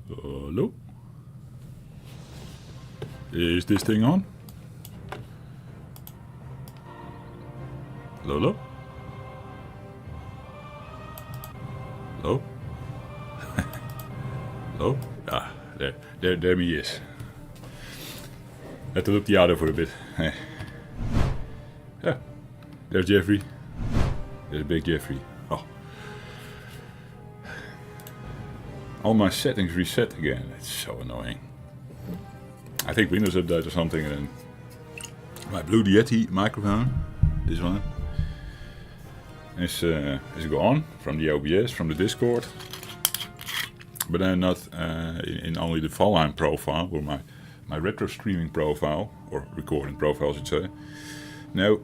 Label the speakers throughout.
Speaker 1: Hello? Is this thing on? Hello? Hello? Hello? Ah, there he is. Had to look the other for a bit. Yeah, there's Jeffrey. There's big Jeffrey. Oh. All my settings reset again. It's so annoying. I think Windows update or something, and my Blue Yeti microphone, this one, is gone from the OBS, from the Discord. But I'm not in only the Valheim profile, or my retro streaming profile, or recording profile, I should say. No,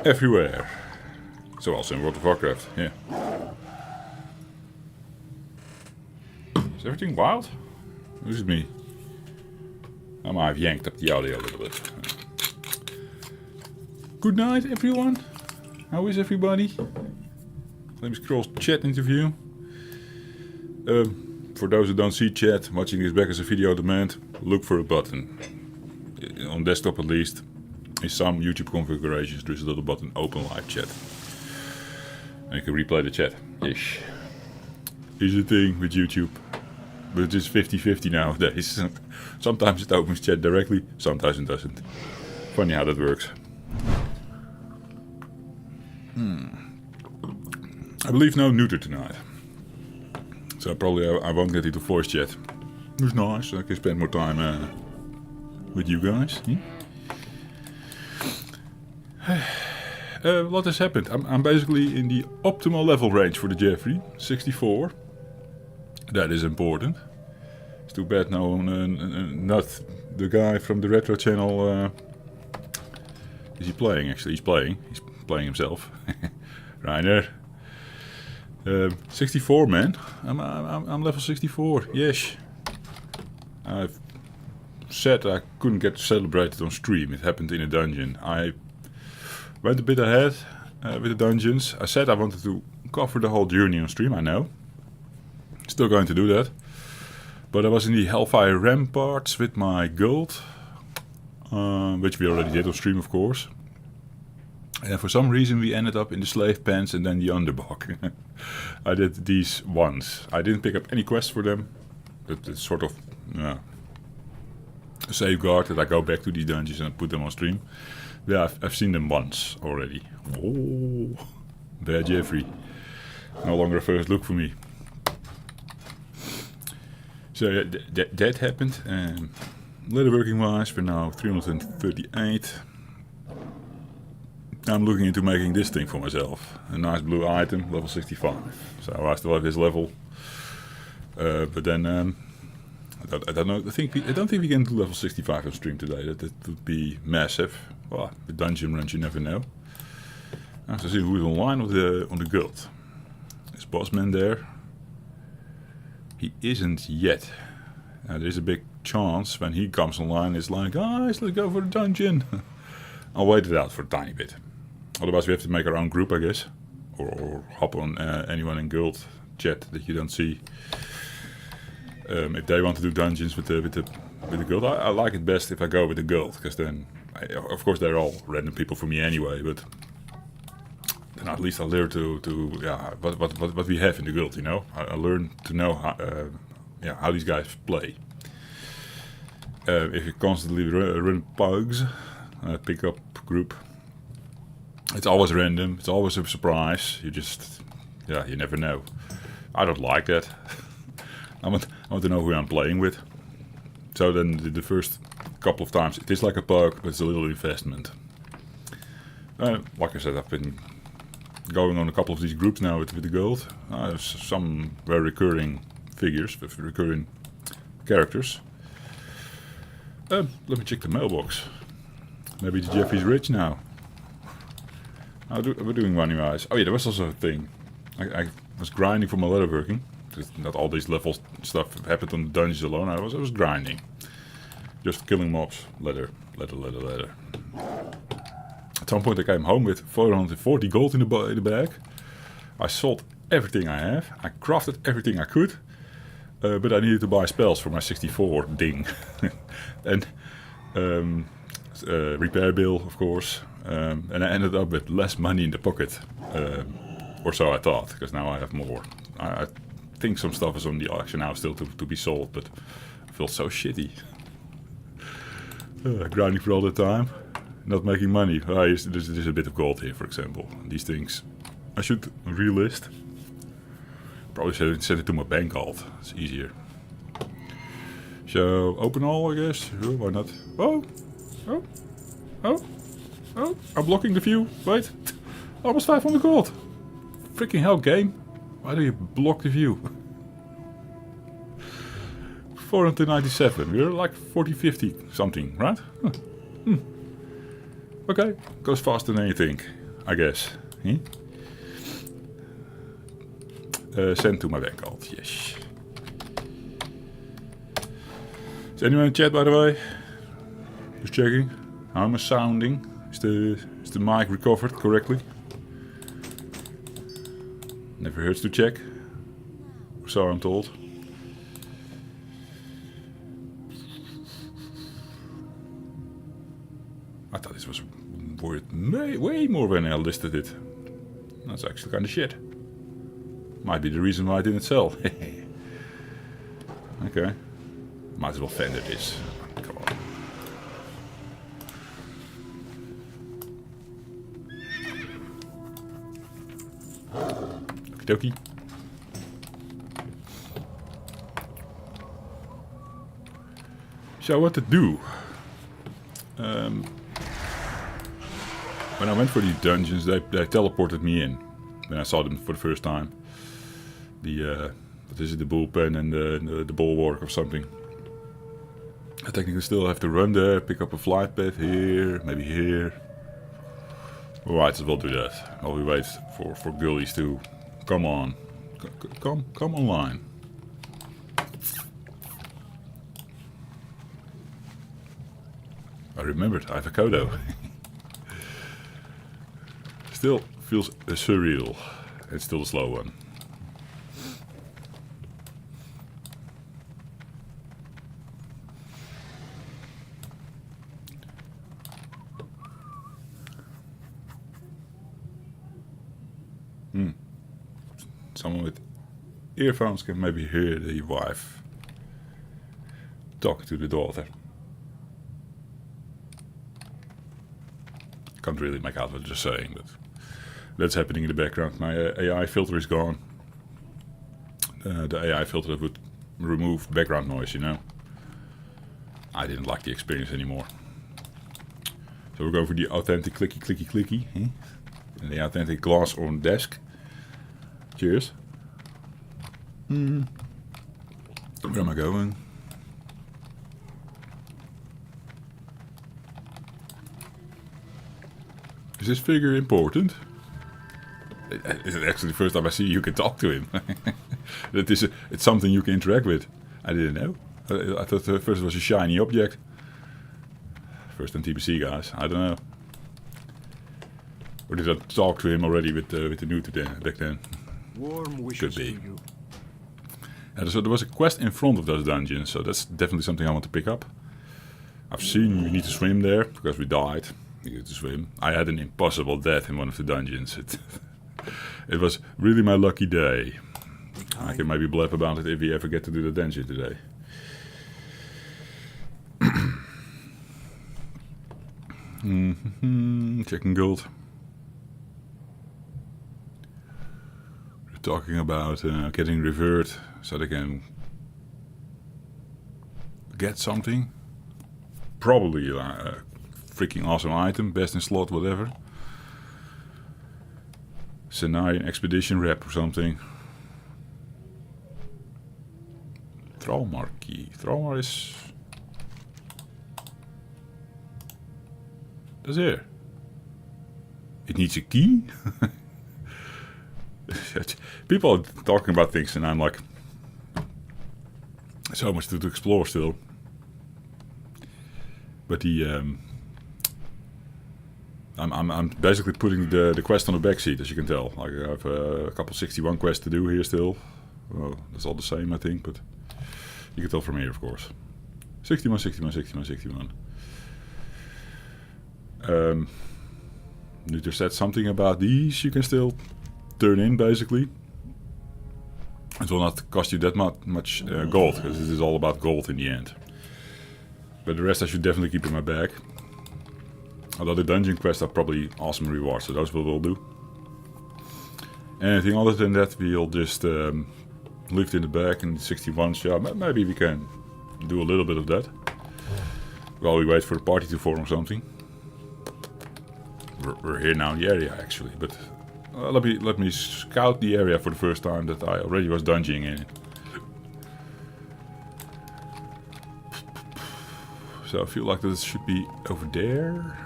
Speaker 1: everywhere. So also in World of Warcraft, yeah. Is everything wild? This is me. I might have yanked up the audio a little bit. Good night, everyone. How is everybody? Let me scroll chat interview. For those who don't see chat, watching this back as a video on demand, look for a button. On desktop at least. In some YouTube configurations there's a little button, open live chat. And you can replay the chat. Ish. Is a thing with YouTube. But it's 50-50 nowadays. Sometimes it opens chat directly, sometimes it doesn't. Funny how that works. I believe no neuter tonight. So probably I won't get into voice chat. It's nice, I can spend more time with you guys. What has happened? I'm basically in the optimal level range for the Jeffrey, 64. That is important. It's too bad no, not the guy from the retro channel. Is he playing? Actually, he's playing. He's playing himself. Reiner. 64, man. I'm level 64. Yes. I've said I couldn't get celebrated on stream. It happened in a dungeon. I went a bit ahead with the dungeons. I said I wanted to cover the whole journey on stream. I know. Still going to do that. But I was in the Hellfire Ramparts with my guild. Which we already did on stream, of course. And for some reason we ended up in the slave pens and then the underbog. I did these once. I didn't pick up any quests for them. That's sort of a safeguard that I go back to these dungeons and put them on stream. Yeah, I've seen them once already. Oh, bad Jeffrey. No longer a first look for me. So yeah, that happened. Leatherworking wise, we're now 338. I'm looking into making this thing for myself. A nice blue item, level 65. So I still have this level. But then I don't know. I don't think we can do level 65 on stream today. That would be massive. Well, with dungeon runs you never know. I have to see who's online on the guild. Is Bossman there? He isn't yet. There's a big chance when he comes online, it's like, guys, let's go for the dungeon. I'll wait it out for a tiny bit. Otherwise we have to make our own group, I guess. Or hop on anyone in guild chat that you don't see. If they want to do dungeons with the guild, I like it best if I go with the guild, because then, of course they're all random people for me anyway, but then at least I learn to what we have in the guild, you know. I learn to know how these guys play. If you constantly run pugs, pick up group, it's always random, it's always a surprise, you never know. I don't like that. I want to know who I'm playing with. So then the first couple of times it is like a pug, but it's a little investment. Like I said, I've been going on a couple of these groups now with the guild. Some very recurring figures, with recurring characters. Let me check the mailbox. Maybe the Jeffrey's rich now. We're doing money wise. Oh yeah, there was also a thing. I was grinding for my leatherworking. Not all these level stuff happened on the dungeons alone. I was grinding. Just killing mobs. Leather. At some point I came home with 440 gold in the bag. I sold everything I have. I crafted everything I could. but I needed to buy spells for my 64 ding. And repair bill, of course. And I ended up with less money in the pocket. Or so I thought, because now I have more. I think some stuff is on the auction now still to be sold, but I feel so shitty. Grinding for all the time, not making money. There's a bit of gold here, for example. These things I should relist. Probably send it to my bank vault. It's easier. So, open all, I guess. Sure, why not? Oh! I'm blocking the view. Wait. Almost 500 gold. Freaking hell, game. Why do you block the view? 497. We're like 40, 50 something, right? Okay. Goes faster than you think, I guess. Send to my bank vault, yes. Is anyone in chat, by the way? Just checking. How am I sounding? Is the mic recovered correctly? Never hurts to check. Or so I'm told. I thought this was worth way more when I listed it. That's actually kind of shit. Might be the reason why I didn't sell. Okay. Might as well fender this. Come on. Okie dokie. So what to do? When I went for these dungeons, they teleported me in. When I saw them for the first time. What is it, the bullpen and the bulwark or something. I technically still have to run there, pick up a flight path here, maybe here. Alright, so we'll do that. While we wait for girlies to come on. Come online. I remembered, I have a Kodo. Still feels surreal. It's still a slow one. Someone with earphones can maybe hear the wife talking to the daughter. Can't really make out what they're saying, but that's happening in the background. My AI filter is gone. The AI filter that would remove background noise, you know. I didn't like the experience anymore. So we're going for the authentic clicky. And the authentic glass on desk. Cheers. Where am I going? Is this figure important? It's actually the first time I see you can talk to him. It's something you can interact with. I didn't know. I thought first it was a shiny object. First on TBC, guys. I don't know. Or did I talk to him already with the new back then?
Speaker 2: Warm wishes
Speaker 1: Could be.
Speaker 2: to you.
Speaker 1: So there was a quest in front of those dungeons, so that's definitely something I want to pick up. I've seen you need to swim there, because we died. You need to swim. I had an impossible death in one of the dungeons. It was really my lucky day. I can maybe blab about it if we ever get to do the dungeon today. Checking gold. We're talking about getting revert so they can get something. Probably a freaking awesome item, best in slot, whatever. Scenario expedition rep or something. Thrallmar key. Thrallmar is... That's here. It needs a key? People are talking about things and I'm like... So much to explore still. But the... I'm basically putting the quest on the back seat, as you can tell. Like I have a couple 61 quests to do here still. Well, that's all the same, I think, but... You can tell from here, of course. 61, 61, 61, 61. Nuter said something about these. You can still turn in, basically. It will not cost you that much gold, because it is all about gold in the end. But the rest I should definitely keep in my bag. Although the dungeon quests are probably awesome rewards, so those we'll do. Anything other than that, we'll just leave it in the bag. And 61, yeah, maybe we can do a little bit of that while we wait for the party to form or something. We're here now in the area, actually, but let me scout the area for the first time that I already was dungeoning in. So I feel like this should be over there.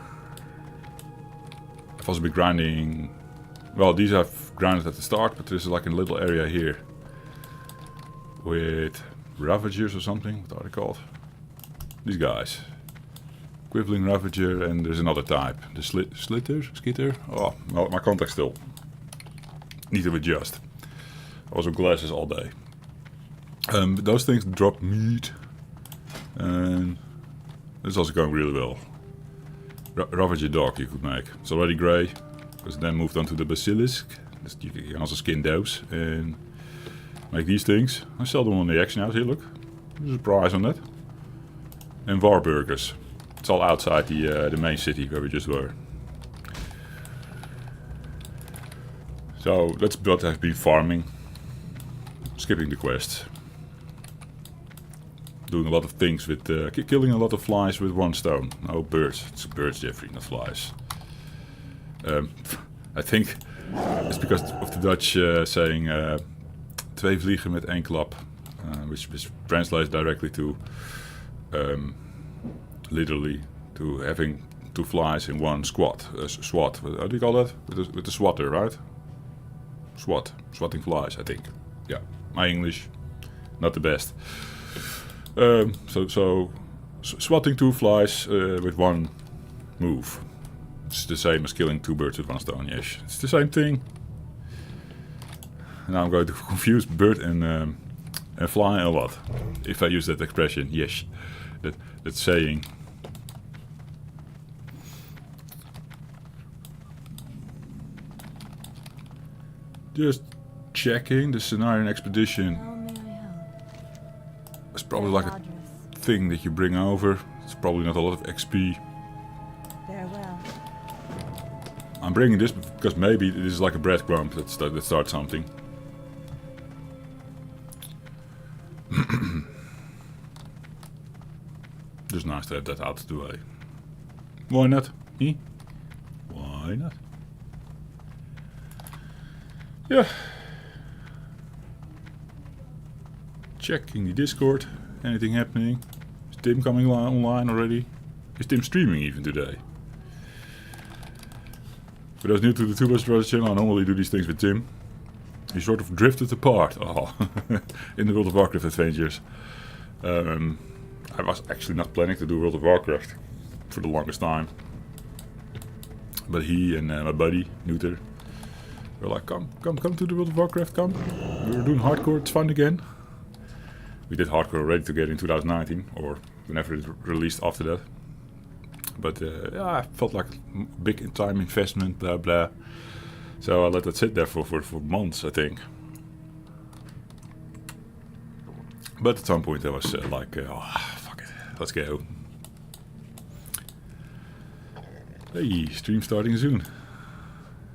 Speaker 1: I've also been grinding. Well, these I've grinded at the start, but there's like a little area here with Ravagers or something. What are they called? These guys. Quivling Ravager, and there's another type. The Skitter? Oh, well, my contact still need to adjust. I was with glasses all day. But those things drop meat. And this is also going really well. Ravager dog you could make. It's already grey. Because then moved on to the Basilisk. You can also skin those and make these things. I sell them on the action out here, look. There's a price on that. And Warburgers. It's all outside the main city where we just were. So that's what I've been farming. Skipping the quests. Doing a lot of things with killing a lot of flies with one stone. No, birds. It's birds, Jeffrey, not flies. I think it's because of the Dutch saying twee vliegen met één klap, which translates directly to literally to having two flies in one swat. How do you call that? With the swatter, right? Swatting flies, I think. Yeah, my English, not the best. So swatting two flies with one move. It's the same as killing two birds with one stone, yes. It's the same thing. Now I'm going to confuse bird and fly a lot. If I use that expression, yes. That saying. Just checking the Cenarian expedition. It's probably like a thing that you bring over. It's probably not a lot of XP.
Speaker 2: Farewell.
Speaker 1: I'm bringing this because maybe this is like a breadcrumb that starts something. Just nice to have that out of the way. Why not? Why not? Yeah. Checking the Discord. Anything happening? Is Tim coming online already? Is Tim streaming even today? For those new to the Two Bus Brothers channel, I normally do these things with Tim. He sort of drifted apart. Oh, in the World of Warcraft adventures. I was actually not planning to do World of Warcraft for the longest time. But he and my buddy, Nuter, were like, come to the World of Warcraft, come. We were doing hardcore, it's fun again. We did hardcore already together in 2019, or whenever it released after that. But yeah, I felt like a big time investment, blah blah. So I let that sit there for months, I think. But at some point I was like, oh, fuck it, let's go. Hey, stream starting soon.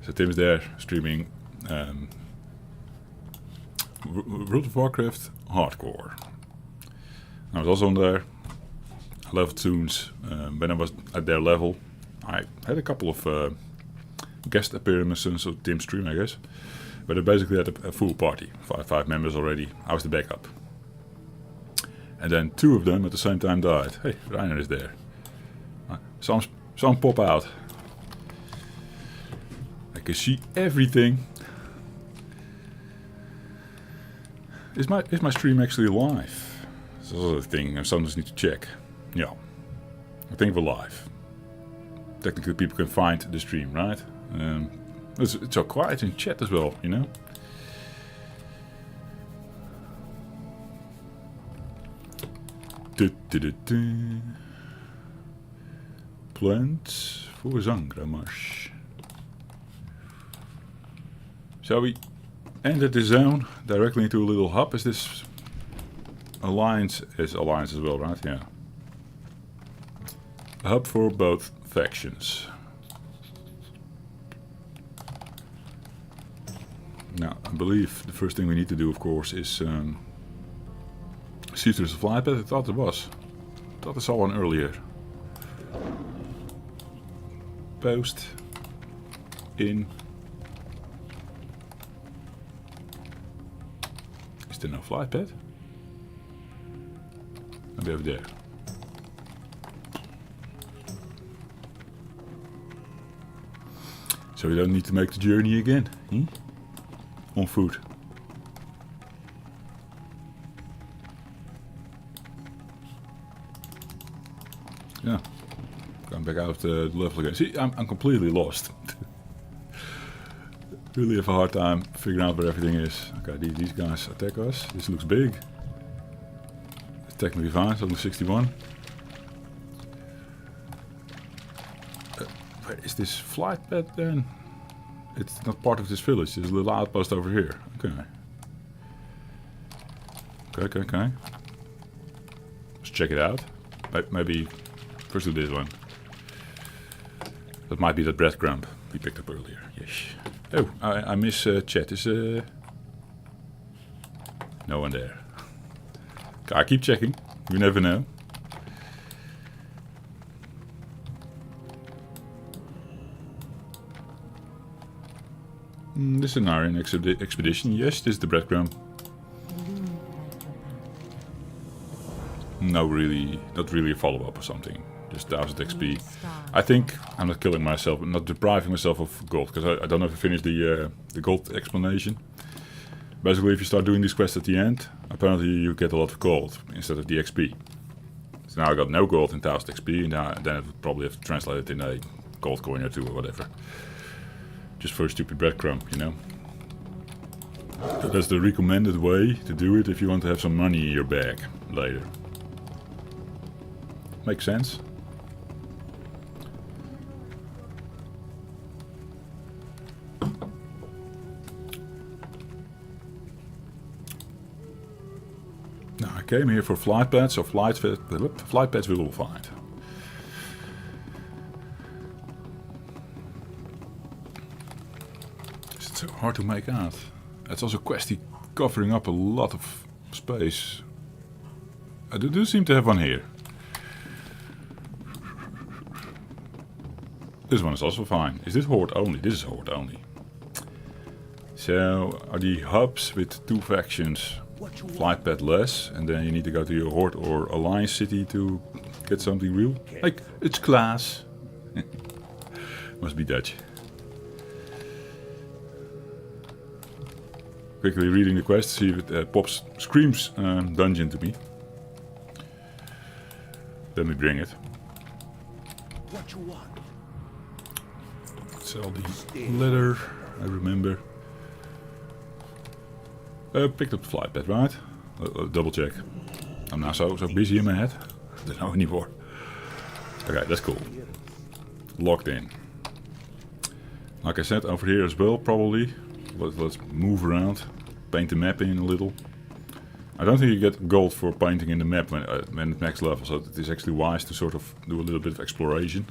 Speaker 1: So Tim's there, streaming World of Warcraft Hardcore. I was also on there. I loved tunes. When I was at their level, I had a couple of guest appearances of Tim's stream, I guess. But I basically had a full party, five members already. I was the backup. And then two of them at the same time died. Hey, Reiner is there. Some pop out. I can see everything. Is my stream actually live? That's another thing I sometimes need to check. Yeah, I think we're live. Technically people can find the stream, right? It's so quiet in chat as well, you know? Plants voor Zangramars. Shall we enter the zone directly into a little hub? Is this alliance? Is alliance as well, right? Yeah. A hub for both factions. Now, I believe the first thing we need to do, of course, is see if there's a flight pad. I thought there was. I thought I saw one earlier. Post in. Is there no flight pad? Maybe over there. So we don't need to make the journey again. On foot. Yeah. Going back out of the level again. See, I'm completely lost. Really have a hard time figuring out where everything is. Okay, these guys attack us. This looks big. It's technically fine, it's only 61. Where is this flight pad then? It's not part of this village. There's a little outpost over here. Okay. Okay. Let's check it out. Maybe first do this one. That might be that breadcrumb we picked up earlier. Yes. Oh, I miss chat. Is no one there? I keep checking. You never know. This is an iron expedition. Yes, this is the breadcrumb. No, really, not really a follow-up or something. Just 1000 XP. I think I'm not killing myself, but not depriving myself of gold, because I don't know if I finished the gold explanation. Basically, if you start doing these quests at the end, apparently you get a lot of gold instead of the XP. So now I got no gold in 1000 XP, and then I would probably have to translate it in a gold coin or two or whatever. Just for a stupid breadcrumb, you know. So that's the recommended way to do it if you want to have some money in your bag later. Makes sense. Now I came here for flight pads, so flight pads we will find. So hard to make out. It's also questy covering up a lot of space. I do seem to have one here. This one is also fine. Is this horde only? This is horde only. So are the hubs with 2 factions flight pad less, and then you need to go to your horde or alliance city to get something real? Like, it's class. Must be Dutch. Quickly reading the quest, see if it screams dungeon to me. Let me bring it.
Speaker 3: What you want?
Speaker 1: Sell the leather, I remember. Picked up the flight pad, right? Double check. I'm now so busy in my head. I don't know anymore. Okay, that's cool. Locked in. Like I said, over here as well, probably. Let's move around, paint the map in a little. I don't think you get gold for painting in the map when it's max level, so it is actually wise to sort of do a little bit of exploration.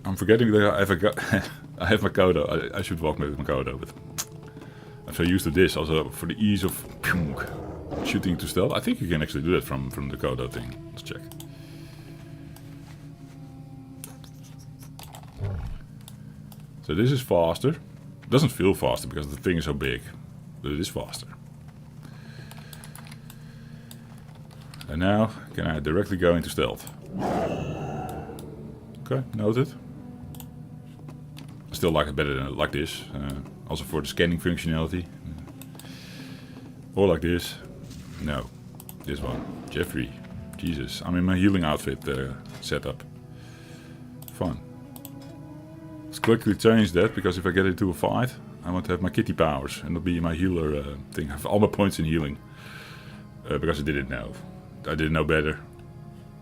Speaker 1: I'm forgetting that I have Makoto. I should walk with Makoto, but I'm so used to this also for the ease of shooting to stealth. I think you can actually do that from the Kodo thing. Let's check. So this is faster. It doesn't feel faster because the thing is so big, but it is faster. And now, can I directly go into stealth? Okay, noted. I still like it better than like this. Also for the scanning functionality. Or like this. No, this one. Jeffrey. Jesus, I'm in my healing outfit setup. Fun. Let's quickly change that, because if I get into a fight, I want to have my kitty powers and not be my healer thing. I have all my points in healing. Because I didn't know. I didn't know better.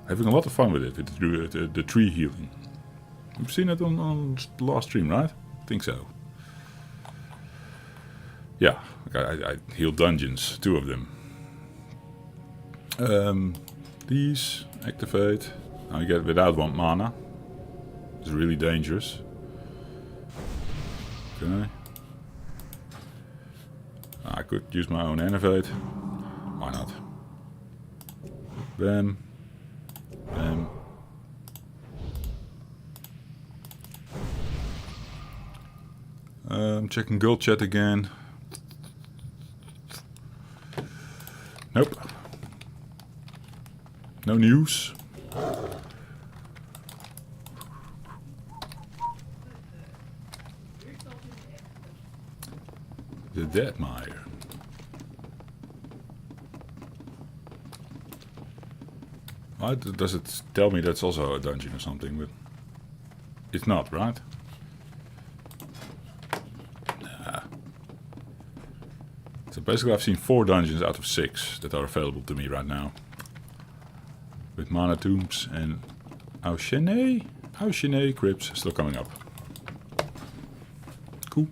Speaker 1: Having a lot of fun with it, with the tree healing. You've seen it on the last stream, right? I think so. Yeah, I healed dungeons, 2 of them. These activate. Now you get without 1 mana. It's really dangerous. Okay. I could use my own innovate. Why not? Bam. Bam. Checking gold chat again. Nope. No news. The Deadmire. Why does it tell me that's also a dungeon or something? But it's not, right? Nah. So basically I've seen 4 dungeons out of 6 that are available to me right now. With Mana Tombs and Aushene Crypts still coming up. Cool.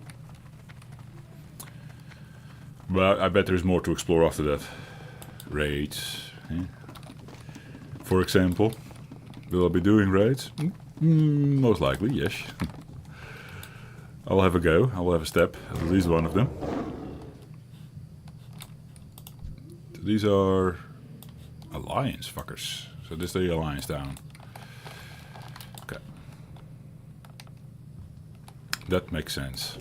Speaker 1: But I bet there's more to explore after that. Raids. Eh? For example, will I be doing raids? Most likely, yes. I'll have a go. I'll have a step. At least one of them. So these are alliance fuckers. So this is the alliance down. Okay. That makes sense.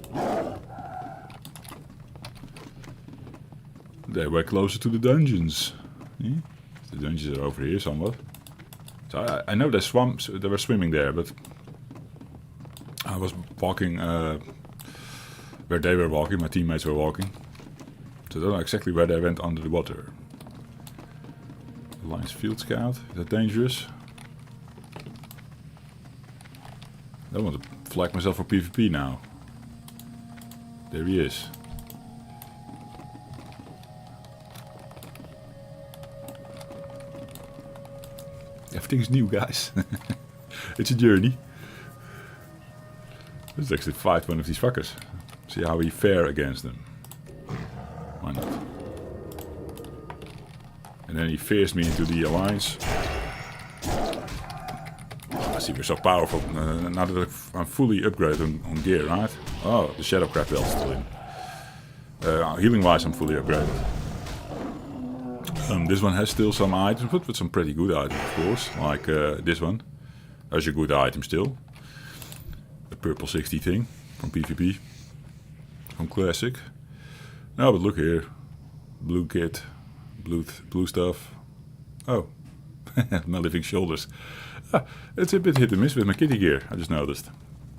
Speaker 1: They're way closer to the dungeons. Yeah? The dungeons are over here somewhat. So I know they were swimming there, but I was walking where they were walking, my teammates were walking. So I don't know exactly where they went under the water. Alliance Field Scout, is that dangerous? I don't want to flag myself for PvP now. There he is. Everything's new, guys. It's a journey. Let's actually fight one of these fuckers. See how we fare against them. Why not? And then he fears me into the alliance. Oh, I see we're so powerful. Now that I'm fully upgraded on gear, right? Oh, the Shadowcraft belt is still in. Healing wise, I'm fully upgraded. This one has still some items, but with some pretty good items, of course. Like this one. That's a good item still. The purple 60 thing from PvP. From Classic. No, but look here. Blue kit. Blue stuff. Oh. My living shoulders. It's a bit hit and miss with my kitty gear, I just noticed.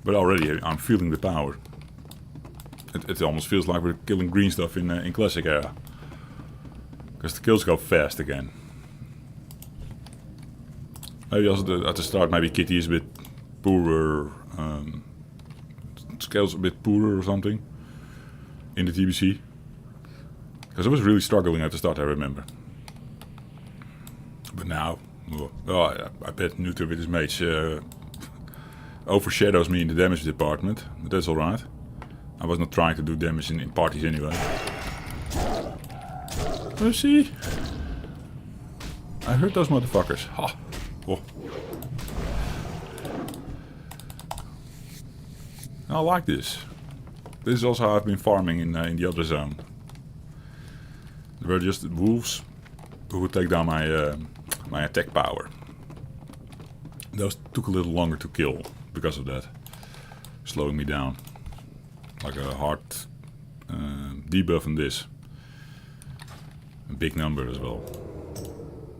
Speaker 1: But already I'm feeling the power. It almost feels like we're killing green stuff in Classic era. Because the kills go fast again. Maybe also at the start, maybe Kitty is a bit poorer. Scales a bit poorer or something. In the TBC. Because I was really struggling at the start, I remember. But now, I bet Nutter with his mage overshadows me in the damage department. But that's alright. I was not trying to do damage in parties anyway. Let's see. I heard those motherfuckers. Ha. Oh. I like this. This is also how I've been farming in the other zone. There were just wolves who would take down my attack power. Those took a little longer to kill because of that. Slowing me down. Like a hard debuff on this. A big number as well.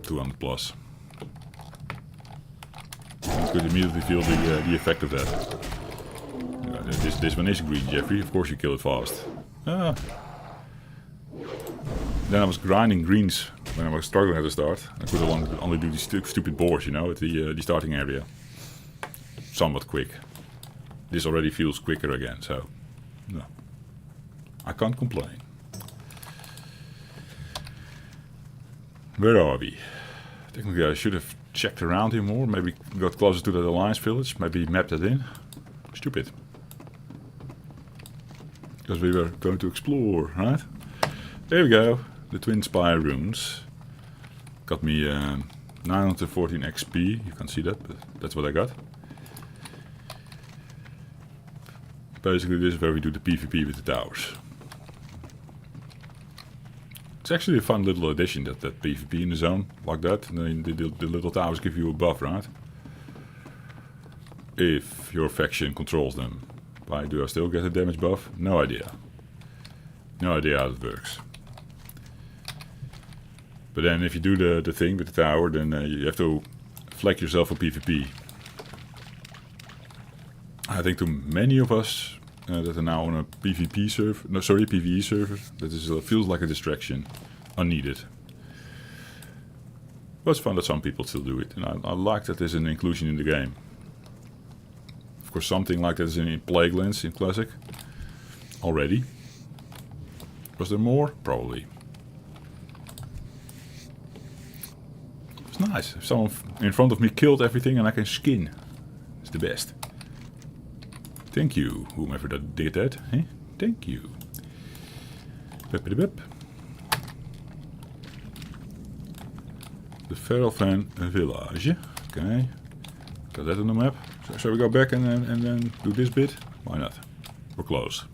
Speaker 1: 200 plus. You could immediately feel the effect of that. This one is green, Jeffrey. Of course you kill it fast. Ah. Then I was grinding greens when I was struggling at the start. I could only do these stupid boars, you know, at the starting area. Somewhat quick. This already feels quicker again, so... No. I can't complain. Where are we? Technically I should have checked around here more, maybe got closer to that Alliance village, maybe mapped that in. Stupid. Because we were going to explore, right? There we go, the Twin Spire runes. Got me 914 XP, you can't see that, but that's what I got. Basically this is where we do the PvP with the towers. It's actually a fun little addition, that PvP in the zone, like that. And then the little towers give you a buff, right? If your faction controls them. Why do I still get a damage buff? No idea. No idea how it works. But then if you do the thing with the tower, then you have to flag yourself for PvP. I think to many of us that are now on a PvP server, no sorry, PvE server, that is, feels like a distraction, unneeded. But it's fun that some people still do it, and I like that there's an inclusion in the game. Of course, something like that is in Plaguelands in Classic already. Was there more? Probably. It's nice. If someone in front of me killed everything and I can skin, it's the best. Thank you, whomever that did that. Eh? Thank you. Bip. The Ferelfan village. Okay. Got that on the map. So shall we go back and then do this bit? Why not? We're close.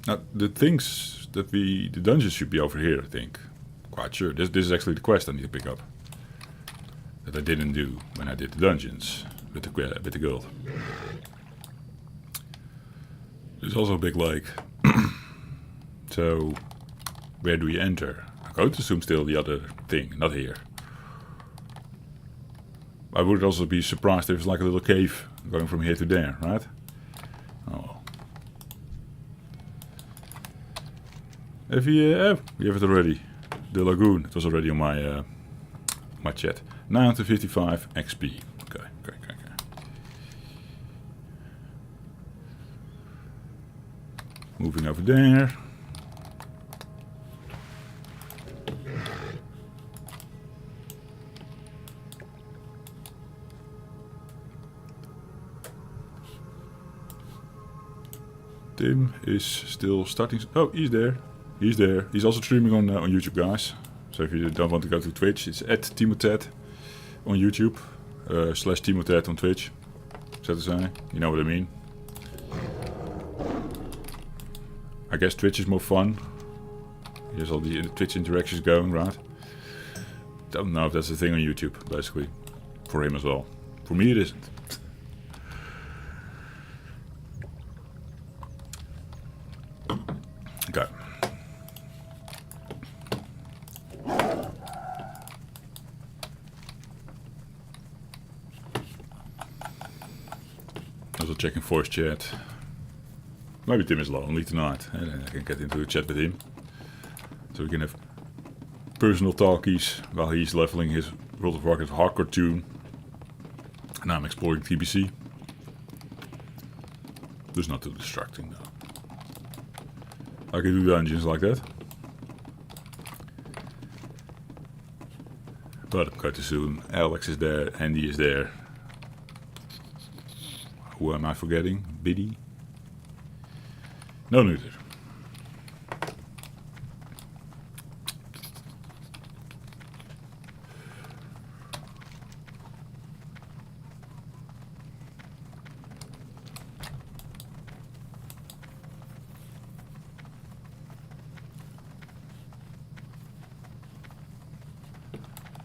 Speaker 1: Now the things that the dungeons should be over here, I think. Quite sure. This is actually the quest I need to pick up. That I didn't do when I did the dungeons with the guild. There's also a big lake. So where do we enter? I'm going to assume still the other thing, not here. I would also be surprised if it's like a little cave going from here to there, right? Oh. Have you have it already. The lagoon, it was already on my my chat. 955 XP. Okay. Moving over there. Tim is still starting. Oh, he's there. He's there. He's also streaming on YouTube, guys. So if you don't want to go to Twitch, it's at Timotet on YouTube, / Timotet on Twitch. So to say, you know what I mean. I guess Twitch is more fun. Here's all the Twitch interactions going, right? Don't know if that's a thing on YouTube, basically. For him as well. For me it isn't. Okay. Also checking voice chat. Maybe Tim is lonely tonight, and then I can get into a chat with him. So we can have personal talkies while he's leveling his World of Warcraft hardcore tune. And I'm exploring TBC. Just not too distracting though. I can do dungeons like that. But quite soon. Alex is there, Andy is there. Who am I forgetting? Biddy? No neuter.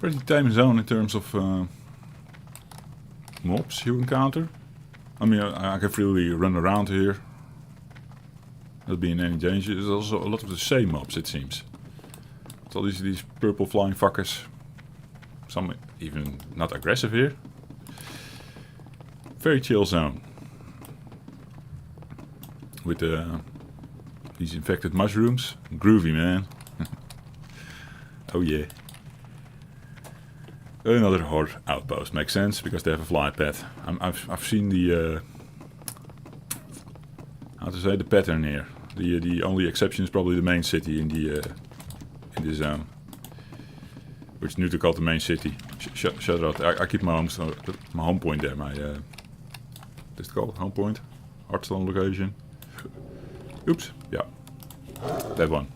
Speaker 1: Pretty tame zone in terms of mobs you encounter. I mean, I can freely run around here. Not being any danger. There's also a lot of the same mobs, it seems. It's all these purple flying fuckers. Some even not aggressive here. Very chill zone. With these infected mushrooms. Groovy, man. Oh yeah. Another horde outpost makes sense because they have a flight path. I've seen the how to say, the pattern here. The only exception is probably the main city in the zone, which is nu to call the main city. Shut it out. I keep my home point there. My what's it called? Home point, Hearthstone location. Oops. Yeah, that one.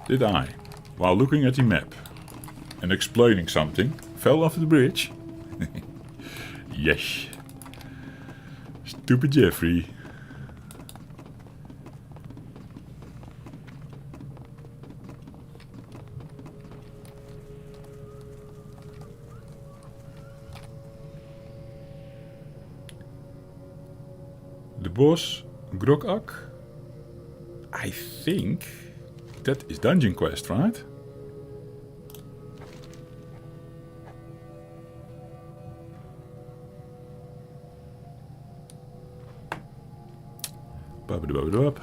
Speaker 1: Did I, while looking at the map and explaining something, fell off the bridge? Yes. Stupid Jeffrey. The boss, Grogak? I think that is dungeon quest, right? Up.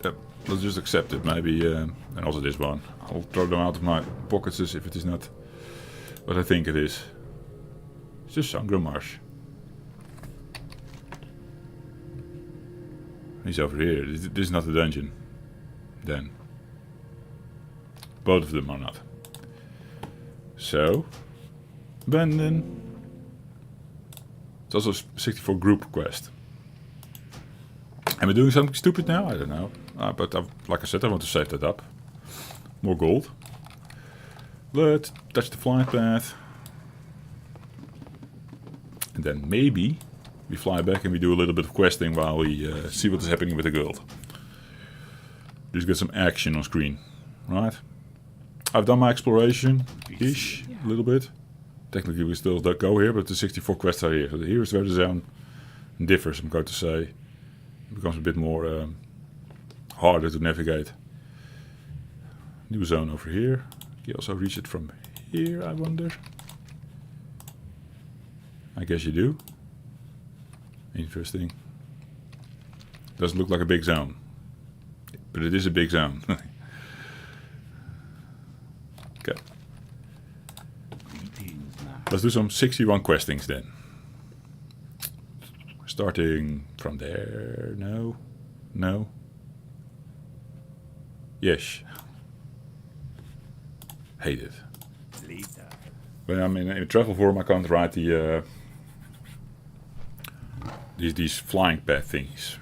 Speaker 1: Yep, let's just accept it, maybe, and also this one. I'll throw them out of my pockets as if it is not what I think it is. It's just Sangro Marsh. He's over here. This is not a dungeon. Then. Both of them are not. So, abandon. It's also a 64 group quest. Am I doing something stupid now? I don't know. But like I said, I want to save that up. More gold. Let's touch the flight path. And then maybe we fly back and we do a little bit of questing while we see what is happening with the gold. Just get some action on screen. Right? I've done my exploration-ish, a little bit. Technically we still go here, but the 64 quests are here. So here is where the zone differs, I'm going to say. It becomes a bit more harder to navigate. New zone over here. Can you also reach it from here, I wonder? I guess you do. Interesting. Doesn't look like a big zone. But it is a big zone. Okay. Let's do some 61 questings then. Starting from there. No. No. Yes. Hate it. When I'm in a travel forum, I can't write the these flying path things.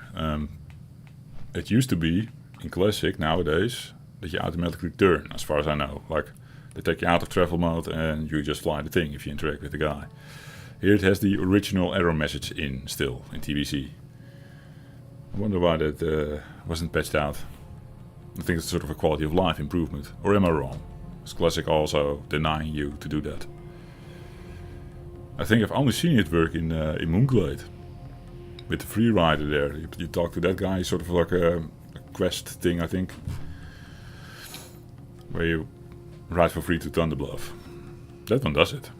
Speaker 1: It used to be in Classic nowadays that you automatically turn, as far as I know. Like they take you out of travel mode and you just fly the thing if you interact with the guy. Here it has the original error message in still in TBC. I wonder why that wasn't patched out. I think it's sort of a quality of life improvement. Or am I wrong? Is Classic also denying you to do that? I think I've only seen it work in Moonglade. With the free rider there. You talk to that guy, sort of like a quest thing, I think. Where you ride for free to Thunderbluff. That one does it.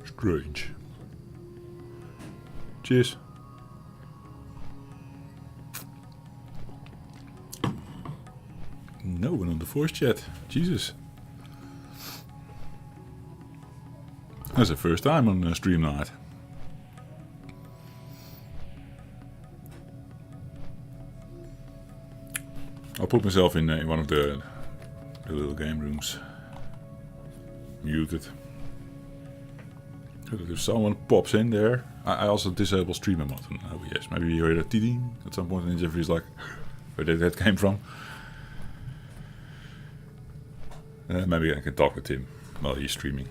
Speaker 1: Strange. Cheers. No one on the force chat. Jesus. That's the first time on stream night. I'll put myself in one of the little game rooms. Muted. If someone pops in there, I also disable streamer mode. Oh yes, maybe you heard a ding at some point and Jeffrey's like, where did that came from? Maybe I can talk with him while he's streaming.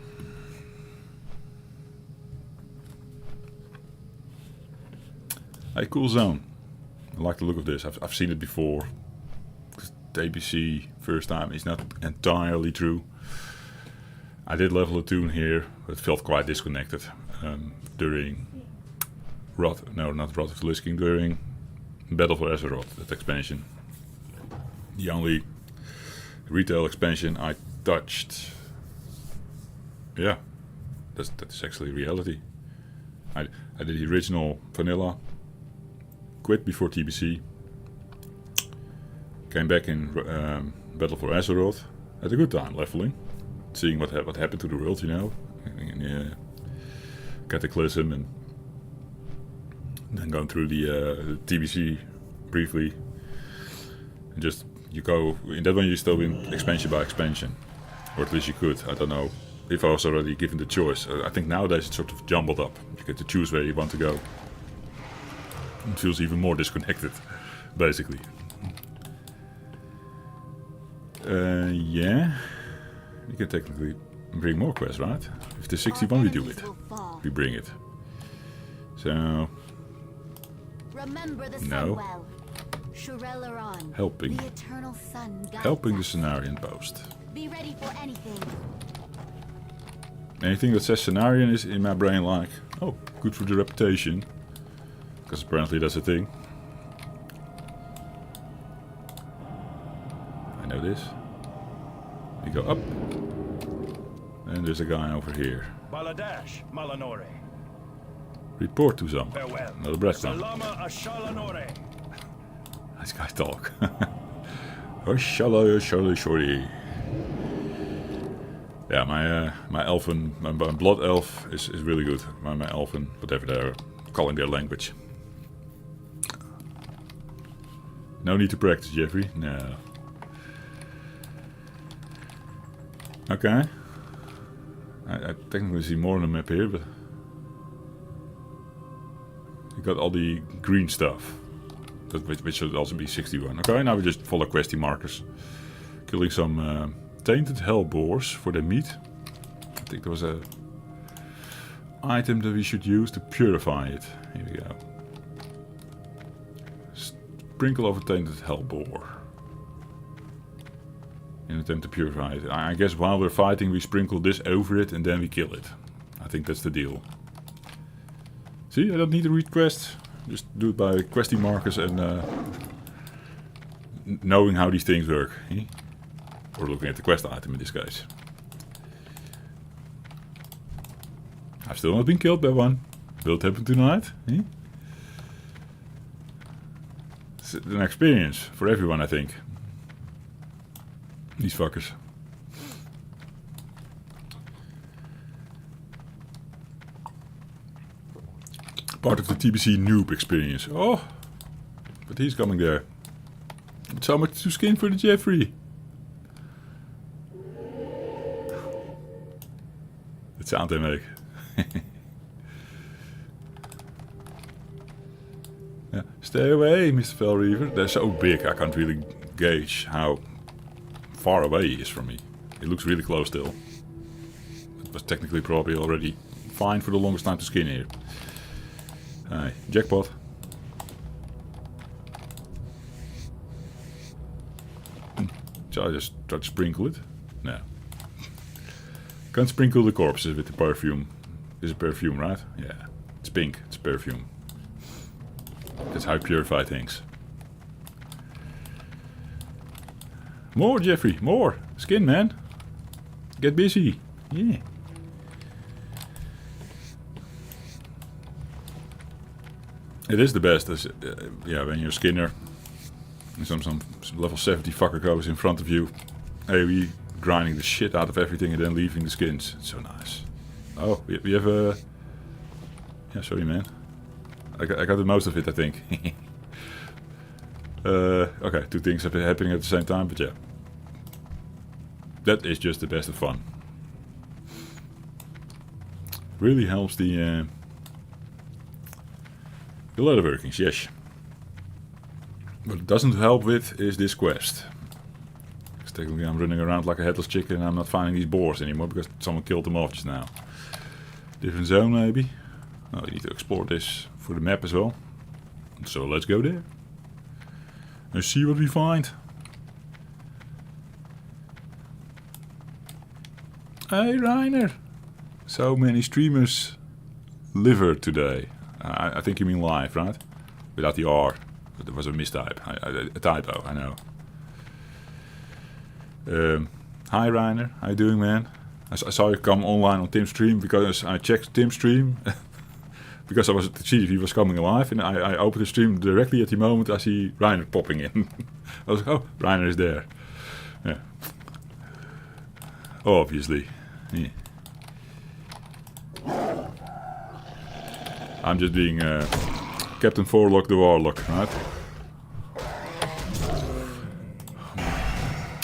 Speaker 1: Hey, cool zone. I like the look of this. I've seen it before. TBC first time is not entirely true. I did level a tune here, but it felt quite disconnected during not Wrath of the Lich King, during Battle for Azeroth, that expansion. The only retail expansion I touched. Yeah, that is actually reality. I did the original vanilla, quit before TBC. Came back in Battle for Azeroth. Had a good time leveling. Seeing what happened to the world, you know. In, Cataclysm, and then going through the TBC briefly. And just, you go, in that one you still win expansion by expansion. Or at least you could, I don't know. If I was already given the choice. I think nowadays it's sort of jumbled up. You get to choose where you want to go. It feels even more disconnected, basically. Yeah. You can technically bring more quests, right? If there's 61 we do it. We bring it. So...
Speaker 4: Remember the
Speaker 1: no.
Speaker 4: Sunwell. Shurelaron,
Speaker 1: Helping.
Speaker 4: the eternal sun guides
Speaker 1: Helping the
Speaker 4: us.
Speaker 1: Cenarian post.
Speaker 4: Be ready for anything.
Speaker 1: Anything that says Cenarian is in my brain like, oh, good for the reputation. Because apparently that's a thing. I know this. You go up. And there's a guy over here.
Speaker 3: Baladash, Malanore.
Speaker 1: Report to some.
Speaker 3: Farewell.
Speaker 1: Another breathstone.
Speaker 3: Salama Ashalanore.
Speaker 1: Nice guy talk. Oh, shallow, shorty. Yeah, my elfin, my blood elf is really good. My elfin, whatever they're calling their language. No need to practice, Jeffrey. No. Okay. I technically see more on the map here, but you got all the green stuff, which should also be 61. Okay, now we just follow questy markers, killing some tainted hellboars for their meat. I think there was a item that we should use to purify it. Here we go. Sprinkle over tainted hellboar. In an attempt to purify it. I guess while we're fighting we sprinkle this over it and then we kill it. I think that's the deal. See, I don't need to read quests. Just do it by questy markers and knowing how these things work. Eh? Or looking at the quest item in this case. I've still not been killed by one. Will it happen tonight? Eh? It's an experience for everyone, I think. These fuckers. Part of the TBC noob experience. Oh, but he's coming there. It's so much to skin for the Jeffrey. The sound they make. Yeah. Stay away, Mr. Fellreaver. They're so big, I can't really gauge how far away he is from me. He looks really close still. It was technically probably already fine for the longest time to skin here. Hi, jackpot. Shall I just try to sprinkle it? No. Can't sprinkle the corpses with the perfume. This is perfume, right? Yeah. It's pink. It's perfume. That's how I purify things. More, Jeffrey. More. Skin, man. Get busy. Yeah. It is the best. As, yeah, when you're a skinner. And some level 70 fucker goes in front of you. AoE grinding the shit out of everything and then leaving the skins. It's so nice. Oh, we have a... Yeah, sorry man. I got the most of it, I think. Okay, two things have been happening at the same time, but yeah. That is just the best of fun. Really helps the ladder workings, yes. What it doesn't help with is this quest. Because technically I'm running around like a headless chicken and I'm not finding these boars anymore because someone killed them off just now. Different zone maybe. Oh, you need to explore this for the map as well. So let's go there. And see what we find. Hey Reiner! So many streamers liver today. I think you mean live, right? Without the R. But there was a mistype. A typo, I know. Hi Reiner, how you doing, man? I saw you come online on Tim's stream because I checked Tim's stream because I was to see if he was coming alive, and I opened the stream directly at the moment I see Reiner popping in. I was like, oh, Reiner is there. Yeah. Obviously. Yeah. I'm just being Captain Forlock the Warlock, right?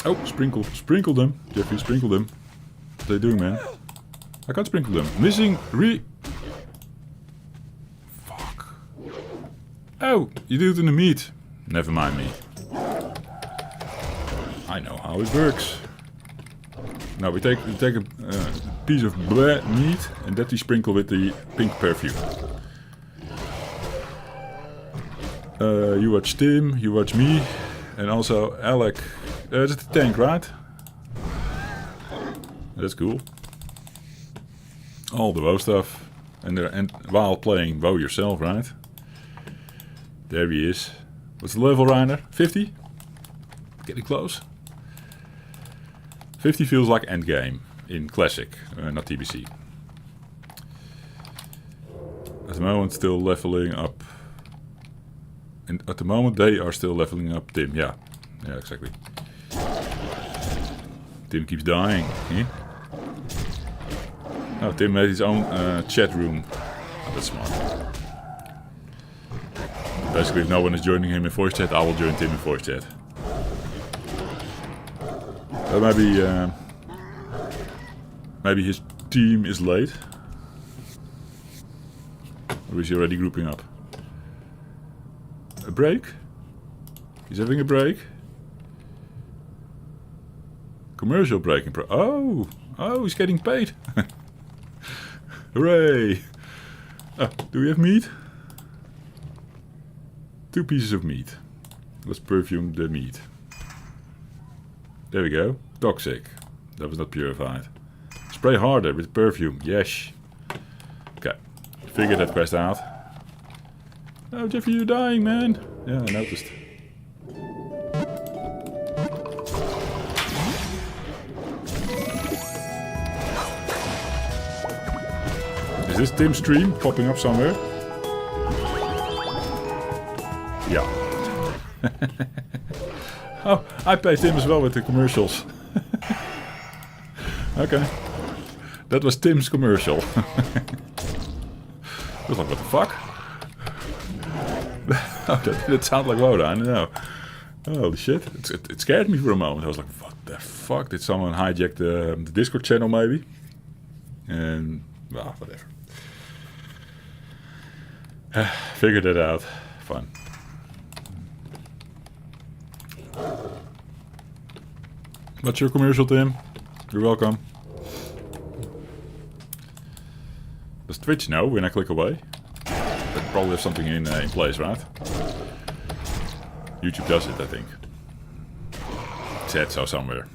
Speaker 1: Oh, sprinkle them. Jeffrey, sprinkle them. What are they doing, man? I can't sprinkle them. Missing Fuck. Oh, you do it in the meat. Never mind me. I know how it works. Now we take a piece of meat and that we sprinkle with the pink perfume. You watch Tim, you watch me, and also Alec. It's the tank, right? That's cool. All the WoW stuff, and while playing WoW yourself, right? There he is. What's the level, Reiner? 50? Getting close. 50 feels like endgame in Classic, not TBC. At the moment, still leveling up. And at the moment, they are still leveling up Tim. Yeah, exactly. Tim keeps dying. Eh? Oh, Tim made his own chat room. Oh, that's smart. Basically, if no one is joining him in voice chat, I will join Tim in voice chat. Maybe his team is late. Or is he already grouping up? A break? He's having a break? Commercial breaking oh, he's getting paid. Hooray! Oh, do we have meat? 2 pieces of meat. Let's perfume the meat. There we go. Toxic. That was not purified. Spray harder with perfume. Yes. Okay. Figure that quest out. Oh, Jeffrey, you're dying, man. Yeah, I noticed. Is this Tim's stream popping up somewhere? Yeah. Oh, I pay Tim as well with the commercials. Okay. That was Tim's commercial. I was like, what the fuck? Oh, that didn't sound like WoW, I know. Holy shit. It scared me for a moment. I was like, what the fuck? Did someone hijack the Discord channel maybe? And, well, whatever. Figured it out. Fun. What's your commercial, Tim? You're welcome. Does Twitch know when I click away? That probably has something in place, right? YouTube does it, I think. It said so somewhere.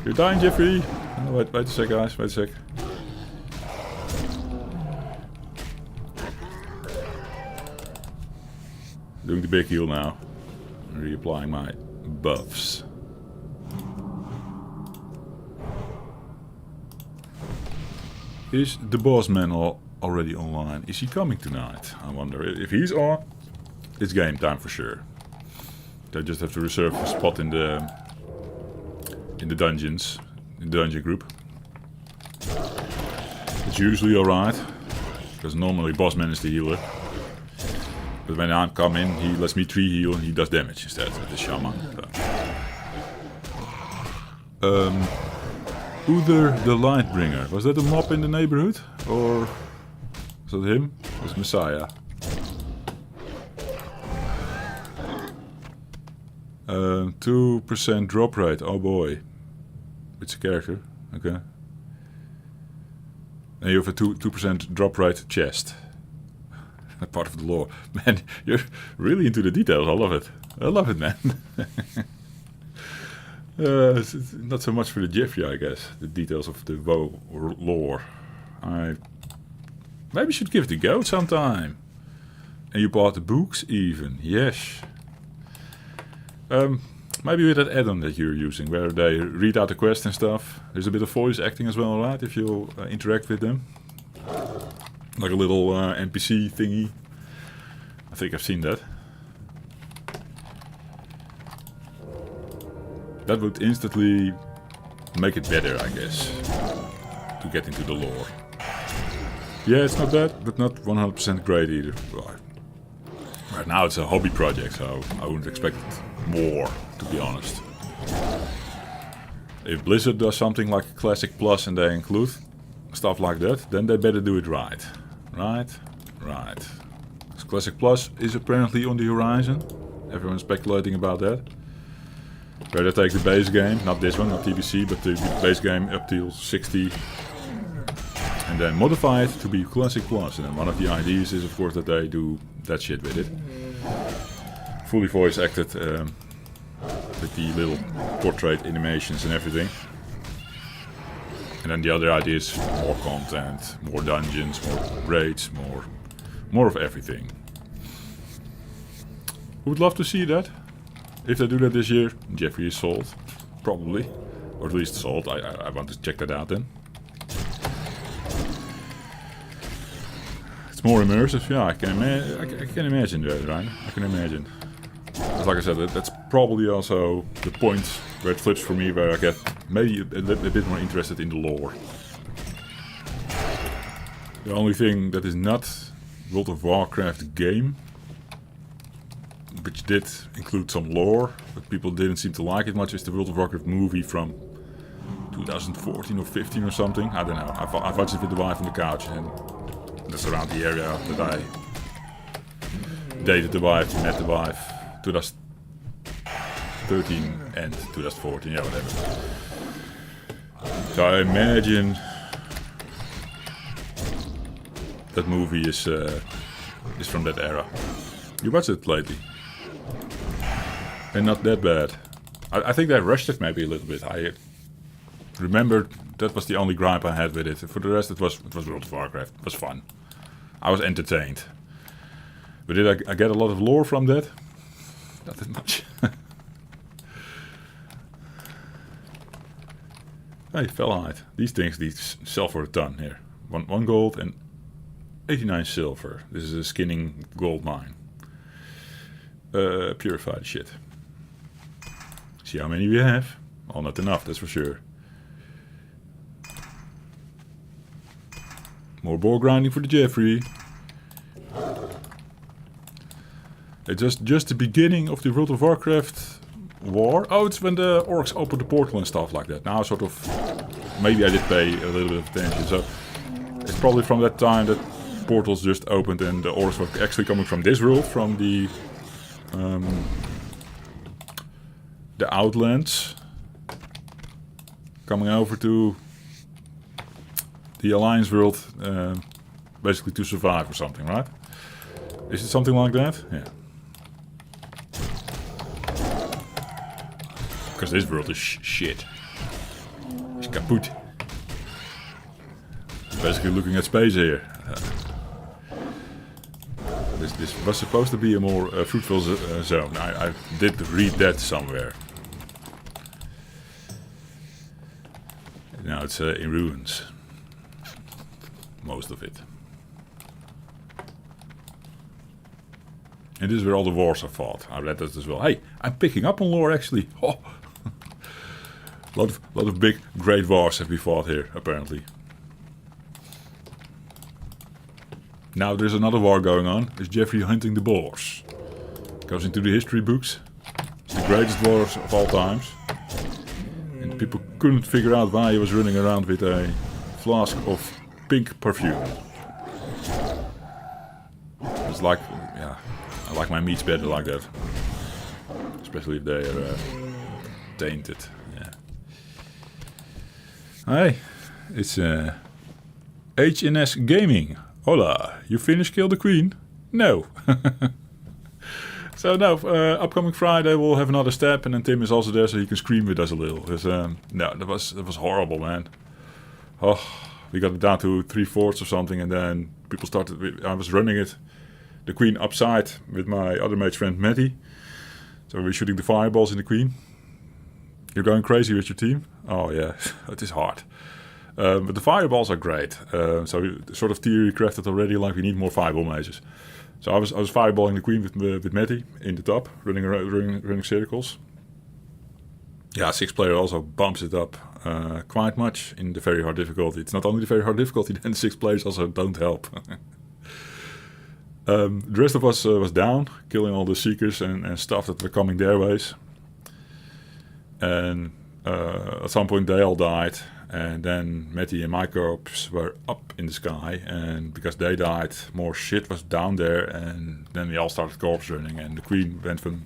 Speaker 1: You're dying, Jeffrey! Oh, wait a sec, guys. Wait a sec. Doing the big heal now. Reapplying my buffs. Is the boss man already online? Is he coming tonight? I wonder. If he's on, it's game time for sure. I just have to reserve a spot in the dungeons, in the dungeon group. It's usually alright, because normally boss man is the healer. But when I come in, he lets me 3 heal and he does damage instead with the shaman. So. Uther the Lightbringer. Was that a mob in the neighborhood? Or was that him? It was Messiah. 2% drop rate. Oh boy. It's a character. Okay. And you have a 2% drop rate chest. Part of the lore. Man, you're really into the details. I love it. I love it, man. It's not so much for the Jeffrey, I guess. The details of the WoW lore. I maybe should give it a go sometime. And you bought the books even. Yes. Maybe with that add-on that you're using, where they read out the quest and stuff. There's a bit of voice acting as well, right? If you interact with them. like a little NPC thingy. I think I've seen that. That would instantly make it better, I guess, to get into the lore. Yeah, it's not bad, but not 100% great either. Right now it's a hobby project, so I wouldn't expect more, to be honest. If Blizzard does something like Classic Plus and they include stuff like that, then they better do it right. Right. 'Cause Classic Plus is apparently on the horizon. Everyone's speculating about that. Where they take the base game, not this one, not TBC, but the base game up till 60. And then modify it to be Classic Plus. And then one of the ideas is, of course, that they do that shit with it. Fully voice acted, with the little portrait animations and everything. And then the other idea is more content, more dungeons, more raids, more of everything. Who would love to see that? If they do that this year, Jeffrey is sold. Probably. Or at least sold. I want to check that out then. It's more immersive, yeah, I can imagine that, right? I can imagine. But like I said, that's probably also the point where it flips for me, where I get maybe a bit more interested in the lore. The only thing that is not World of Warcraft game, which did include some lore, but people didn't seem to like it much, is the World of Warcraft movie from 2014 or 15 or something. I don't know. I've watched it with the wife on the couch, and that's around the area that I dated the wife, met the wife, 2013 and 2014, yeah, whatever. So I imagine that movie is from that era. You watched it lately? And not that bad. I think they rushed it maybe a little bit. I remember that was the only gripe I had with it. For the rest, it was World of Warcraft. It was fun. I was entertained. But did I get a lot of lore from that? Not that much. Hey, Fellhide. These things sell for a ton here. One gold and 89 silver. This is a skinning gold mine. Purified shit. See how many we have? Oh, not enough, that's for sure. More boar grinding for the Jeffrey. It's just the beginning of the World of Warcraft war. Oh, it's when the orcs opened the portal and stuff like that. Now sort of, maybe I did pay a little bit of attention. So it's probably from that time that portals just opened and the orcs were actually coming from this world, from the Outlands, coming over to the Alliance world, basically to survive or something, right? Is it something like that? Yeah. Because this world is shit. It's kaput. Basically looking at space here. This was supposed to be a more fruitful zone. I did read that somewhere. Now it's in ruins. Most of it. And this is where all the wars are fought. I read that as well. Hey, I'm picking up on lore actually. Oh. lot of big, great wars have been fought here, apparently. Now there's another war going on. Is Jeffrey hunting the boars? Goes into the history books. It's the greatest wars of all times. And people couldn't figure out why he was running around with a flask of pink perfume. It's like, yeah, I like my meats better like that. Especially if they are tainted. Yeah. Hey, it's HNS Gaming. Hola, you finished Kill the Queen? No. So no, upcoming Friday we'll have another step, and then Tim is also there so he can scream with us a little. Because no, that was horrible, man. Oh, we got it down to 3/4 or something, and then people started. I was running it, the Queen upside with my other mate's friend Matty. So we were shooting the fireballs in the Queen. You're going crazy with your team? Oh yeah, it is hard. But the fireballs are great. So we sort of theory crafted already, like we need more fireball mages. So I was fireballing the queen with Matty in the top, running circles. Yeah, 6-player also bumps it up quite much in the very hard difficulty. It's not only the very hard difficulty, then 6 players also don't help. The rest of us was down, killing all the seekers and stuff that were coming their ways. And at some point they all died. And then Matty and my corps were up in the sky, and because they died, more shit was down there, and then we all started corpse running, and the queen went from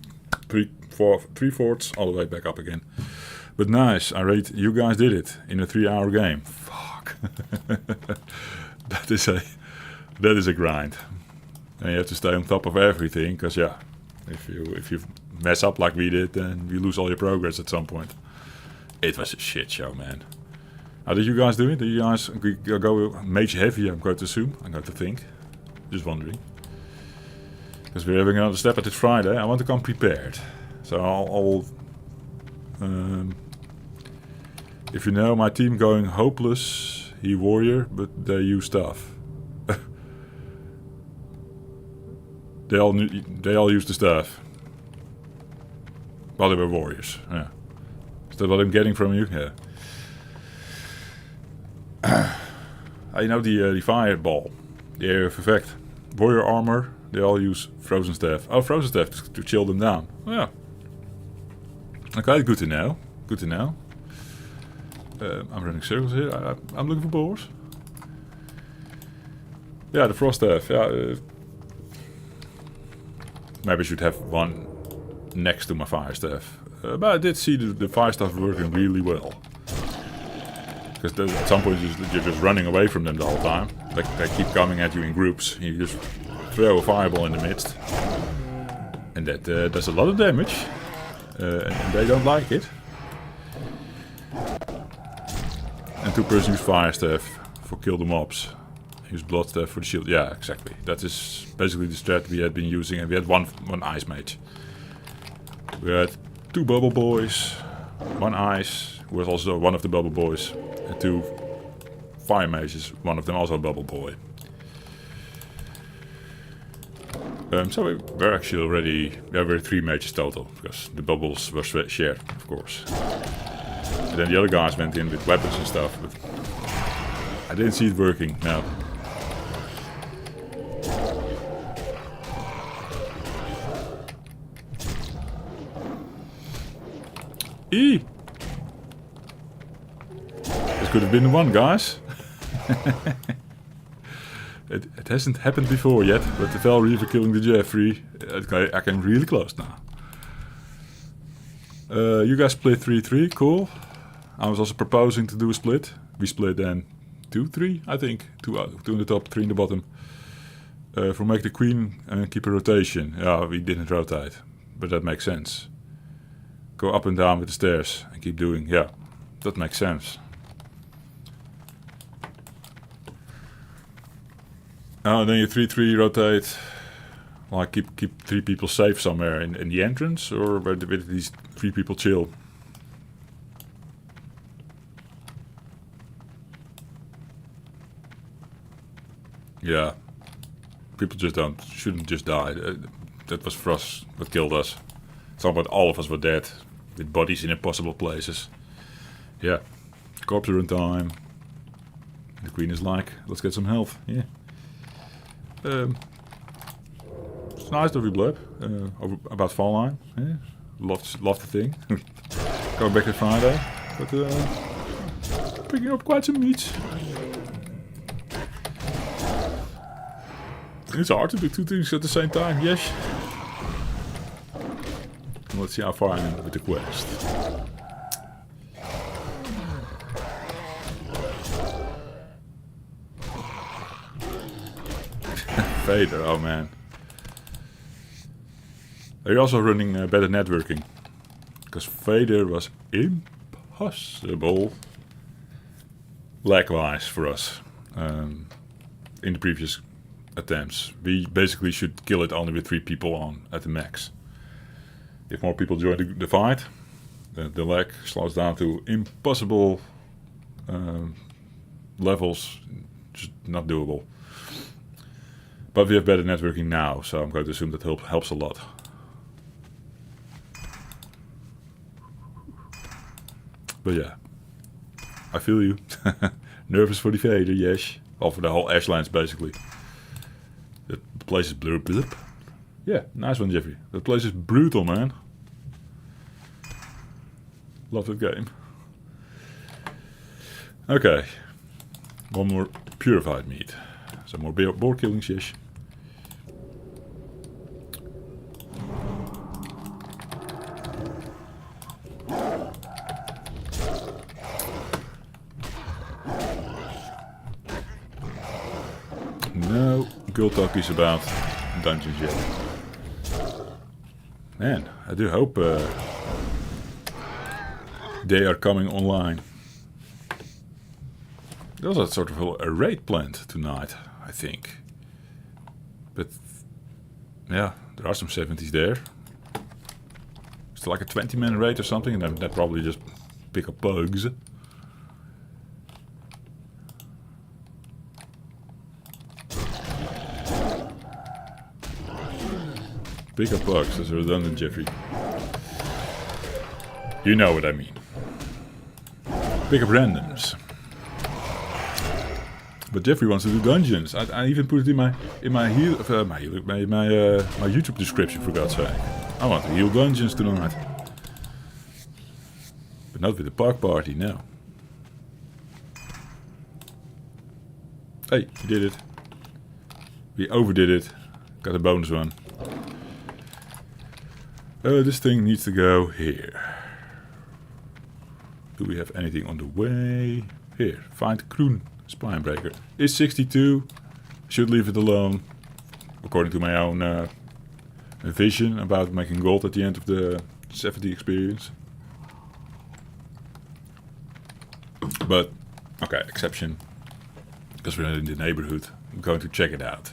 Speaker 1: 3/4 all the way back up again. But nice, I rate you guys did it in a 3-hour game. Fuck. that is a grind. And you have to stay on top of everything, because yeah, if you mess up like we did, then you lose all your progress at some point. It was a shit show, man. How did you guys do it? Did you guys go mage heavy, I'm going to assume? I'm going to think. Just wondering. Because we're having another step at it Friday. I want to come prepared. So I'll if you know my team going hopeless, he warrior, but they use stuff. they all use the staff. Well, they were warriors. Yeah. Is that what I'm getting from you? Yeah. You know the fireball, the area of effect, warrior armor. They all use frozen staff. Oh, frozen staff to chill them down. Oh, yeah. Okay, good to know. Good to know. I'm running circles here. I'm looking for boars. Yeah, the frost staff. Yeah. Maybe I should have one next to my fire staff. But I did see the fire staff working really well. Because at some point you're just running away from them the whole time. They keep coming at you in groups. You just throw a fireball in the midst. And that does a lot of damage. And they don't like it. And 2-person use fire staff for kill the mobs. Use blood staff for the shield. Yeah, exactly. That is basically the strat we had been using. And we had one ice mage. We had 2 bubble boys. 1 ice, who was also one of the bubble boys. And 2 fire mages, one of them also a bubble boy. So we're actually already, we were 3 mages total, because the bubbles were shared, of course. And then the other guys went in with weapons and stuff, but I didn't see it working, no. Eee! This could have been the one, guys. It hasn't happened before yet, but the Val Reaver killing the Jeffrey, I came really close now. You guys split 3-3, cool. I was also proposing to do a split. We split then 2-3, I think. 2 in the top, 3 in the bottom. For make the queen and keep a rotation. Yeah, we didn't rotate, but that makes sense. Go up and down with the stairs and keep doing, yeah, that makes sense. Oh, and then you 3-3 rotate, like keep 3 people safe somewhere in the entrance, or where these 3 people chill. Yeah, people just shouldn't just die. That was for us what killed us. It's not about all of us were dead, with bodies in impossible places. Yeah, corpse run time. The queen is like, let's get some health. Yeah. It's nice that we blurb about fall line. Yeah. Love the thing. Going back to Friday, but picking up quite some meat. It's hard to do 2 things at the same time. Yes. Let's see how far I am with the quest. Vader, oh man. Are you also running better networking? Because Vader was impossible lag-wise for us in the previous attempts. We basically should kill it only with 3 people on at the max. If more people join the fight, the lag slows down to impossible levels, just not doable. But we have better networking now, so I'm going to assume that helps a lot. But yeah, I feel you. Nervous for the fader, yes. Well, for the whole Ashlands, basically. The place is blurb. Yeah, nice one, Jeffrey. The place is brutal, man. Love that game. Okay. One more purified meat. Some more boar killings, yes. No girl talkies about dungeons yet. Man, I do hope they are coming online. There's a sort of a raid planned tonight, I think. But yeah, there are some 70s there. It's like a 20-man raid or something, and then they probably just pick up bugs. Pick up bugs, that's redundant, Jeffrey. You know what I mean. Pick up randoms. But Jeffrey wants to do dungeons. I even put it in my YouTube description, for God's sake. I want to heal dungeons tonight. But not with the park party, no. Hey, we did it. We overdid it. Got a bonus one. This thing needs to go here. Do we have anything on the way? Here, find Kroon Spinebreaker. Is 62. Should leave it alone. According to my own vision about making gold at the end of the 70 experience. But, okay, exception. Because we're in the neighborhood. I'm going to check it out.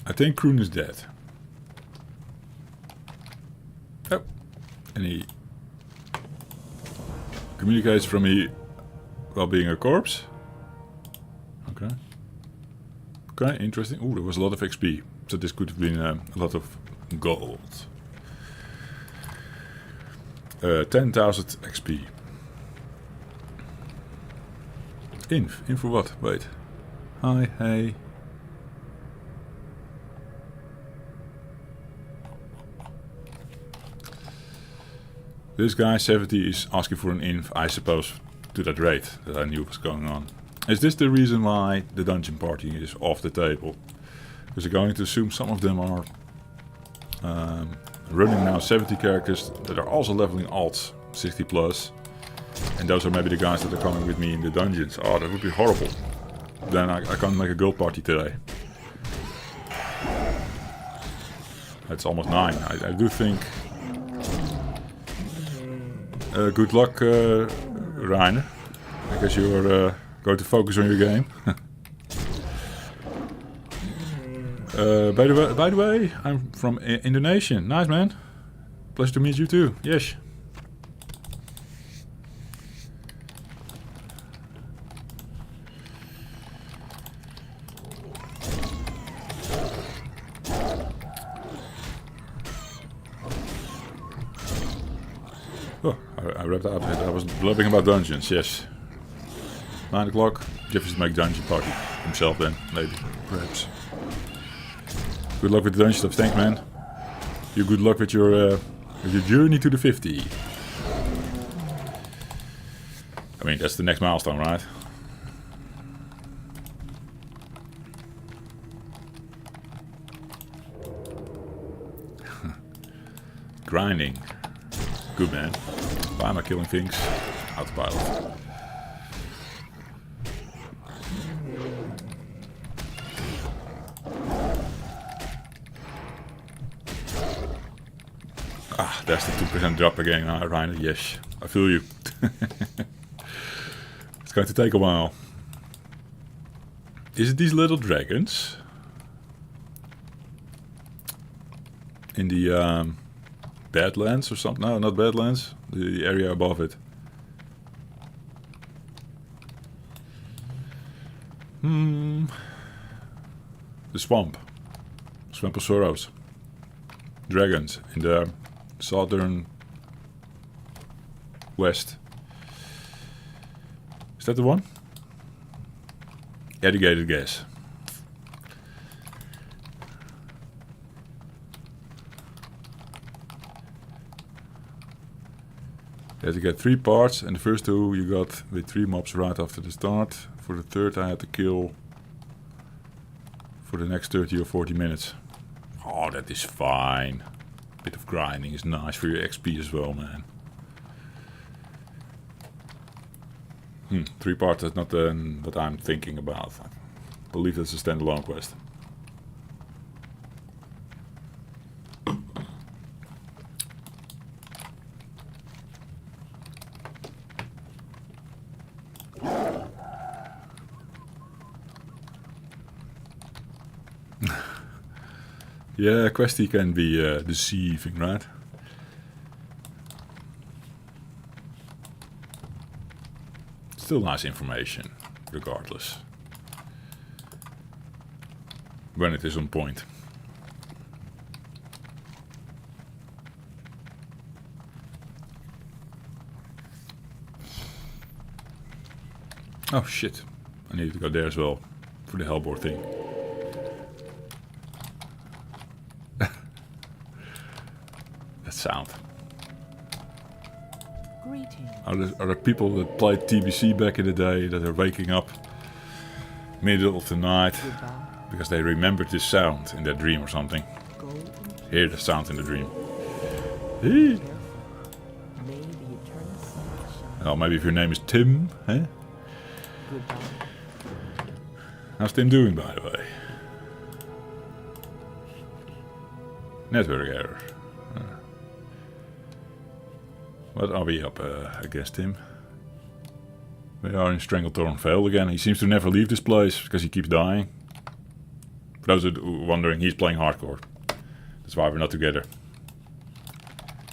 Speaker 1: I think Kroon is dead. Oh. And he communicates from me while being a corpse. Okay. Okay, interesting. Oh, there was a lot of XP. So this could have been a lot of gold. 10,000 XP. In for what? Wait. Hi, hey. This guy, 70, is asking for an inf, I suppose, to that raid that I knew was going on. Is this the reason why the dungeon party is off the table? Because I'm going to assume some of them are running now 70 characters that are also leveling alts 60 plus. And those are maybe the guys that are coming with me in the dungeons. Oh, that would be horrible. Then I can't make a guild party today. It's almost 9. I do think... good luck, Rainer. I guess you're going to focus on your game. By the way, I'm from Indonesia. Nice, man. Pleasure to meet you too. Yes. Oh, I wrapped up. I was blabbing about dungeons, yes. 9 o'clock. Jeffrey's make dungeon party himself then, maybe, perhaps. Good luck with the dungeon stuff, thanks man. You good luck with your journey to the 50. I mean, that's the next milestone, right? Grinding. Good man. Why am I killing things? Autopilot. Ah, that's the 2% drop again, Rainer. Yes, I feel you. It's going to take a while. Is it these little dragons? In the Badlands or something. No, not Badlands. The area above it. The swamp. Swamp of Sorrows. Dragons in the southern west. Is that the one? Educated guess. You had to get 3 parts, and the first 2 you got with 3 mobs right after the start. For the third I had to kill for the next 30 or 40 minutes. Oh, that is fine. Bit of grinding is nice for your XP as well, man. 3 parts is not what I'm thinking about. I believe that's a standalone quest. Yeah, questy can be deceiving, right? Still nice information, regardless. When it is on point. Oh shit, I need to go there as well for the hellbore thing. That sound.
Speaker 2: Greetings.
Speaker 1: Are there people that played TBC back in the day that are waking up middle of the night
Speaker 2: Goodbye.
Speaker 1: because they remembered this sound in their dream or something?
Speaker 2: Golden.
Speaker 1: Hear the sound in the dream.
Speaker 2: Careful. May the eternal sun shine.
Speaker 1: Well, maybe if your name is Tim, eh?
Speaker 2: Goodbye.
Speaker 1: How's Tim doing, by the way? Network error. What are we up against him? We are in Stranglethorn Vale again. He seems to never leave this place because he keeps dying. For those who are wondering, he's playing hardcore. That's why we're not together.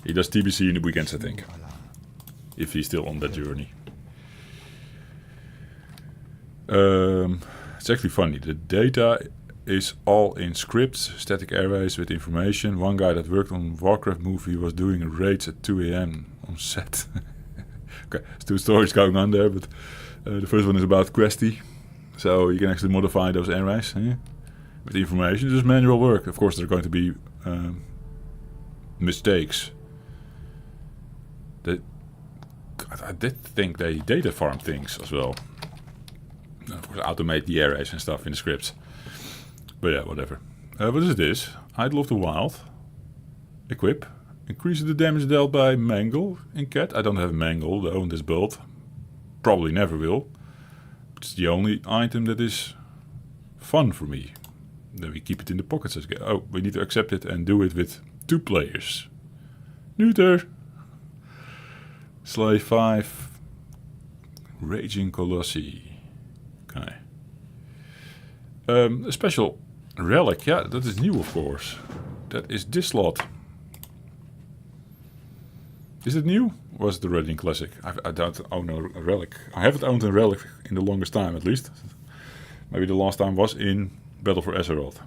Speaker 1: He does TBC in the weekends, I think. If he's still on that journey. It's actually funny. The data is all in scripts, static arrays with information. One guy that worked on Warcraft movie was doing raids at 2 AM on set. Okay, there's 2 stories going on there, but the first one is about questy. So you can actually modify those arrays with information. Just manual work. Of course, there are going to be mistakes. I did think they data farm things as well. And of course, automate the arrays and stuff in the scripts. But yeah, whatever. What is this? Idol of the Wild. Equip. Increases the damage dealt by Mangle in Cat. I don't have Mangle though in this build. Probably never will. It's the only item that is fun for me. Then we keep it in the pockets. Oh, we need to accept it and do it with 2 players. Neuter. Slay 5. Raging Colossi. Okay. A special relic. Yeah, that is new, of course. That is this slot. Is it new? Or was it the Raging Classic? I don't own a relic. I haven't owned a relic in the longest time, at least. Maybe the last time was in Battle for Azeroth.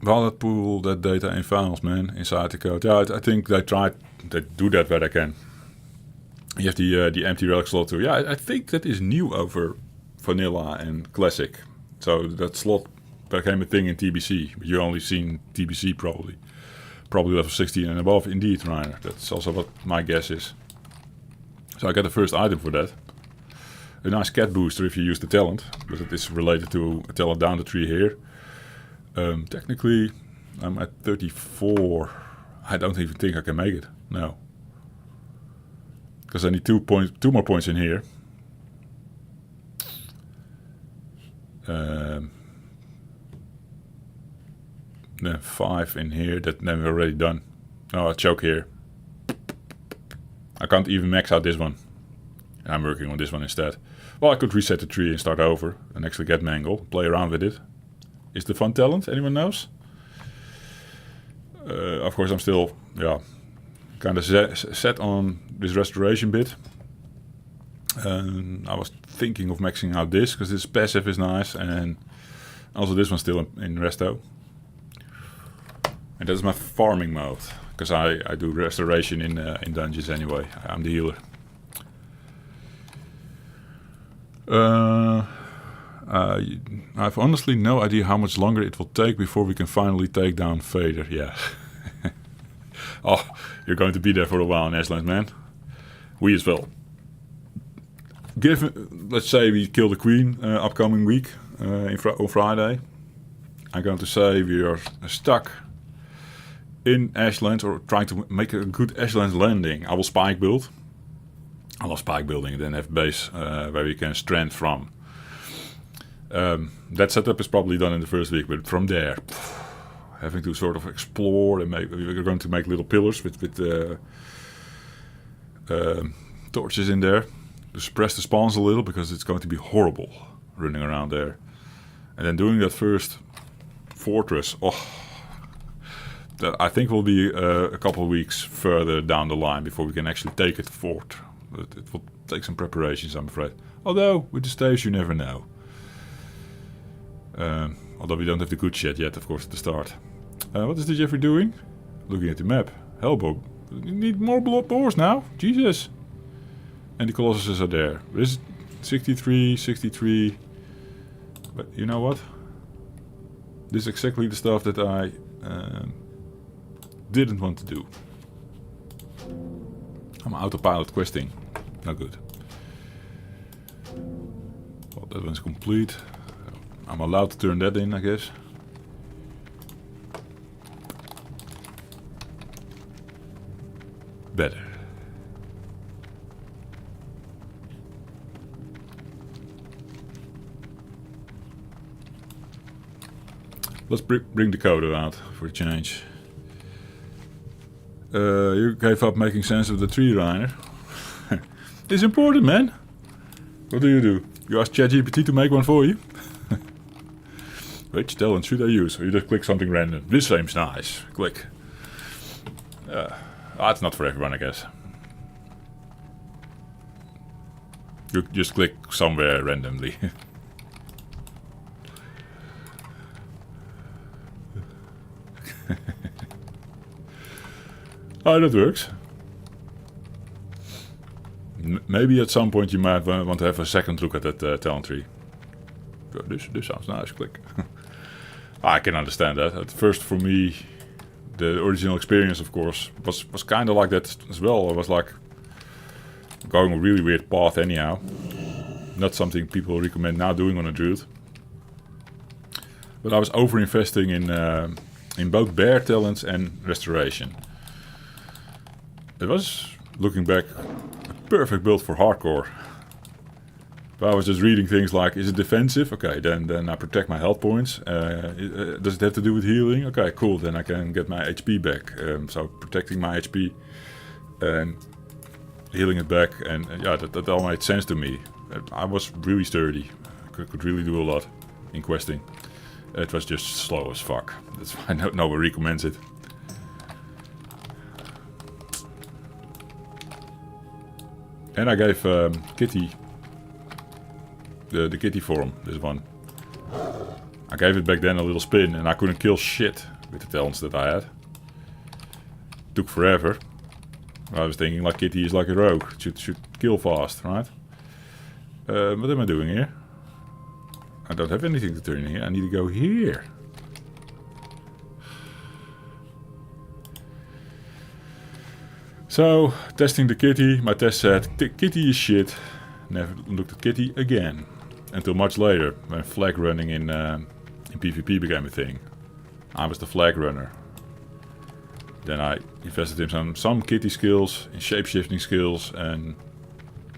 Speaker 1: Wallet pool that data in files, man, inside the code. Yeah, I think they do that where they can. You have the empty relic slot too. Yeah, I think that is new over vanilla and classic. So that slot became a thing in TBC, but you only seen TBC probably level 16 and above. Indeed, Reiner. That's also what my guess is. So I got the first item for that. A nice cat booster if you use the talent, but it is related to a talent down the tree here. Technically, I'm at 34. I don't even think I can make it. No. Because I need 2 more points in here. Then 5 in here. Then we're already done. Oh, I choke here. I can't even max out this one. I'm working on this one instead. Well, I could reset the tree and start over and actually get Mangle, play around with it. Is the fun talent? Anyone knows? Of course, I'm still, kind of set on this restoration bit. I was thinking of maxing out this because this passive is nice, and also this one's still in resto. And that's my farming mode because I do restoration in dungeons anyway. I'm the healer. I've honestly no idea how much longer it will take before we can finally take down Vader. Yeah. Oh, you're going to be there for a while in Ashland, man. We as well. Let's say we kill the Queen upcoming week on Friday. I'm going to say we are stuck in Ashland or trying to make a good Ashland landing. I will spike build. I love spike building and then have base where we can strand from. That setup is probably done in the first week, but from there, having to sort of explore and we're going to make little pillars with torches in there to suppress the spawns a little because it's going to be horrible running around there. And then doing that first fortress, that I think will be a couple of weeks further down the line before we can actually take it fort. It will take some preparations, I'm afraid. Although, with the stage, you never know. Although we don't have the good shit yet, of course, at the start. What is the Jeffrey doing? Looking at the map. Hellbow. You need more boars now? Jesus. And the Colossuses are there. There's 63, 63. But you know what? This is exactly the stuff that I didn't want to do. I'm autopilot questing. Not good. Well, that one's complete. I'm allowed to turn that in, I guess. Better. Let's bring the coder out for a change. You gave up making sense of the tree liner. It's important, man. What do? You ask ChatGPT to make one for you? Which talent should I use? Or you just click something random. This seems nice. Click. It's not for everyone, I guess. You just click somewhere randomly. Oh, that works. Maybe at some point you might want to have a second look at that talent tree. This sounds nice. Click. I can understand that. At first, for me, the original experience, of course, was kind of like that as well. I was like going a really weird path anyhow. Not something people recommend now doing on a druid. But I was over-investing in both bear talents and restoration. It was, looking back, a perfect build for hardcore. But I was just reading things like, is it defensive? Okay, then I protect my health points. Does it have to do with healing? Okay, cool, then I can get my HP back. So protecting my HP and healing it back. And that all made sense to me. I was really sturdy. Could really do a lot in questing. It was just slow as fuck. That's why no one recommends it. And I gave Kitty, the Kitty form, this one. I gave it back then a little spin and I couldn't kill shit with the talents that I had. Took forever. I was thinking like Kitty is like a rogue, should kill fast, right? What am I doing here? I don't have anything to turn here, I need to go here. So, testing the Kitty, my test said, Kitty is shit. Never looked at Kitty again. Until much later, when flag running in PvP became a thing. I was the flag runner. Then I invested in some Kitty skills, in shapeshifting skills, and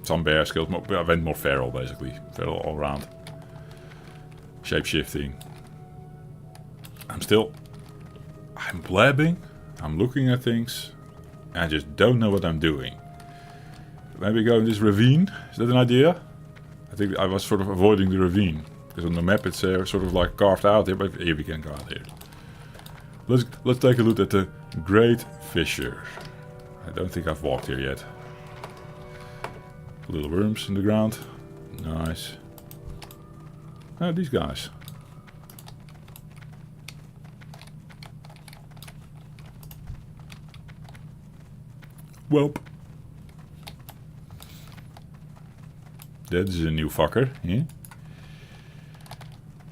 Speaker 1: some bear skills. I went more feral, basically. Feral all around. Shapeshifting. I'm blabbing, I'm looking at things. I just don't know what I'm doing. Maybe go in this ravine. Is that an idea? I think I was sort of avoiding the ravine. Because on the map it's sort of like carved out here, but here we can go out here. Let's take a look at the Great Fissure. I don't think I've walked here yet. Little worms in the ground. Nice. Oh, these guys. Welp. That is a new fucker, yeah?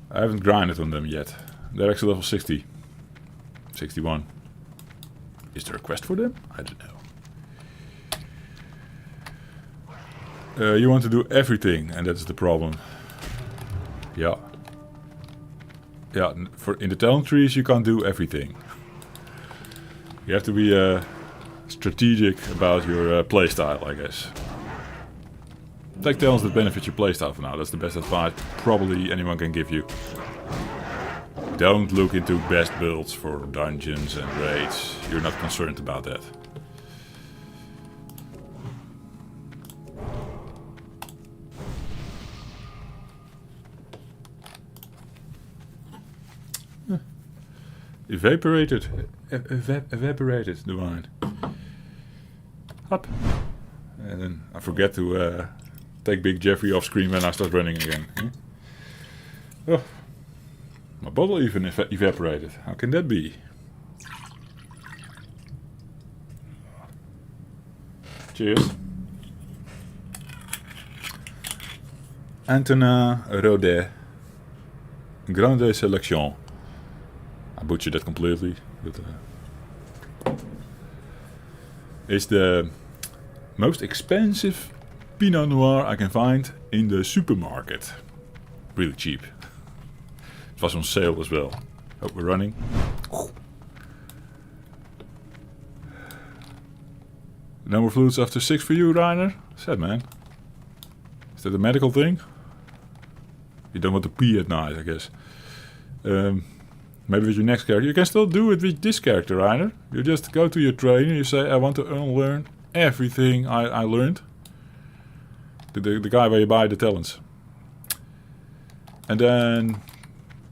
Speaker 1: I haven't grinded on them yet. They're actually level 60. 61. Is there a quest for them? I don't know. You want to do everything, and that's the problem. Yeah. Yeah, in the talent trees you can't do everything. You have to be strategic about your playstyle, I guess. Take talents that benefit your playstyle for now. That's the best advice probably anyone can give you. Don't look into best builds for dungeons and raids. You're not concerned about that. Evaporated. Evaporated the wine. Up. And then I forget to take Big Jeffrey off screen when I start running again. Oh, my bottle even evaporated. How can that be? Cheers. Antonin Rodet. Grande Selection. I butchered that completely. But, it's the most expensive Pinot Noir I can find in the supermarket. Really cheap. It was on sale as well. Hope we're running. No more fluids after 6 for you, Reiner? Sad, man. Is that a medical thing? You don't want to pee at night, I guess. Maybe with your next character. You can still do it with this character, Reiner. You just go to your trainer, you say, I want to unlearn everything I learned. The guy where you buy the talents. And then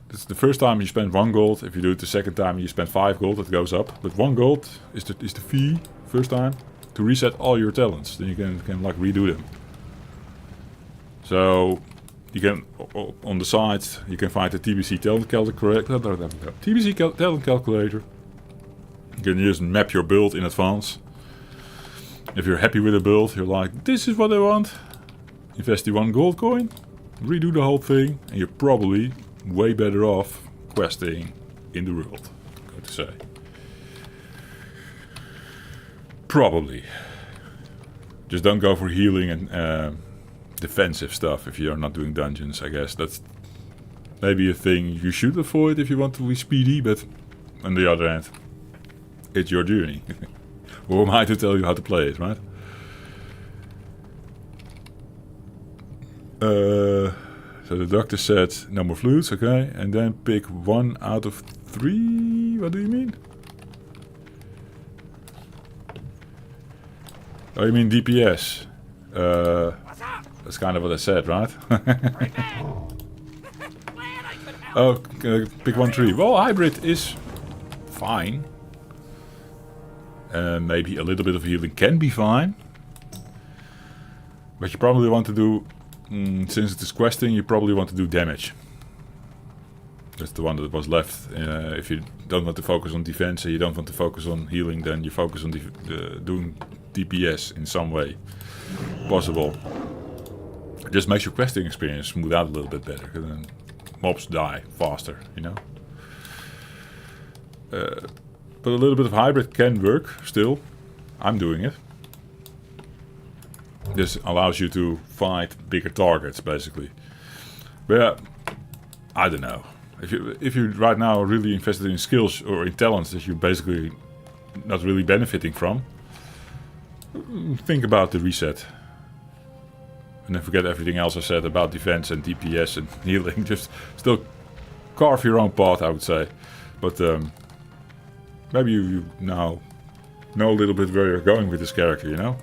Speaker 1: it's the first time you spend 1 gold. If you do it the second time you spend 5 gold, it goes up. But 1 gold is the fee first time to reset all your talents. Then you can like redo them. So you can on the side you can find the TBC talent calculator. TBC talent calculator. You can just map your build in advance. If you're happy with a build, you're like, this is what I want. Invest the 1 gold coin, redo the whole thing, and you're probably way better off questing in the world. I'm going to say. Probably. Just don't go for healing and defensive stuff if you're not doing dungeons, I guess. That's maybe a thing you should avoid if you want to be speedy, but on the other hand, it's your journey. Who am I to tell you how to play it, right? So the doctor said no more fluids, okay, and then pick 1 out of 3. What do you mean? Oh, you mean DPS? That's kind of what I said, right? Oh, pick 1 tree. Well, hybrid is fine. Maybe a little bit of healing can be fine. But you probably want to do, since it is questing, you probably want to do damage. That's the one that was left. If you don't want to focus on defense and you don't want to focus on healing, then you focus on doing DPS in some way possible. It just makes your questing experience smooth out a little bit better. And then mobs die faster, you know. But a little bit of hybrid can work still. I'm doing it. This allows you to fight bigger targets, basically. But I don't know. If you right now are really invested in skills or in talents that you're basically not really benefiting from, think about the reset. And then forget everything else I said about defense and DPS and healing. Just still carve your own path, I would say. But maybe you now know a little bit where you're going with this character, you know?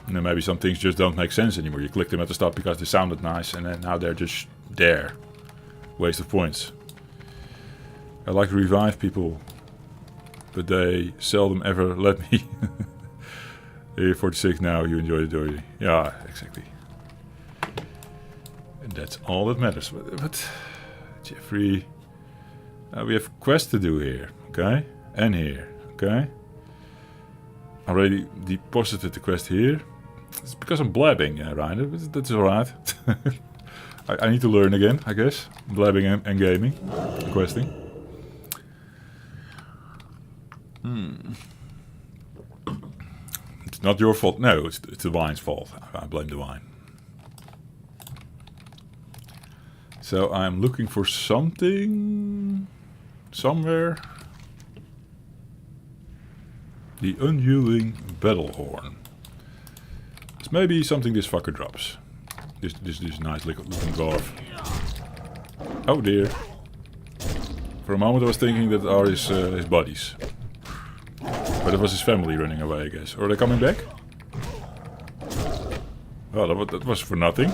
Speaker 1: And then maybe some things just don't make sense anymore. You click them at the start because they sounded nice, and then now they're just there. Waste of points. I like to revive people, but they seldom ever let me. You're 46 now, you enjoy the story. Yeah, exactly. And that's all that matters. But Jeffrey, we have quests to do here, okay? And here, okay? I already deposited the quest here. It's because I'm blabbing, Reiner, but that's alright. I need to learn again, I guess. Blabbing and gaming. And questing. It's not your fault. No, it's the wine's fault. I blame the wine. So I'm looking for something... somewhere. The unyielding battle horn. It's maybe something this fucker drops. This nice looking dwarf. Oh dear. For a moment I was thinking that are his buddies. But it was his family running away, I guess. Or are they coming back? Well, that was for nothing.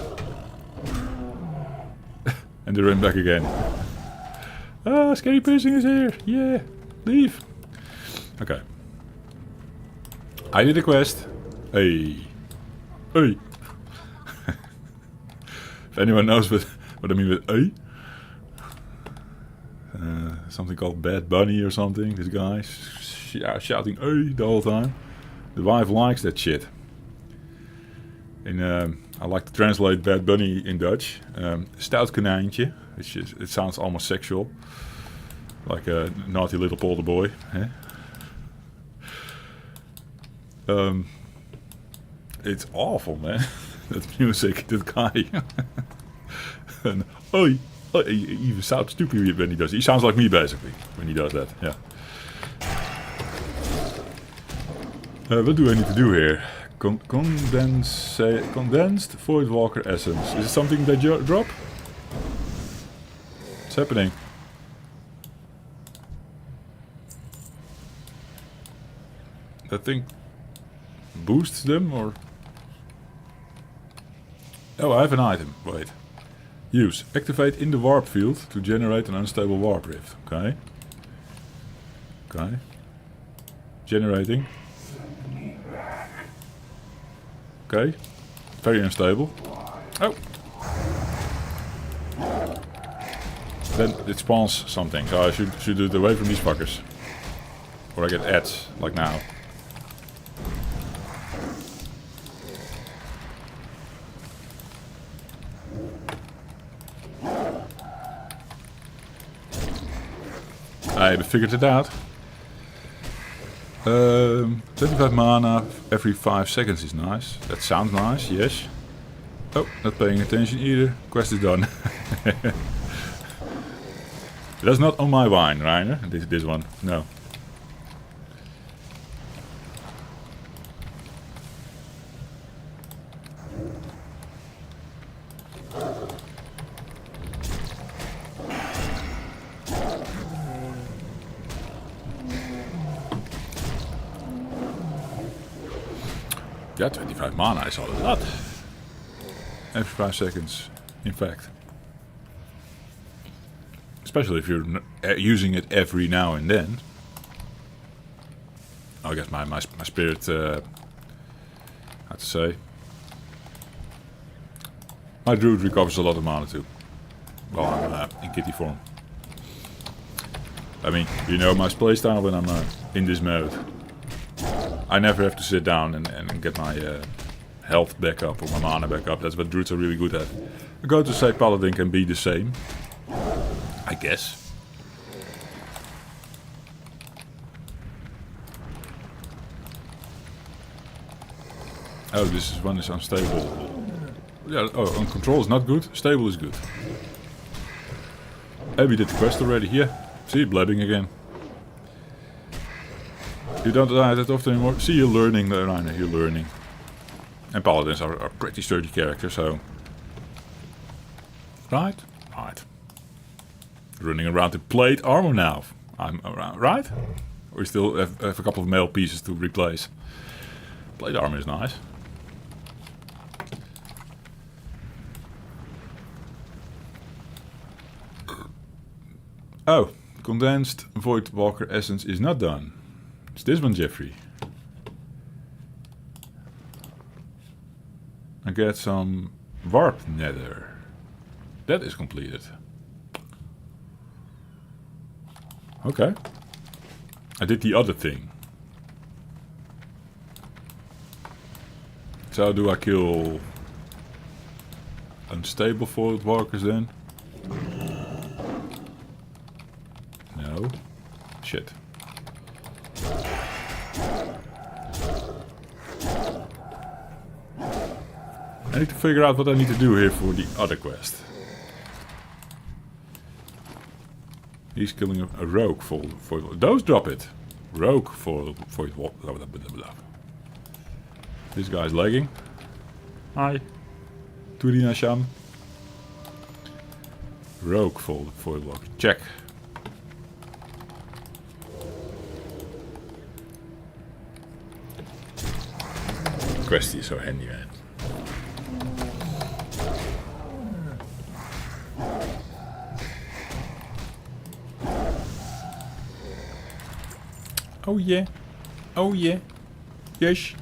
Speaker 1: And they ran back again. Ah, scary person is here. Yeah, leave. Okay. I did a quest. Hey. Hey. If anyone knows what I mean with hey. Something called Bad Bunny or something. This guy shouting hey the whole time. The wife likes that shit. And I like to translate Bad Bunny in Dutch. Stout konijntje. It sounds almost sexual. Like a naughty little polder boy. It's awful, man. That music, that guy. And oi. He even sounds stupid when he does it. He sounds like me, basically, when he does that. Yeah. What do I need to do here? Condensed Void Walker Essence. Is it something they drop? What's happening? That thing boosts them, or... Oh, I have an item. Wait. Use. Activate in the warp field to generate an unstable warp rift. Okay. Okay. Generating. Okay. Very unstable. Oh. Then it spawns something, so I should do it away from these fuckers. Or I get ads, like now. I figured it out. 25 mana every 5 seconds is nice. That sounds nice, yes. Oh, not paying attention either. Quest is done. That's not on my wine, Reiner. This one, no. Yeah, 25 mana is a lot. Every 5 seconds, in fact. Especially if you're using it every now and then. I guess my spirit, how to say. My druid recovers a lot of mana too. Well, I'm in kitty form. I mean, you know my playstyle when I'm in this mode. I never have to sit down and get my health back up or my mana back up. That's what druids are really good at. I go to say paladin can be the same. I guess. Oh, this one is unstable. Yeah, oh, on control is not good. Stable is good. And we did the quest already. Yeah, see, blabbing again. You don't die that often anymore. See, you're learning, Reiner, you're learning. And paladins are pretty sturdy characters, so... Right? Right. Running around in plate armor now. I'm around, right? We still have a couple of mail pieces to replace. Plate armor is nice. Oh, condensed Void Walker essence is not done. It's this one, Jeffrey. I get some warp nether. That is completed. Okay. I did the other thing. So do I kill unstable Void Walkers then? No. Shit. I need to figure out what I need to do here for the other quest. He's killing a rogue for those drop it. Rogue for blah, blah, blah, blah. This guy's lagging. Hi. Turina Sham. Rogue for block. Check. Questie is so handy, man. Oh yeah. Oh yeah. Yes.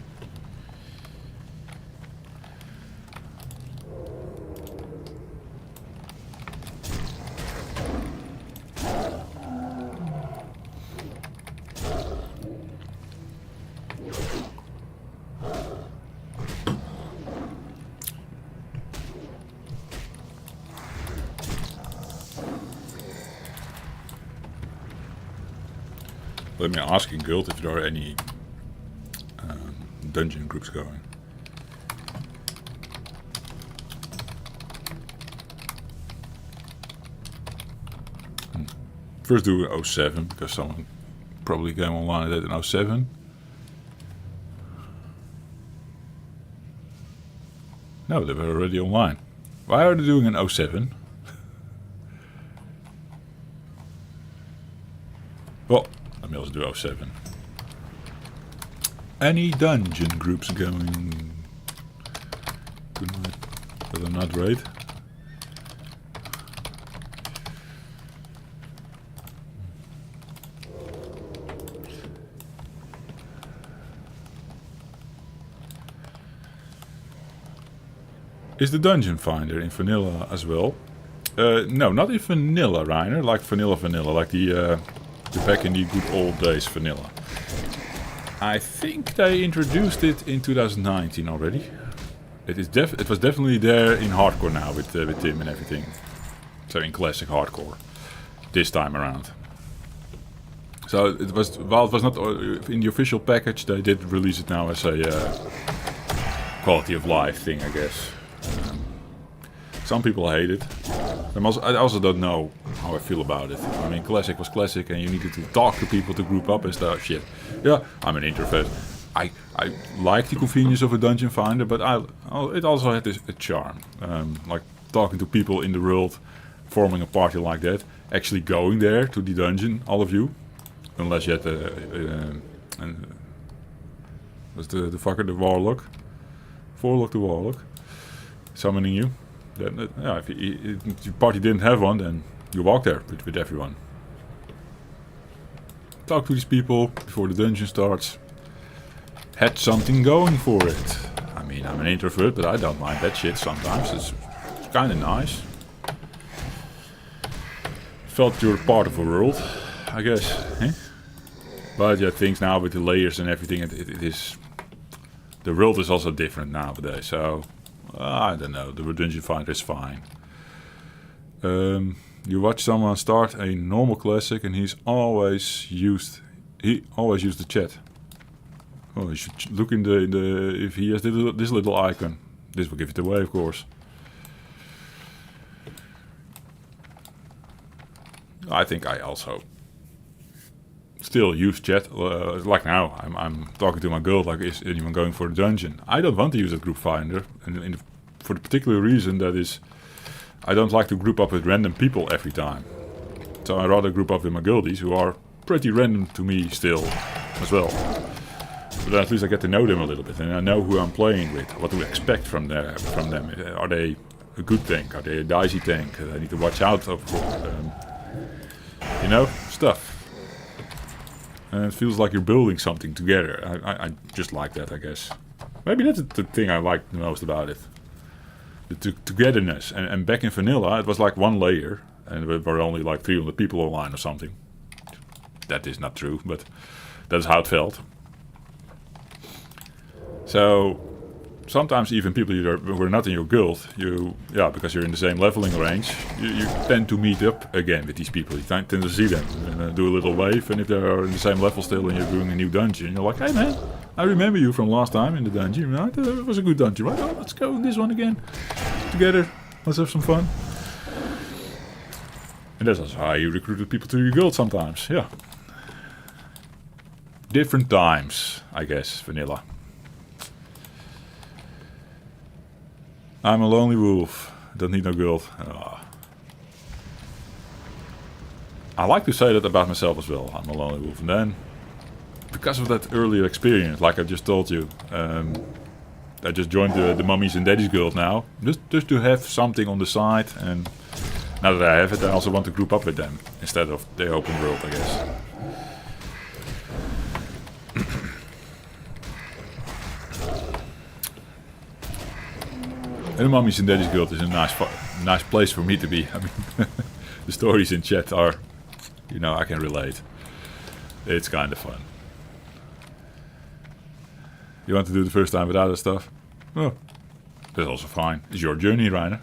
Speaker 1: Let me ask in Guild if there are any dungeon groups going. First do 07 because someone probably came online at that in 07. No, they were already online. Why are they doing an 07? Well, let me also do 07. Any dungeon groups going tonight that are not raid? Is the dungeon finder in vanilla as well? No, not in vanilla, Reiner. Like vanilla, like the back in the good old days vanilla. I think they introduced it in 2019 already. It was definitely there in hardcore now with Tim and everything. So in classic hardcore this time around. So it was, while it was not in the official package, they did release it now as a quality of life thing, I guess. Some people hate it. I also don't know how I feel about it. I mean, classic was classic, and you needed to talk to people to group up and stuff. Shit. Yeah, I'm an introvert. I like the convenience of a dungeon finder, but it also had a charm. Like talking to people in the world, forming a party like that, actually going there to the dungeon, all of you, unless you had was the fucker the warlock, the warlock, summoning you. Then, yeah, if your party didn't have one, then you walk there with everyone. Talk to these people before the dungeon starts. Had something going for it. I mean, I'm an introvert, but I don't mind that shit sometimes. It's kind of nice. Felt you're part of a world, I guess. Eh? But yeah, things now with the layers and everything, it is... The world is also different nowadays, so... I don't know, the dungeon finder is fine. You watch someone start a normal classic and he always used the chat. Oh, you should look in the if he has this little icon. This will give it away, of course. I think I also still use chat. Like now, I'm talking to my girl. Like, is anyone going for the dungeon? I don't want to use a group finder, and for the particular reason that is, I don't like to group up with random people every time. So I rather group up with my girldies, who are pretty random to me still, as well. But at least I get to know them a little bit, and I know who I'm playing with, what to expect from them. Are they a good tank? Are they a dicey tank? I need to watch out for. You know, stuff. And it feels like you're building something together. I just like that, I guess. Maybe that's the thing I like the most about it. The togetherness. And back in vanilla, it was like one layer. And there were only like 300 people online or something. That is not true, but that's how it felt. So sometimes even people who are not in your guild, because you're in the same leveling range, you tend to meet up again with these people. You tend to see them and do a little wave. And if they are in the same level still and you're doing a new dungeon, you're like, hey man, I remember you from last time in the dungeon, right? It was a good dungeon, right? Oh, let's go in this one again. Together. Let's have some fun. And that's also how you recruited people to your guild sometimes, yeah. Different times, I guess, vanilla. I'm a lonely wolf. Don't need no guild. Oh. I like to say that about myself as well. I'm a lonely wolf. And then, because of that earlier experience, like I just told you, I just joined the Mummies and Daddies Guild now. Just to have something on the side. And now that I have it, I also want to group up with them. Instead of the open world, I guess. And the Mummies and Daddies Guild is a nice place for me to be. I mean, the stories in chat are, I can relate. It's kind of fun. You want to do the first time without that stuff? Oh, that's also fine. It's your journey, Reiner.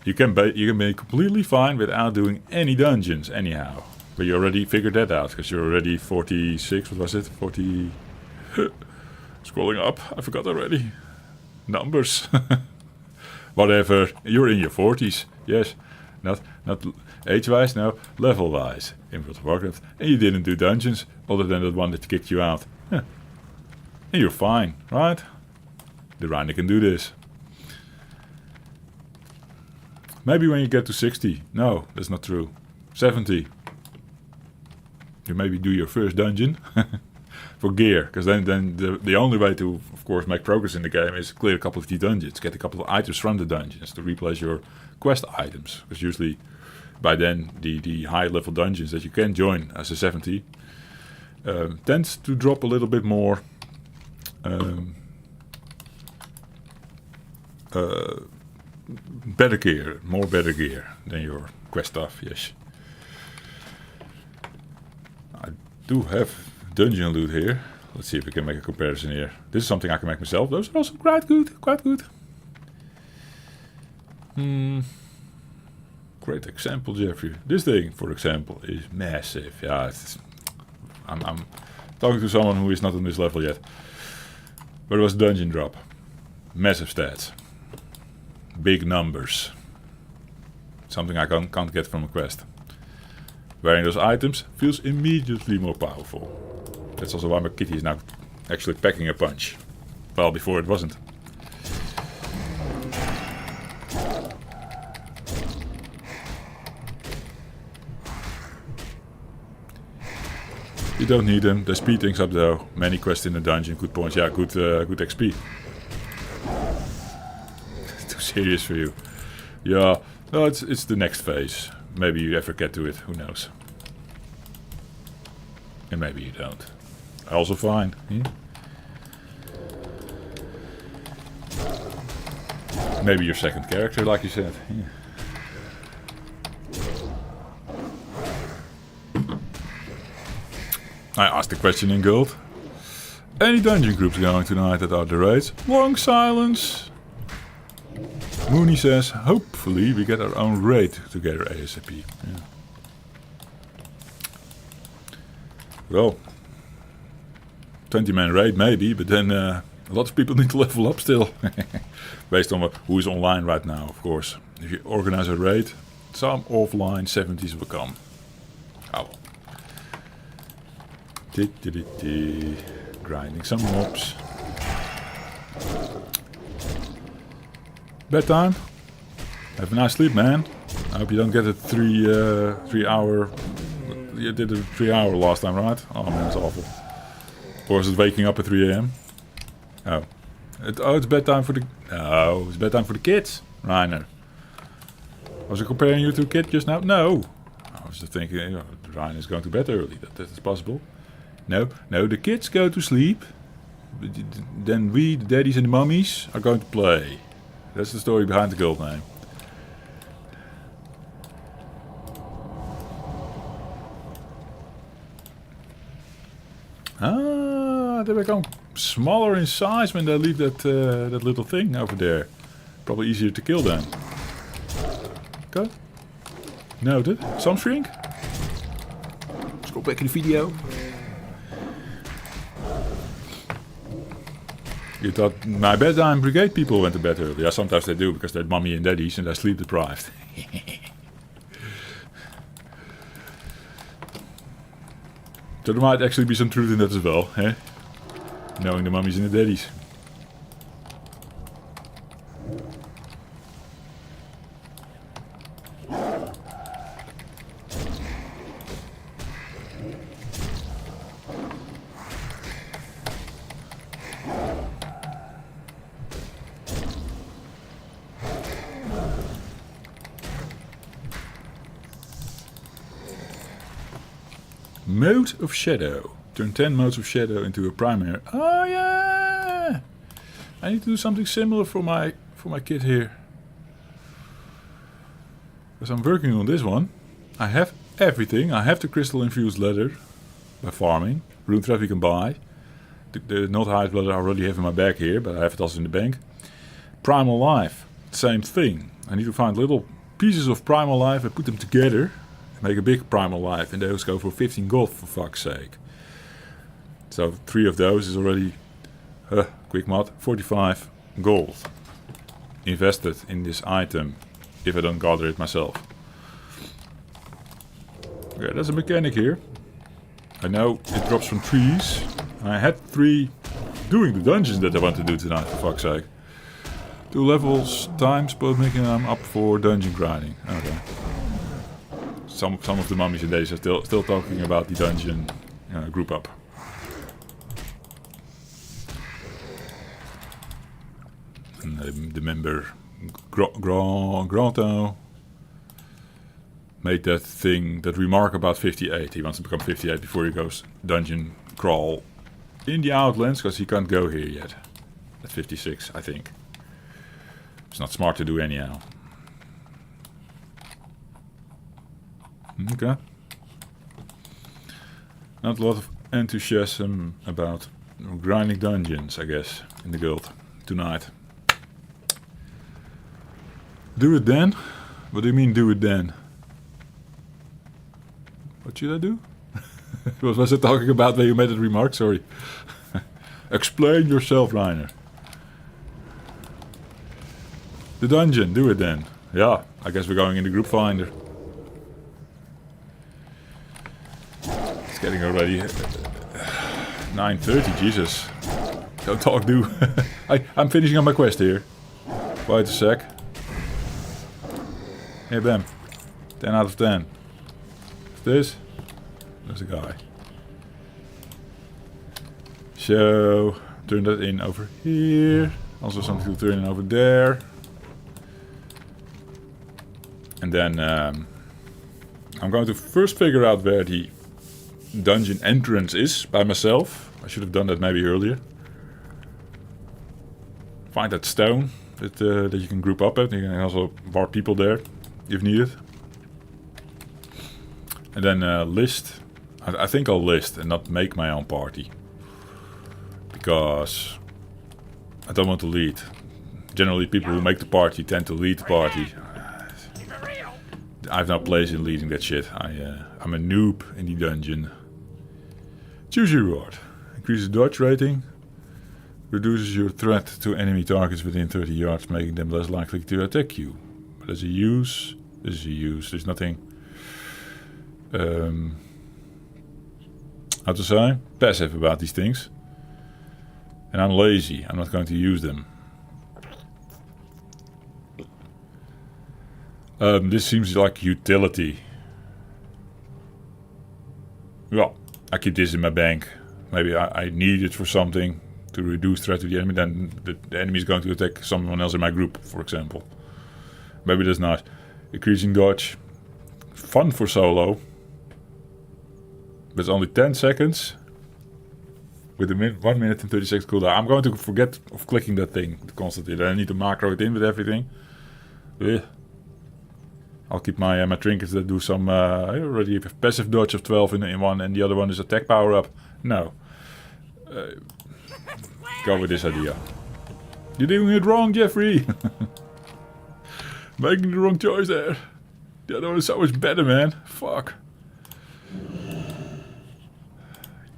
Speaker 1: You can be completely fine without doing any dungeons, anyhow. But you already figured that out, because you're already 46, what was it? 40... Scrolling up, I forgot already. Numbers. Whatever, you're in your 40s. Yes, not age-wise, no, level-wise in World of Warcraft. And you didn't do dungeons, other than that one that kicked you out. And you're fine, right? The Reiner can do this. Maybe when you get to 60. No, that's not true. 70. You maybe do your first dungeon. For gear, because then the only way to, of course, make progress in the game is clear a couple of the dungeons, get a couple of items from the dungeons to replace your quest items. Because usually, by then, the high level dungeons that you can join as a 70 tends to drop a little bit more better gear than your quest stuff. Yes, I do have dungeon loot here. Let's see if we can make a comparison here. This is something I can make myself. Those are also quite good. Great example, Jeffrey. This thing, for example, is massive. Yeah, I'm talking to someone who is not on this level yet. But it was a dungeon drop. Massive stats. Big numbers. Something I can't get from a quest. Wearing those items feels immediately more powerful. That's also why my kitty is now actually packing a punch. Well, before it wasn't. You don't need them. They speed things up though. Many quests in the dungeon. Good points. Yeah, good XP. Too serious for you. Yeah. No, it's the next phase. Maybe you ever get to it. Who knows? And maybe you don't. Also fine. Maybe your second character, like you said. I asked the question in Guild. Any dungeon groups going tonight that are the raids? Long silence. Mooney says, hopefully we get our own raid together ASAP. Yeah. Well, 20-man raid maybe, but then a lot of people need to level up still. Based on who is online right now, of course. If you organize a raid, some offline 70s will come. Oh. Grinding some mobs. Bedtime. Have a nice sleep, man. I hope you don't get a 3 hour... You did a 3 hour last time, right? Oh man, that's awful. Or is it waking up at 3 AM? Oh. It's bedtime for the... No, it's bedtime for the kids. Reiner. Was I comparing you to a kid just now? No. was just thinking, Ryan is going to bed early. That is possible. No, the kids go to sleep. Then we, the daddies and the mummies, are going to play. That's the story behind the guild name. They become smaller in size when they leave that little thing over there. Probably easier to kill then. Okay. Noted. Some shrink. Scroll back in the video. You thought my bedtime brigade people went to bed early. Yeah, sometimes they do because they're mummy and daddies and they're sleep deprived. So there might actually be some truth in that as well, eh? Knowing the mummies and the daddies. Mode of Shadow. Turn 10 modes of shadow into a primary. Oh yeah! I need to do something similar for my kid here. Because I'm working on this one. I have everything. I have the crystal infused leather by farming. Rune thread we can buy. The not highest leather I already have in my bag here, but I have it also in the bank. Primal Life. Same thing. I need to find little pieces of Primal Life and put them together. Make a big Primal Life, and those go for 15 gold for fuck's sake. So 3 of those is already, quick math, 45 gold invested in this item if I don't gather it myself. Okay, there's a mechanic here. I know it drops from trees. I had 3 doing the dungeons that I want to do tonight, for fuck's sake. 2 levels times, both making them up for dungeon grinding. Okay. Some of the mummies and days are still talking about the dungeon group up. And the member Grotto made that thing, that remark about 58. He wants to become 58 before he goes dungeon crawl in the Outlands, because he can't go here yet. At 56, I think. It's not smart to do anyhow. Okay. Not a lot of enthusiasm about grinding dungeons, I guess, in the guild tonight. Do it then? What do you mean do it then? What should I do? What was I talking about when you made that remark? Sorry. Explain yourself, Reiner. The dungeon, do it then. Yeah, I guess we're going in the group finder. It's getting already 9:30, Jesus. Don't talk, dude. I'm finishing up my quest here. Wait a sec. Here, bam. 10 out of 10. What's this? There's a guy. So, turn that in over here. Also something to turn in over there. And then I'm going to first figure out where the dungeon entrance is by myself. I should have done that maybe earlier. Find that stone that you can group up at. You can also bar people there if needed. And then list. I think I'll list and not make my own party. Because I don't want to lead. Generally people who make the party tend to lead the party. I have no place in leading that shit. I'm a noob in the dungeon. Choose your reward. Increases dodge rating. Reduces your threat to enemy targets within 30 yards, making them less likely to attack you. But as a use, this is a use. There's nothing, how to say, passive about these things. And I'm lazy. I'm not going to use them. This seems like utility. Well, I keep this in my bank. Maybe I need it for something to reduce threat to the enemy. Then the enemy is going to attack someone else in my group, for example. Maybe that's nice. Increasing dodge. fun for solo. But it's only 10 seconds. With a 1 minute and 30 seconds cooldown. I'm going to forget of clicking that thing constantly. Then I need to macro it in with everything. Ugh. I'll keep my my trinkets that do some... I already have passive dodge of 12 in one, and the other one is attack power up. No. Go with this idea. You're doing it wrong, Jeffrey. Making the wrong choice there. The other one is so much better, man. Fuck.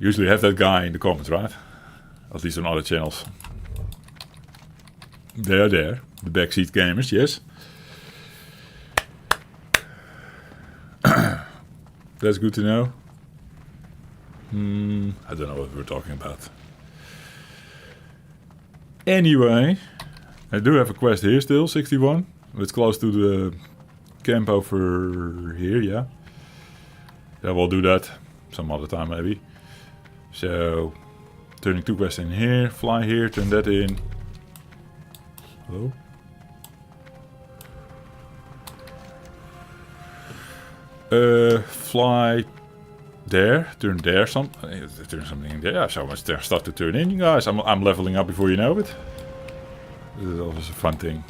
Speaker 1: Usually have that guy in the comments, right? At least on other channels. They are there. The backseat gamers, yes. That's good to know. I don't know what we're talking about. Anyway, I do have a quest here still, 61. It's close to the camp over here, yeah. Yeah, we'll do that some other time maybe. So, turning 2 quests in here, fly here, turn that in. Hello? Fly there, turn there turn something in there. So much stuff to turn in, you guys. I'm leveling up before you know it. This is always a fun thing.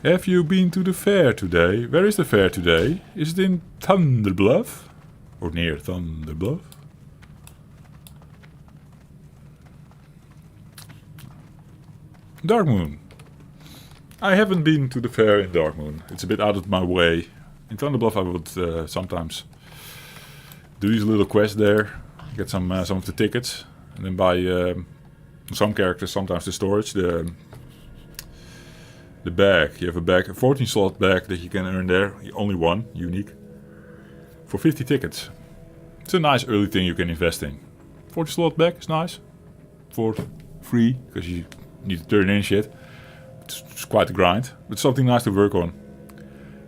Speaker 1: Have you been to the fair today? Where is the fair today? Is it in Thunderbluff? Or near Thunderbluff? Darkmoon. I haven't been to the fair in Darkmoon. It's a bit out of my way. In Thunderbluff I would sometimes do these little quests there. Get some of the tickets. And then buy some characters sometimes the storage. The bag. You have a bag, a 14 slot bag that you can earn there. Only one, unique. For 50 tickets. It's a nice early thing you can invest in. 40 slot bag is nice. For free, because you need to turn in shit. It's quite a grind, but something nice to work on.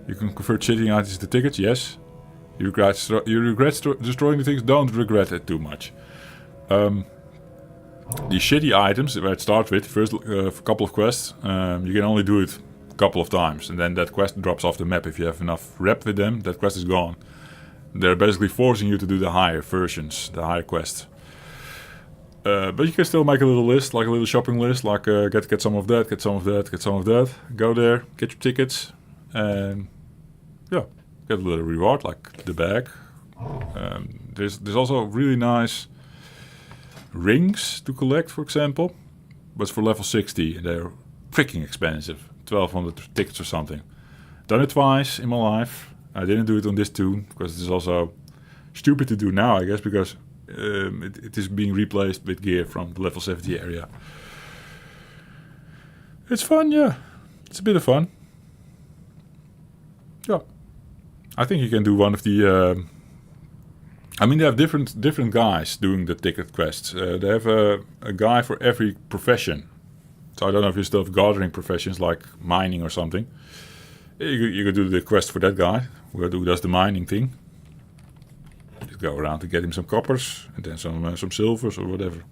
Speaker 1: You can convert sitting items to tickets, yes. You regret destroying the things, don't regret it too much. The shitty items, where it starts with, first couple of quests, you can only do it a couple of times. And then that quest drops off the map. If you have enough rep with them, that quest is gone. They're basically forcing you to do the higher versions, the higher quests. But you can still make a little list, like a little shopping list, like get some of that, get some of that, get some of that. Go there, get your tickets, and yeah, get a little reward, like the bag. There's also really nice rings to collect, for example, but for level 60, and they're freaking expensive, 1200 tickets or something. Done it twice in my life. I didn't do it on this tune because it is also stupid to do now, I guess, because it is being replaced with gear from the level 70 area. It's fun, yeah. It's a bit of fun. Yeah. I think you can do one of the... I mean, they have different guys doing the ticket quests. They have a guy for every profession. So I don't know if you still have gathering professions like mining or something. You could do the quest for that guy who does the mining thing. Just go around to get him some coppers and then some silvers or whatever.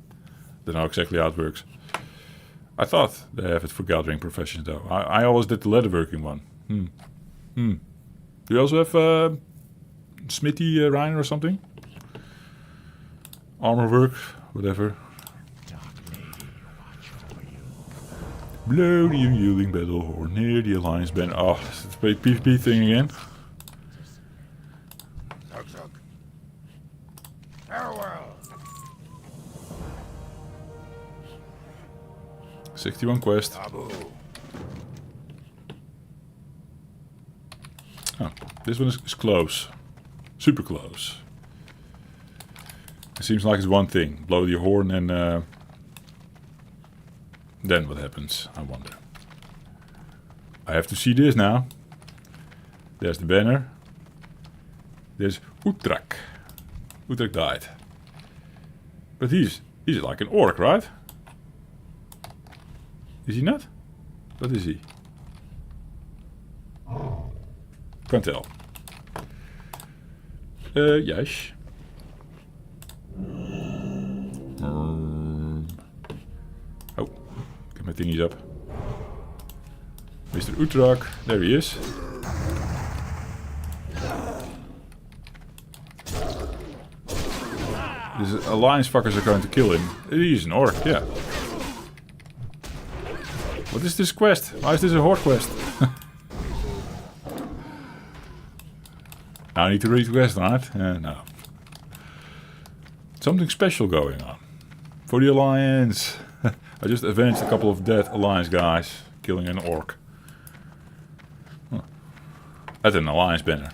Speaker 1: Don't know exactly how it works. I thought they have it for gathering professions though. I always did the leatherworking one. Do you also have Smithy Reiner or something? Armor work, whatever. Blow the unyielding battle horn near the alliance band. Oh, it's a PvP thing again.
Speaker 3: Farewell.
Speaker 1: 61 quest. Oh, this one is close. Super close. It seems like it's one thing. Blow the horn and then what happens? I wonder. I have to see this now. There's the banner. There's Utrak. Utrak died. But he's like an orc, right? Is he not? What is he? Can't tell. Yes. Oh, get my thingies up. Mr. Utrak, there he is. These alliance fuckers are going to kill him. He's an orc, yeah. What is this quest? Why is this a horde quest? I need to read the quest, right? No. Something special going on. For the alliance. I just avenged a couple of dead alliance guys, killing an orc. Huh. That's an alliance banner.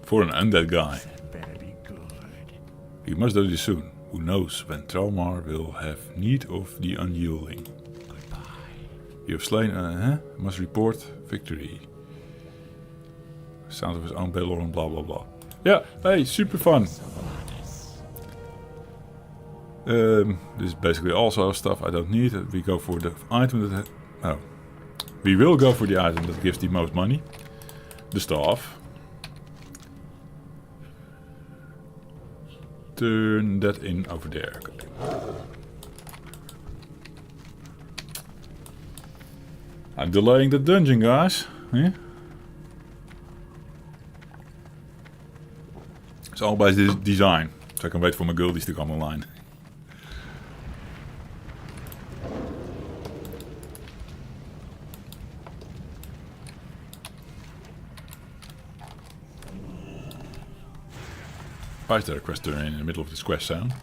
Speaker 1: For an undead guy.
Speaker 3: Very good.
Speaker 1: We must do this soon. Who knows when Traumar will have need of the unyielding.
Speaker 3: Goodbye.
Speaker 1: You have slain, must report victory. Sound of his own battle and blah blah blah. Yeah, hey, super fun. This is basically also stuff I don't need. We go for the item that... we will go for the item that gives the most money. The staff. Turn that in over there. Okay. I'm delaying the dungeon, guys. Yeah? It's all by design, so I can wait for my guildies to come online. Why is there a quest turn in the middle of this quest zone?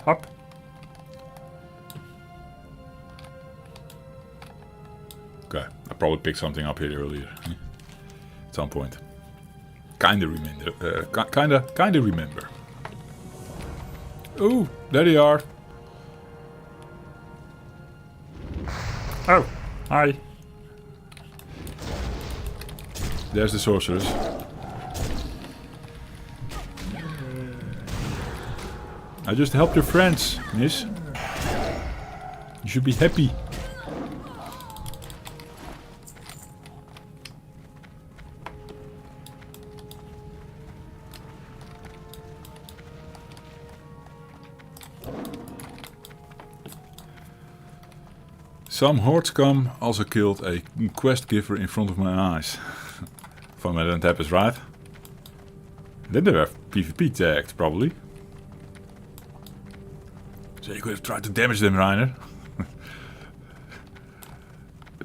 Speaker 1: Hop. Okay, I probably picked something up here earlier. At some point. Kinda remember. Ooh, there they are. Oh, hi. There's the sorceress. I just helped your friends, miss. You should be happy. Some hordes come, also killed a quest giver in front of my eyes. Van my tap is right. Then they were PvP tagged, probably. So you could have tried to damage them, Reiner.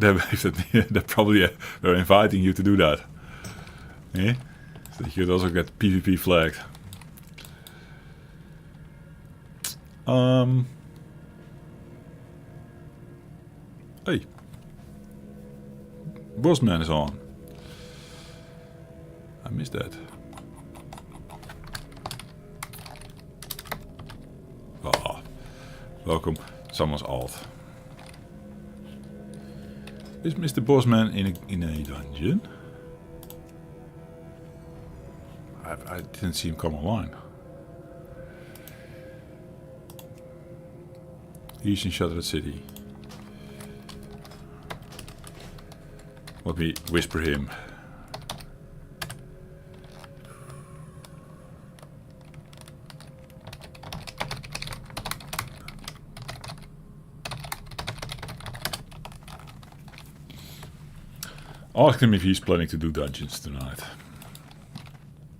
Speaker 1: They probably were inviting you to do that. Yeah? So you could also get PvP flagged. Hey. Bossman is on. I missed that. Oh. Welcome. Someone's alt. Is Mr. Bossman in a dungeon? I didn't see him come online. He's in Shattered City. Let me whisper him. Ask him if he's planning to do dungeons tonight.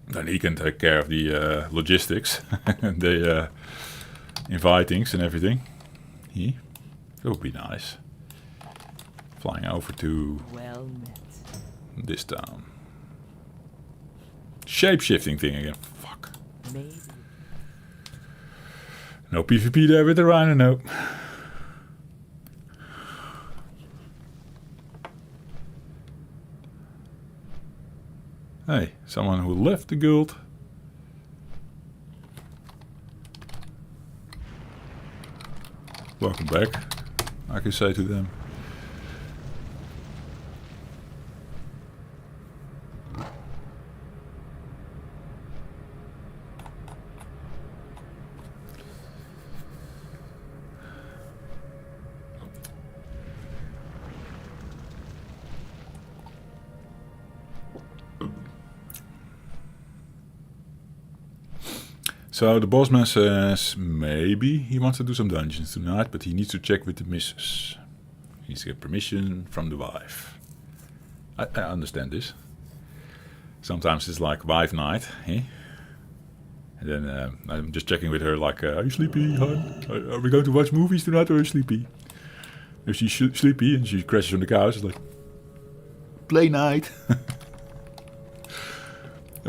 Speaker 1: Then he can take care of the logistics and the invitings and everything. That would be nice. Flying over to
Speaker 2: Well met.
Speaker 1: this town. Shape-shifting thing again. Fuck.
Speaker 2: Maybe.
Speaker 1: No PvP there with the Rhino, no. Hey, someone who left the guild. Welcome back, I can say to them. So the boss man says maybe he wants to do some dungeons tonight, but he needs to check with the missus. He needs to get permission from the wife. I understand this. Sometimes it's like wife night, eh? And then I'm just checking with her like, are you sleepy, hon? Are we going to watch movies tonight or are you sleepy? If she's sleepy and she crashes on the couch, it's like, play night.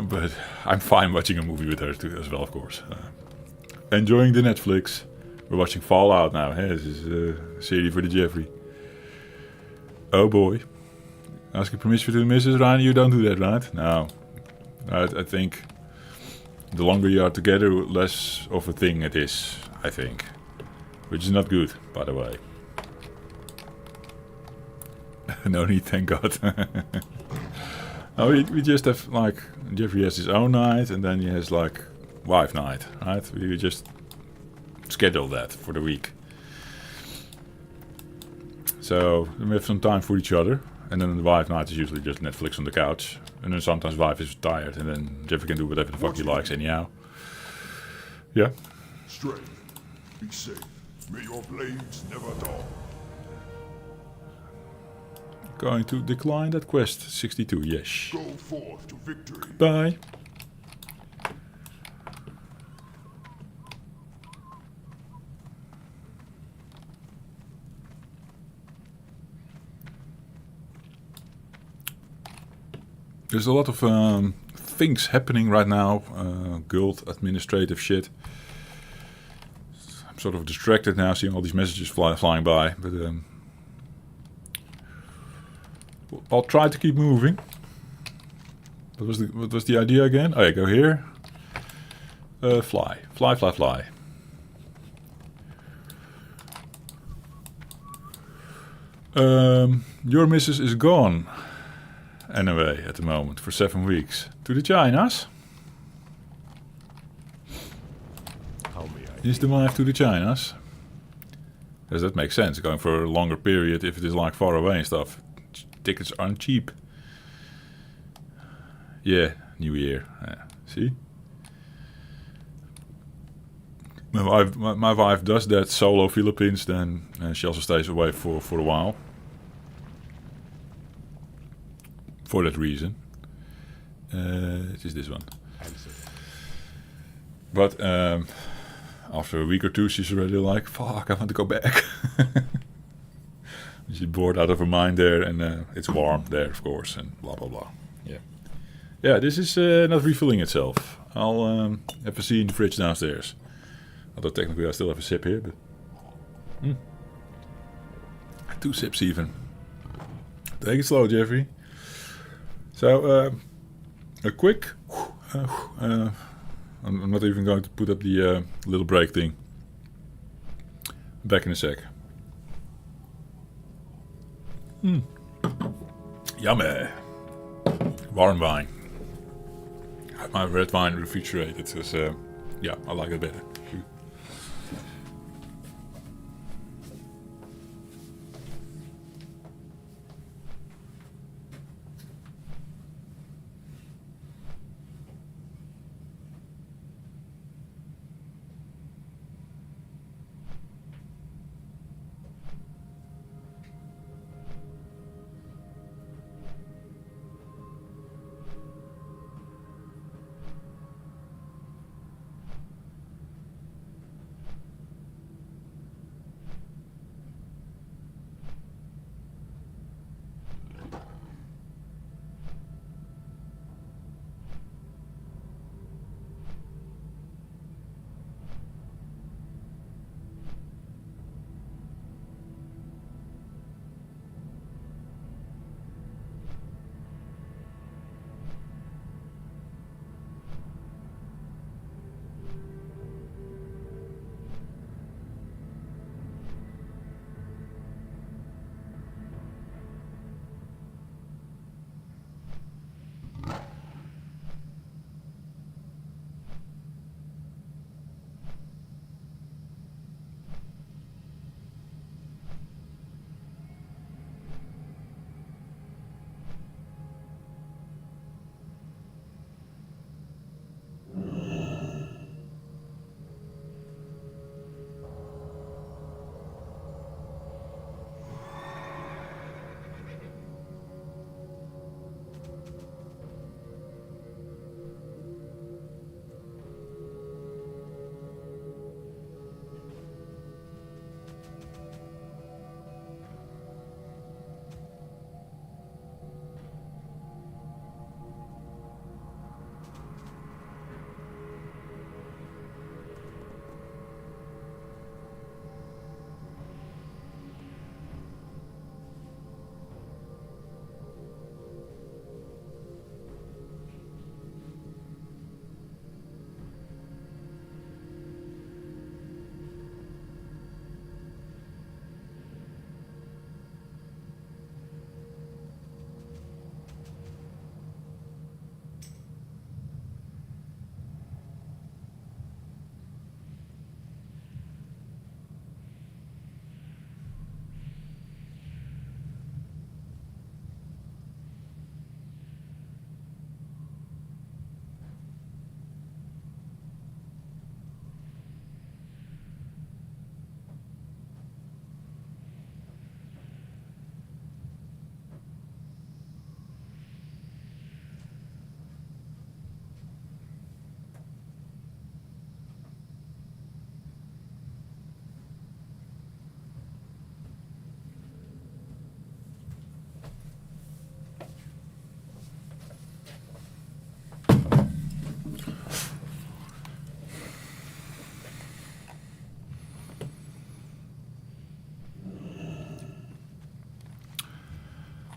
Speaker 1: But I'm fine watching a movie with her too, as well, of course. Enjoying the Netflix. We're watching Fallout now. Hey, this is a series for the Jeffrey. Oh boy. Asking permission to the missus, Ryan, you don't do that, right? No. I think the longer you are together, less of a thing it is, I think. Which is not good, by the way. No need, thank God. No, we just have, like, Jeffrey has his own night, and then he has, like, wife night, right? We just schedule that for the week. So, we have some time for each other, and then the wife night is usually just Netflix on the couch. And then sometimes wife is tired, and then Jeffrey can do whatever the fuck he likes anyhow. Yeah.
Speaker 5: Stray, be safe. May your blades never dull.
Speaker 1: Going to decline that quest. 62, yes.
Speaker 5: Go forth to victory.
Speaker 1: Bye. There's a lot of things happening right now. Guild administrative shit. I'm sort of distracted now, seeing all these messages flying by, but I'll try to keep moving. What was the idea again? Oh yeah, go here. Fly. Fly, fly, fly. Your missus is gone. Anyway, at the moment, for 7 weeks. To the Chinas?
Speaker 3: How may I?
Speaker 1: Is the wife to the Chinas? Does that make sense? Going for a longer period if it is like far away and stuff. Tickets aren't cheap. Yeah, New Year. Yeah. See? My wife does that solo Philippines, then she also stays away for a while. For that reason. It is this one.
Speaker 3: Answer.
Speaker 1: But after a week or two, she's already like, fuck, I want to go back. She's bored out of her mind there, and it's warm there, of course, and blah, blah, blah. Yeah. Yeah, this is not refilling itself. I'll have a see in the fridge downstairs. Although technically I still have a sip here, but... 2 sips even. Take it slow, Jeffrey. So, a quick... I'm not even going to put up the little break thing. Back in a sec. Yummy. Warm wine. I have my red wine refrigerated, because yeah, I like it better.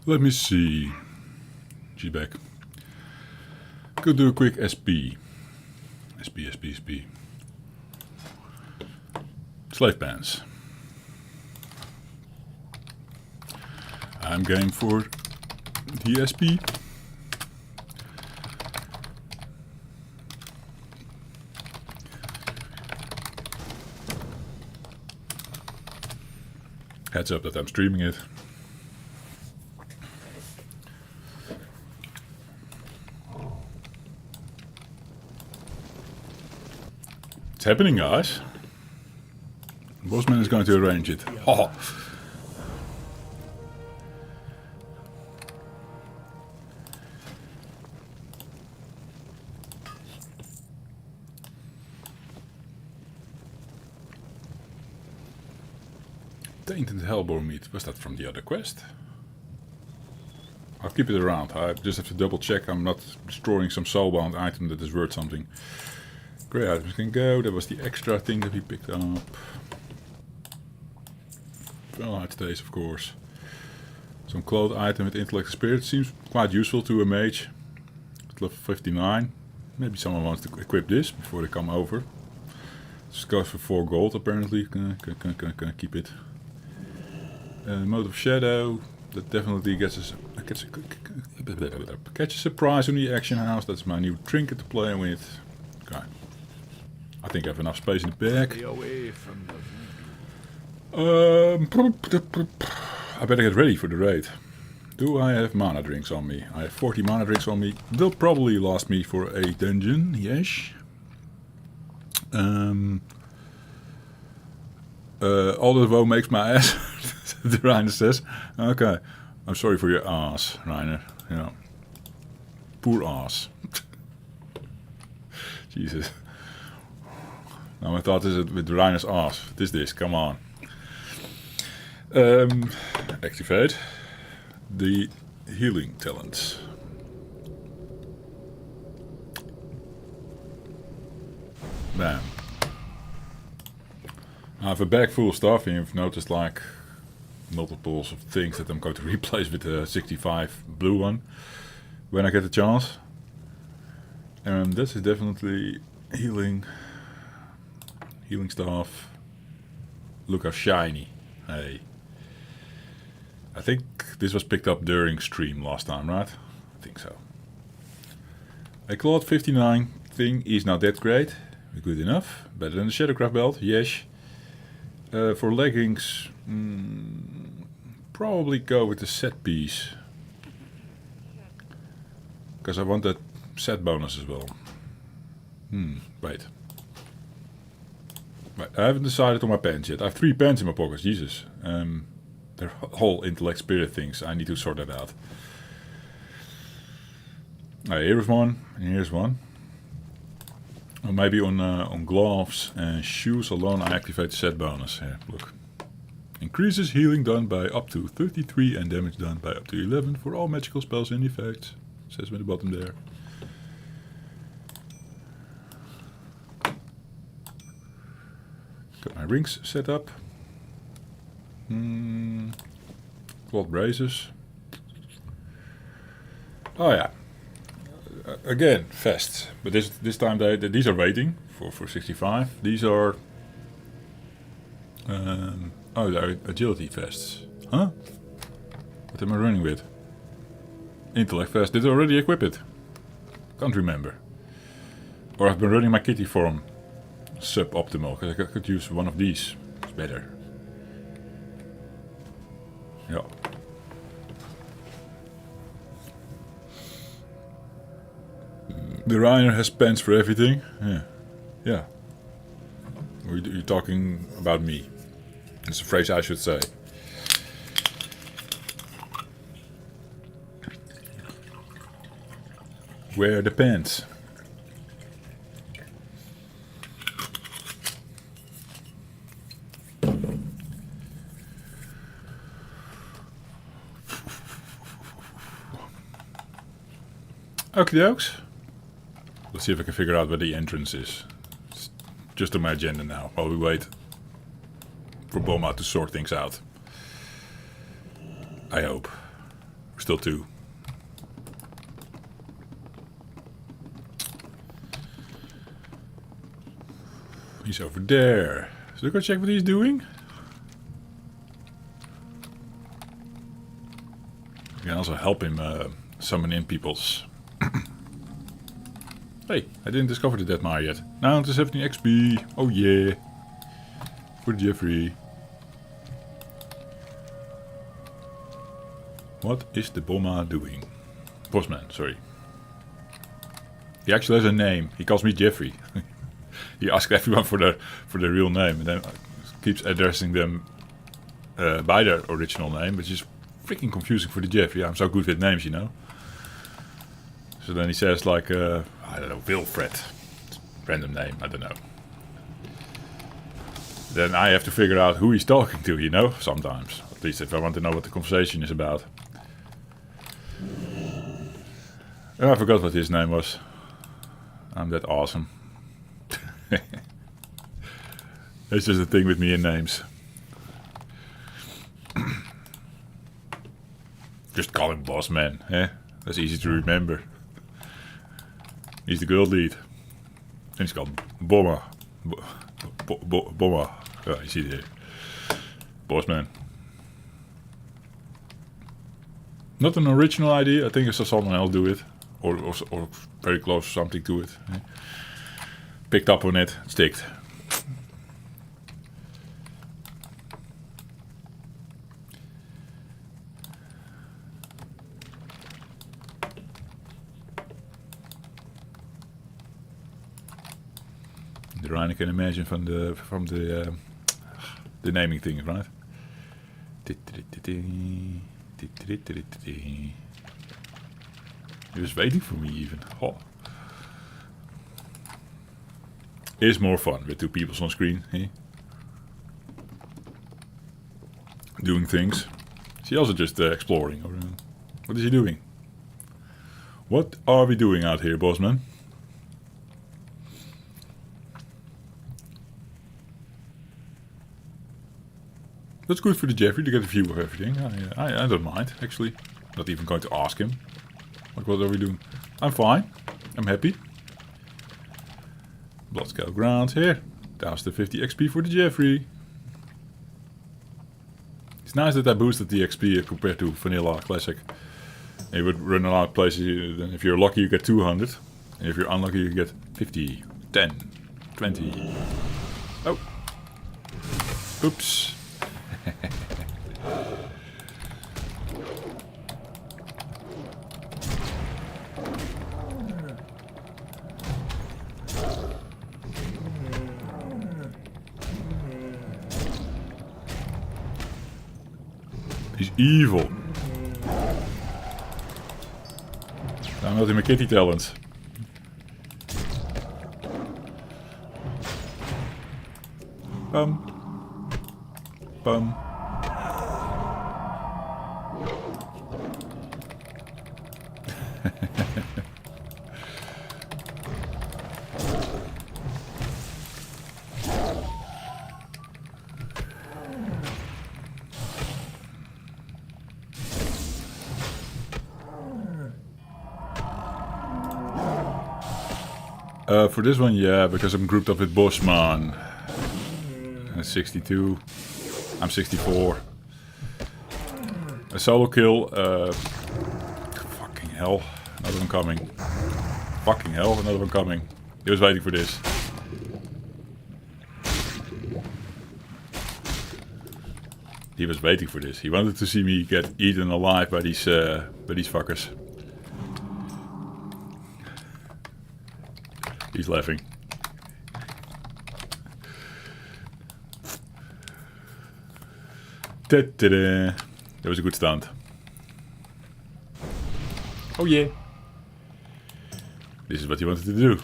Speaker 1: Let me see. She's back. Could do a quick SP. SP. Slave pants. I'm game for the SP. Heads up that I'm streaming it. It's happening, guys. Bossman is going to arrange it. Oh. Tainted hellboar meat. Was that from the other quest? I'll keep it around. I just have to double check I'm not destroying some soulbound item that is worth something. Grey items can go. That was the extra thing that we picked up. Fellhide stays, of course. Some clothed item with intellect and spirit seems quite useful to a mage. At level 59. Maybe someone wants to equip this before they come over. This goes for 4 gold apparently. Can keep it. Mode of Shadow. That definitely catches a prize on the action house. That's my new trinket to play with. Okay. I think I have enough space in the bag.
Speaker 3: Stay away from the
Speaker 1: I better get ready for the raid. Do I have mana drinks on me? I have 40 mana drinks on me. They'll probably last me for a dungeon, yes. All the WoW makes my ass, the Reiner says. Okay. I'm sorry for your ass, Reiner. You know. Poor ass. Jesus. Now my thought is it with Reiner's ass. What is this? Come on. Activate the healing talents. Bam. I have a bag full of stuff and you've noticed like multiples of things that I'm going to replace with the 65 blue one when I get the chance. And this is definitely healing stuff. Look how shiny. Hey. I think this was picked up during stream last time, right? I think so. A Claude 59 thing is not that great. Good enough. Better than the Shadowcraft belt, yes. For leggings, probably go with the set piece. Because I want that set bonus as well. Wait. I haven't decided on my pants yet. I have 3 pants in my pockets, Jesus. They're whole intellect spirit things. I need to sort that out. Here's one, and here's one. Or maybe on gloves and shoes alone I activate the set bonus. Here, look. Increases healing done by up to 33 and damage done by up to 11 for all magical spells and effects. Says at the bottom there. Got my rings set up. Cloth braces. Oh yeah. Again, vests. But this time these are waiting for 65. These are they're agility vests. Huh? What am I running with? Intellect vest. Did I already equip it? Can't remember. Or I've been running my kitty form suboptimal, because I could use one of these. It's better. Yeah. The Reiner has pants for everything. Yeah. Yeah. You're talking about me. It's a phrase I should say. Wear the pants. Okie dokes. Let's see if I can figure out where the entrance is. It's just on my agenda now, while we wait for Boma to sort things out. I hope. Still 2. He's over there. So we go check what he's doing. We can also help him summon in peoples. Hey, I didn't discover the Dead Mire yet. Now to 17 XP. Oh yeah. For Jeffrey. What is the Bomma doing? Bossman, sorry. He actually has a name. He calls me Jeffrey. He asks everyone for their real name and then keeps addressing them by their original name, which is freaking confusing for the Jeffrey. I'm so good with names, you know. So then he says like, I don't know, Wilfred. Random name, I don't know. Then I have to figure out who he's talking to, you know, sometimes. At least if I want to know what the conversation is about. And I forgot what his name was. I'm that awesome. It's just a thing with me and names. Just call him Boss Man, eh? That's easy to remember. He's the girl lead. And he's called Bomma. Bomma. Oh, you see it here. Boss Man. Not an original idea. I think I saw someone else do it. Or very close something to it. Eh? Picked up on it. Sticked. The Rhine I can imagine from the naming thing, right? He was waiting for me even. Oh. Is more fun with 2 people on screen, eh? Doing things. Is he also just exploring? Or, what is he doing? What are we doing out here, bossman? That's good for the Jeffrey to get a view of everything. I don't mind, actually. Not even going to ask him. Like, what are we doing? I'm fine. I'm happy. Bloodscale ground here. Down to 50 XP for the Jeffrey. It's nice that I boosted the XP compared to Vanilla Classic. And you would run a lot of places. Then if you're lucky, you get 200. And if you're unlucky, you get 50, 10, 20. Oh. Oops. He's evil. I'm not in my kitty talents. Bum. Bum. For this one, yeah, because I'm grouped up with Bossman. 62. I'm 64. A solo kill. Fucking hell. Another one coming. Fucking hell, another one coming. He was waiting for this. He was waiting for this. He wanted to see me get eaten alive by these fuckers. He's laughing. Ta-da-da. That was a good stunt. Oh yeah. This is what he wanted to do.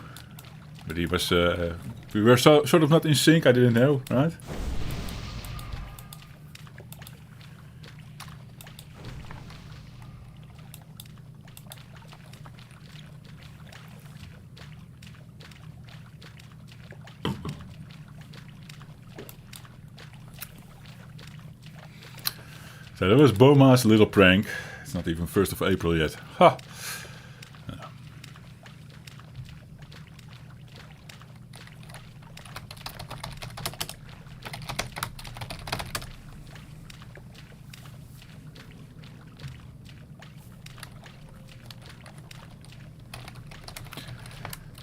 Speaker 1: But he was... we were sort of not in sync, I didn't know, right? So that was Boma's little prank It's not even 1st of April yet. Ha!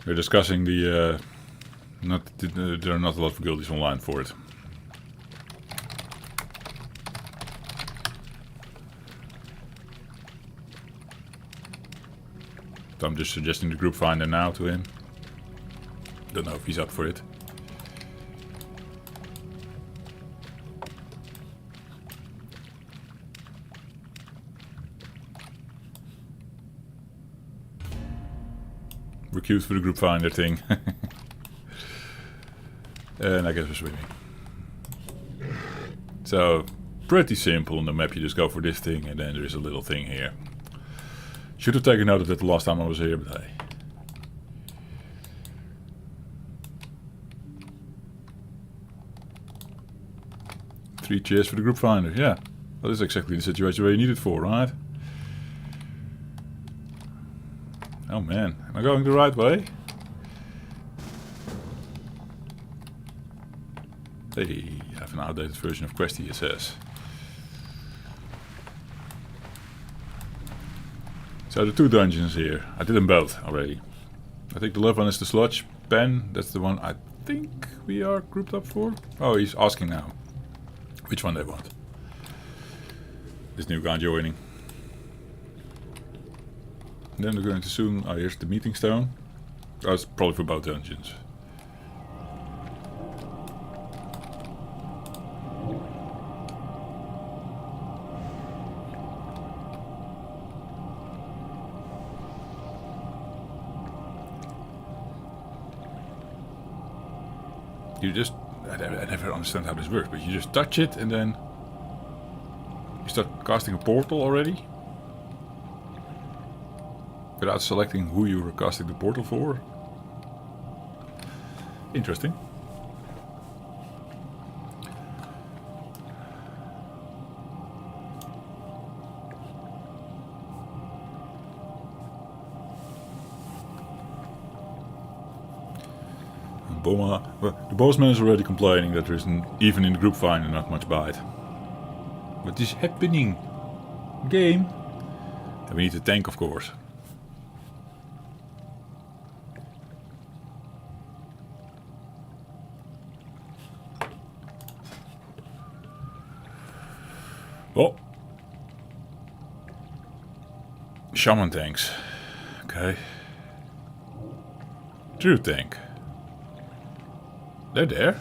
Speaker 1: We're discussing the there are not a lot of guildies online for it. So I'm just suggesting the group finder now to him. Don't know if he's up for it. We're queued for the group finder thing. And I guess we're swimming. So, pretty simple on the map. You just go for this thing and then there is a little thing here. Should have taken note of that the last time I was here, but hey. Three cheers for the group finder, yeah. That is exactly the situation where you need it for, right? Oh man, am I going the right way? Hey, I have an outdated version of Quest ESS. So the two dungeons here, I did them both already. I think the left one is the sludge pen, that's the one I think we are grouped up for. Oh, he's asking now which one they want. This new guy joining. And then we're going to soon, oh here's the meeting stone. Oh, it's probably for both dungeons. You just, I never understand how this works, but you just touch it and then you start casting a portal already? Without selecting who you were casting the portal for? Interesting. Well, the bossman is already complaining that there isn't, even in the group finder, not much bite. What is happening? Game? And we need a tank, of course. Oh. Shaman tanks. Okay. Druid tank. They're there.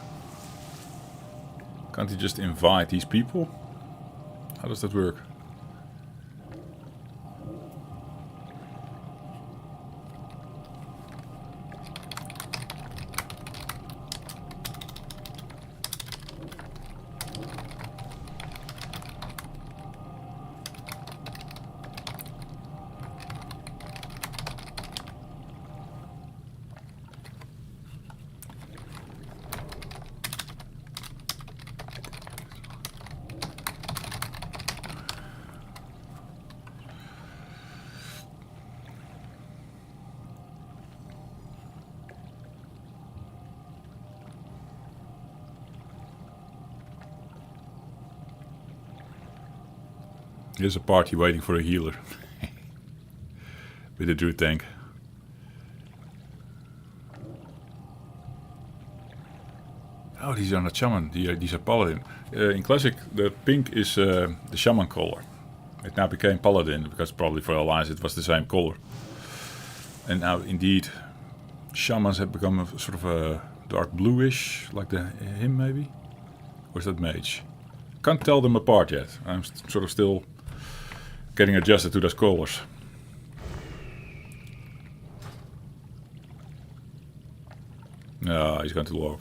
Speaker 1: Can't he just invite these people? How does that work? Here's a party waiting for a healer. With a druid tank. Oh, these are not shaman, these are paladin. In classic, the pink is the shaman color. It now became paladin, because probably for alliance it was the same color. And now indeed, shamans have become a sort of a dark bluish, like the him maybe? Or is that mage? Can't tell them apart yet. I'm sort of still getting adjusted to those colors. No, he's going to log.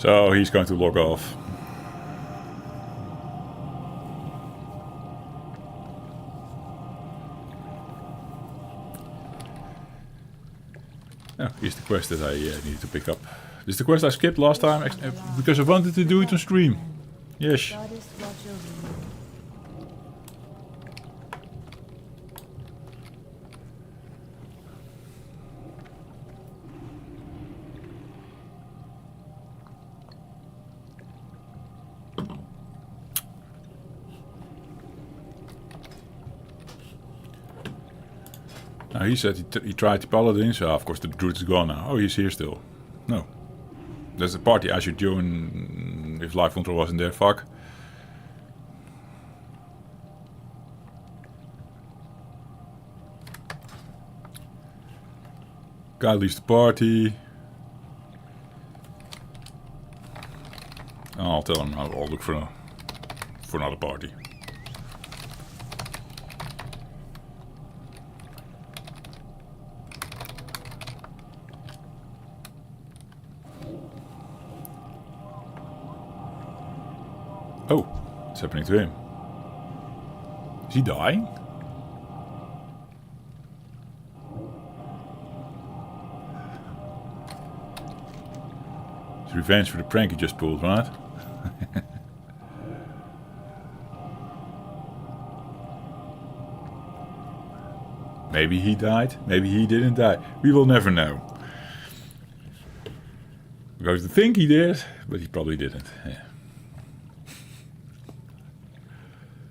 Speaker 1: So he's going to log off. Oh, here's the quest that I needed to pick up. This is the quest I skipped last time because I wanted to do it on stream. Yes.
Speaker 2: Goddess watch over you.
Speaker 1: Now he said he tried the paladin, so of course the druid is gone now. Oh, he's here still. No. There's a party I should join if live control wasn't there. Fuck. Guy leaves the party. I'll tell him I'll look for another party. Oh, what's happening to him? Is he dying? It's revenge for the prank he just pulled, right? Maybe he died, maybe he didn't die. We will never know. We're going to think he did, but he probably didn't. Yeah.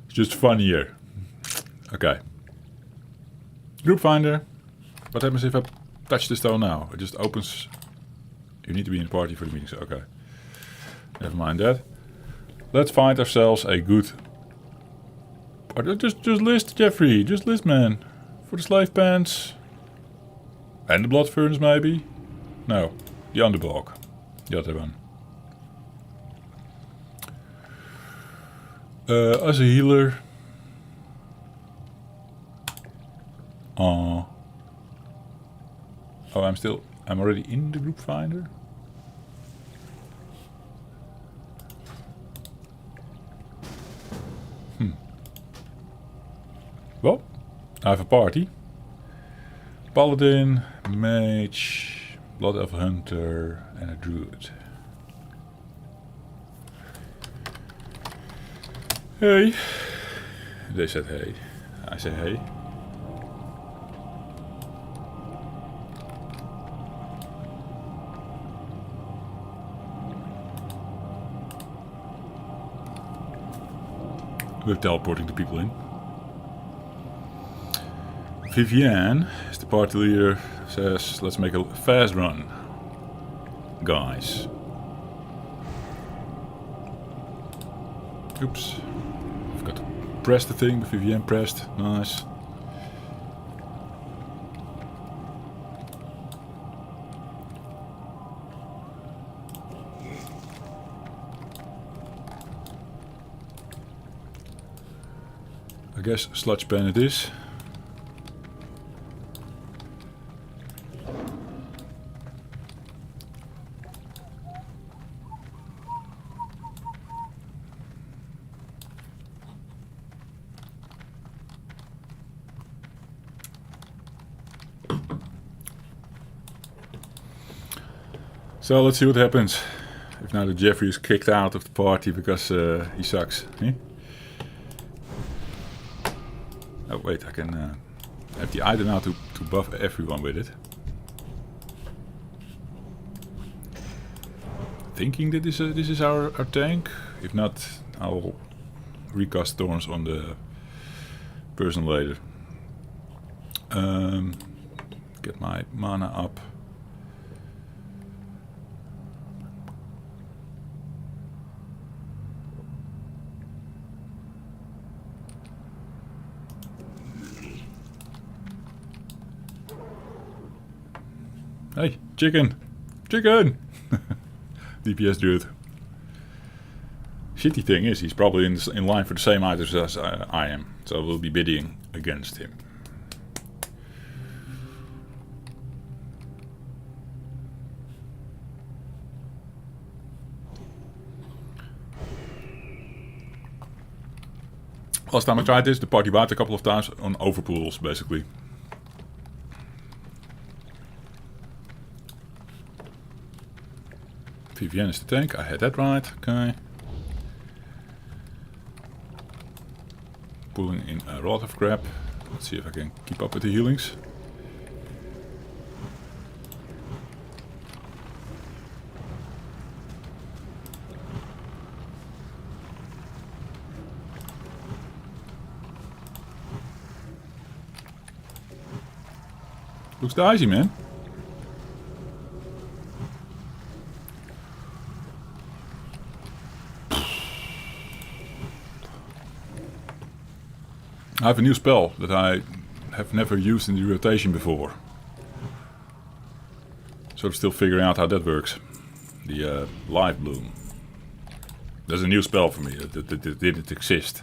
Speaker 1: It's just funnier. Okay. Group finder. What happens if I touch the stone now? It just opens. You need to be in the party for the meetings. Okay. Never mind that. Let's find ourselves a good. Just list, Jeffrey. Just list, man. For the slave pants. And the blood ferns, maybe. No, the underdog. The other one. As a healer. Oh, I'm already in the group finder. Well, I have a party. Paladin, mage, blood elf hunter, and a druid. Hey. They said hey. I say hey. We're teleporting the people in. Vivienne, is the party leader, says let's make a fast run. Guys. Oops. Forgot to press the thing, but Vivienne pressed. Nice. I guess sludge pen it is. So let's see what happens if now that Jeffrey is kicked out of the party because he sucks. Eh? Oh wait, I can have the item now to buff everyone with it. Thinking that this is our tank. If not, I'll recast thorns on the person later. Get my mana up. Hey, chicken! Chicken! DPS druid. Shitty thing is, he's probably in line for the same items as I am. So we'll be bidding against him. Last time I tried this, the party wiped a couple of times on overpools, basically. VVN is the tank, I had that right, okay. Pulling in a lot of crap. Let's see if I can keep up with the healings. Looks dicey, man. I have a new spell that I have never used in the rotation before. So I'm still figuring out how that works. The Life Bloom. There's a new spell for me that didn't exist.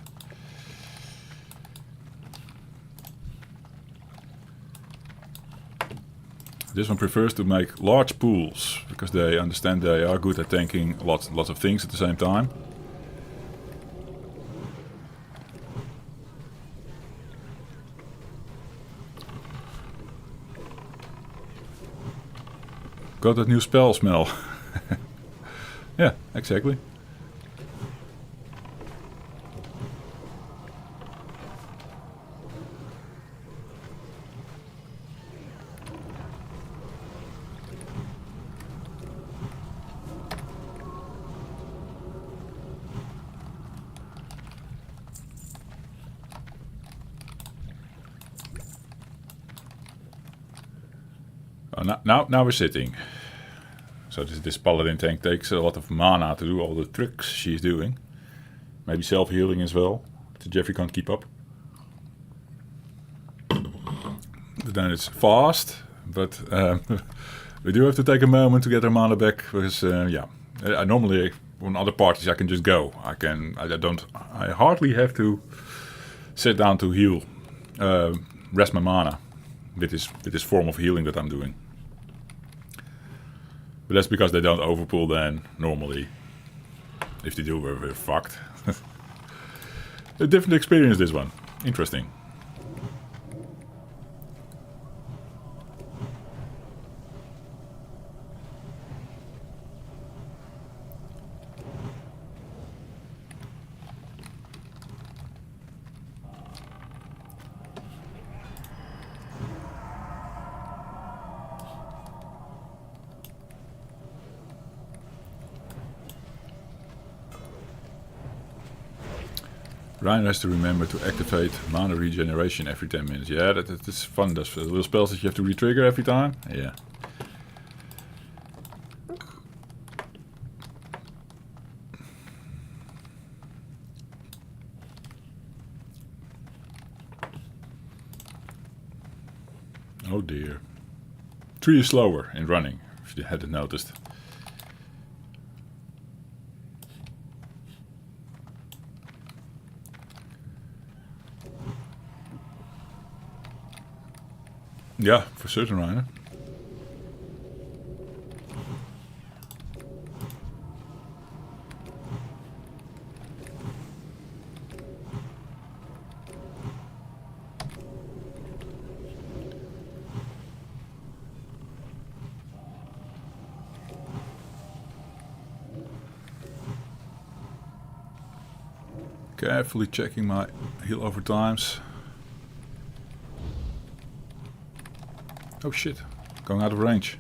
Speaker 1: This one prefers to make large pools because they understand they are good at tanking lots of things at the same time. Got that new spell smell. Yeah, exactly. Now we're sitting. So this paladin tank takes a lot of mana to do all the tricks she's doing. Maybe self-healing as well. So Jeffrey can't keep up. But then it's fast. But we do have to take a moment to get our mana back. Because yeah, I normally on other parties I can just go. I hardly have to sit down to heal, rest my mana with this form of healing that I'm doing. But that's because they don't overpool then, normally. If they do, we're fucked. A different experience, this one. Interesting. Ryan has to remember to activate mana regeneration every 10 minutes. Yeah, that's fun. There's little spells that you have to re-trigger every time. Yeah. Oh dear. 3 is slower in running, if you hadn't noticed. Yeah, for certain, Ryan. Carefully checking my heal over times. Oh shit, going out of range.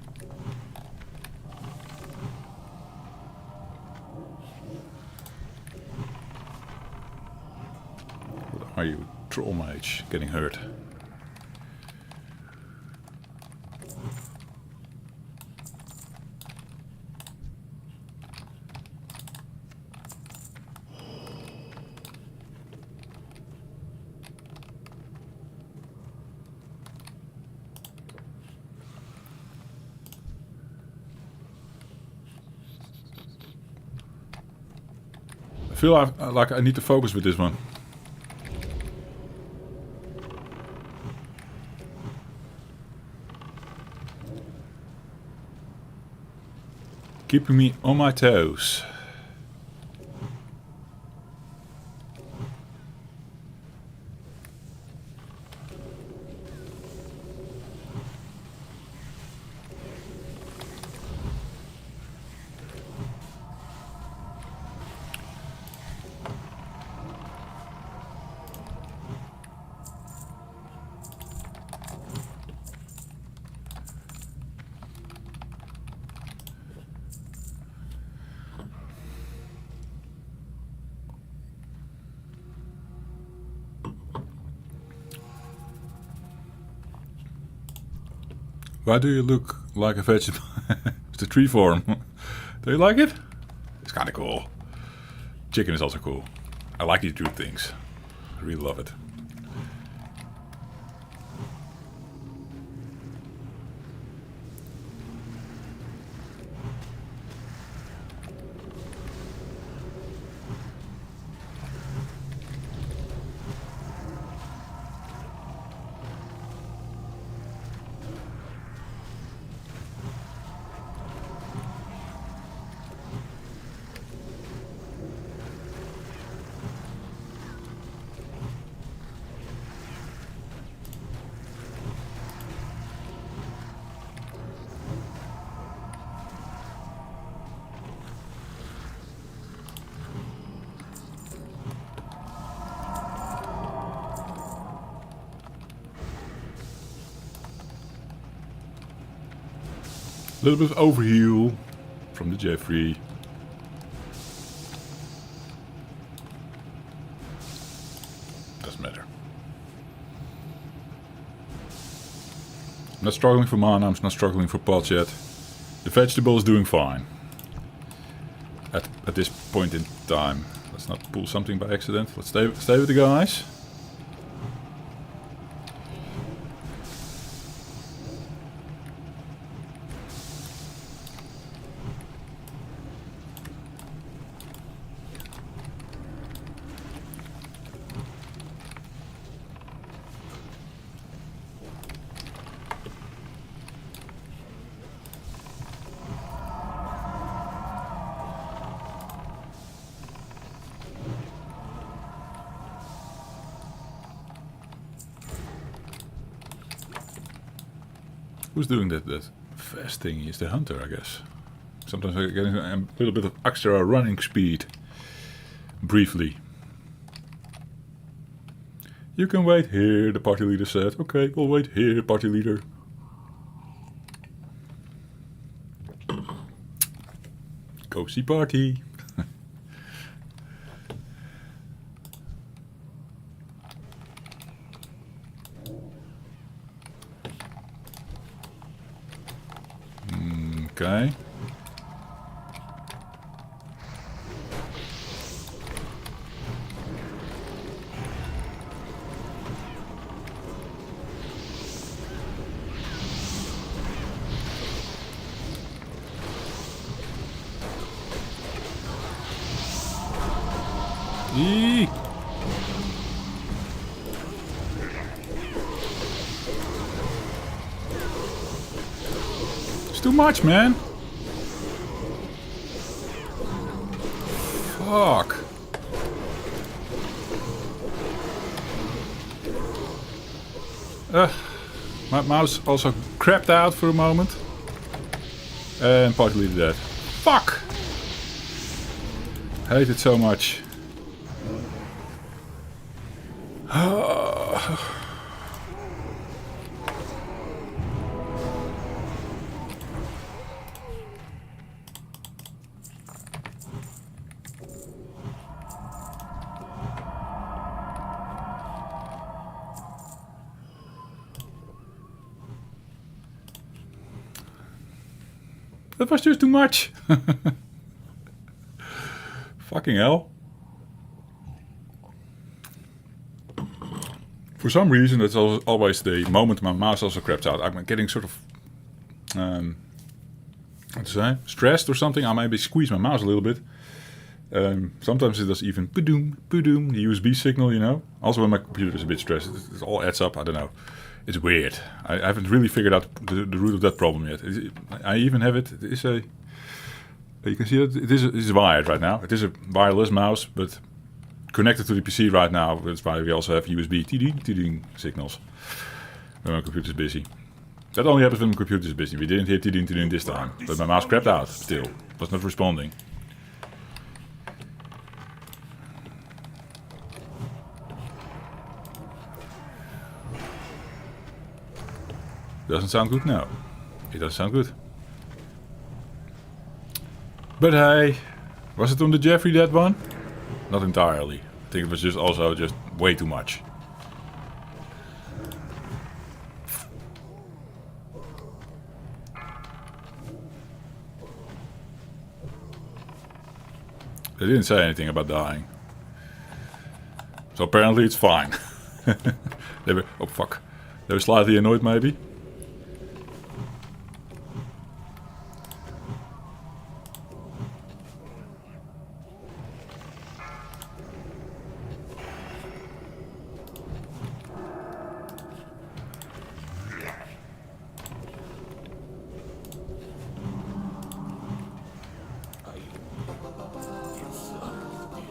Speaker 1: What are you, troll mage, getting hurt? I feel like I need to focus with this one. Keeping me on my toes. Why do you look like a vegetable? It's the tree form. Do you like it? It's kind of cool. Chicken is also cool. I like these druid things. I really love it. A little bit of overheal from the Jeffrey. Doesn't matter. I'm not struggling for mana, I'm not struggling for pots yet. The vegetable is doing fine. At this point in time. Let's not pull something by accident. Let's stay with the guys. Who's doing that fast thing? He's the hunter, I guess. Sometimes I'm getting a little bit of extra running speed. Briefly. You can wait here, the party leader said. Okay, we'll wait here, party leader. Go see party. Okay. Eee. It's too much, man. Fuck. My mouse also crapped out for a moment. And partly dead. Fuck! Hate it so much. That was just too much. Fucking hell. For some reason, that's always the moment my mouse also craps out. I'm getting sort of, what to say, stressed or something. I maybe squeeze my mouse a little bit. Sometimes it does even pa-doom, pa-doom, the USB signal, you know. Also when my computer is a bit stressed, it all adds up. I don't know. It's weird. I haven't really figured out the root of that problem yet. I even have it. It is a. You can see that it is wired right now. It is a wireless mouse, but connected to the PC right now. That's why we also have USB TD signals when my computer is busy. That only happens when my computer is busy. We didn't hear TD this time, but my mouse crapped out still. Was not responding. Doesn't sound good? No. It doesn't sound good. But hey, was it on the Jeffrey that one? Not entirely. I think it was just also just way too much. They didn't say anything about dying. So apparently it's fine. They were, oh fuck. They were slightly annoyed maybe.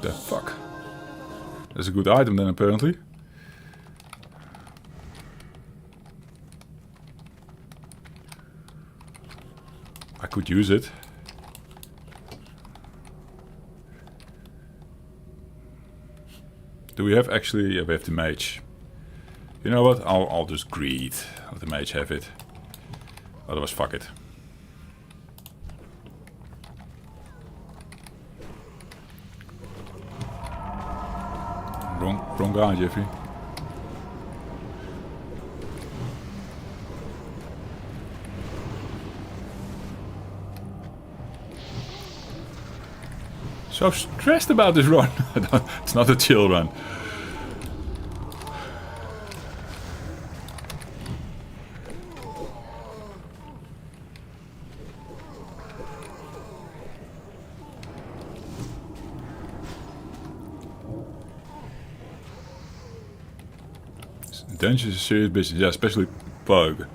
Speaker 1: The fuck? That's a good item then apparently. I could use it. Do we have actually... Yeah, we have the mage. You know what? I'll just greed. Let the mage have it. Otherwise fuck it. Wrong guy, Jeffrey. So stressed about this run. It's not a chill run. Dungeons is serious business, yeah, especially Pug.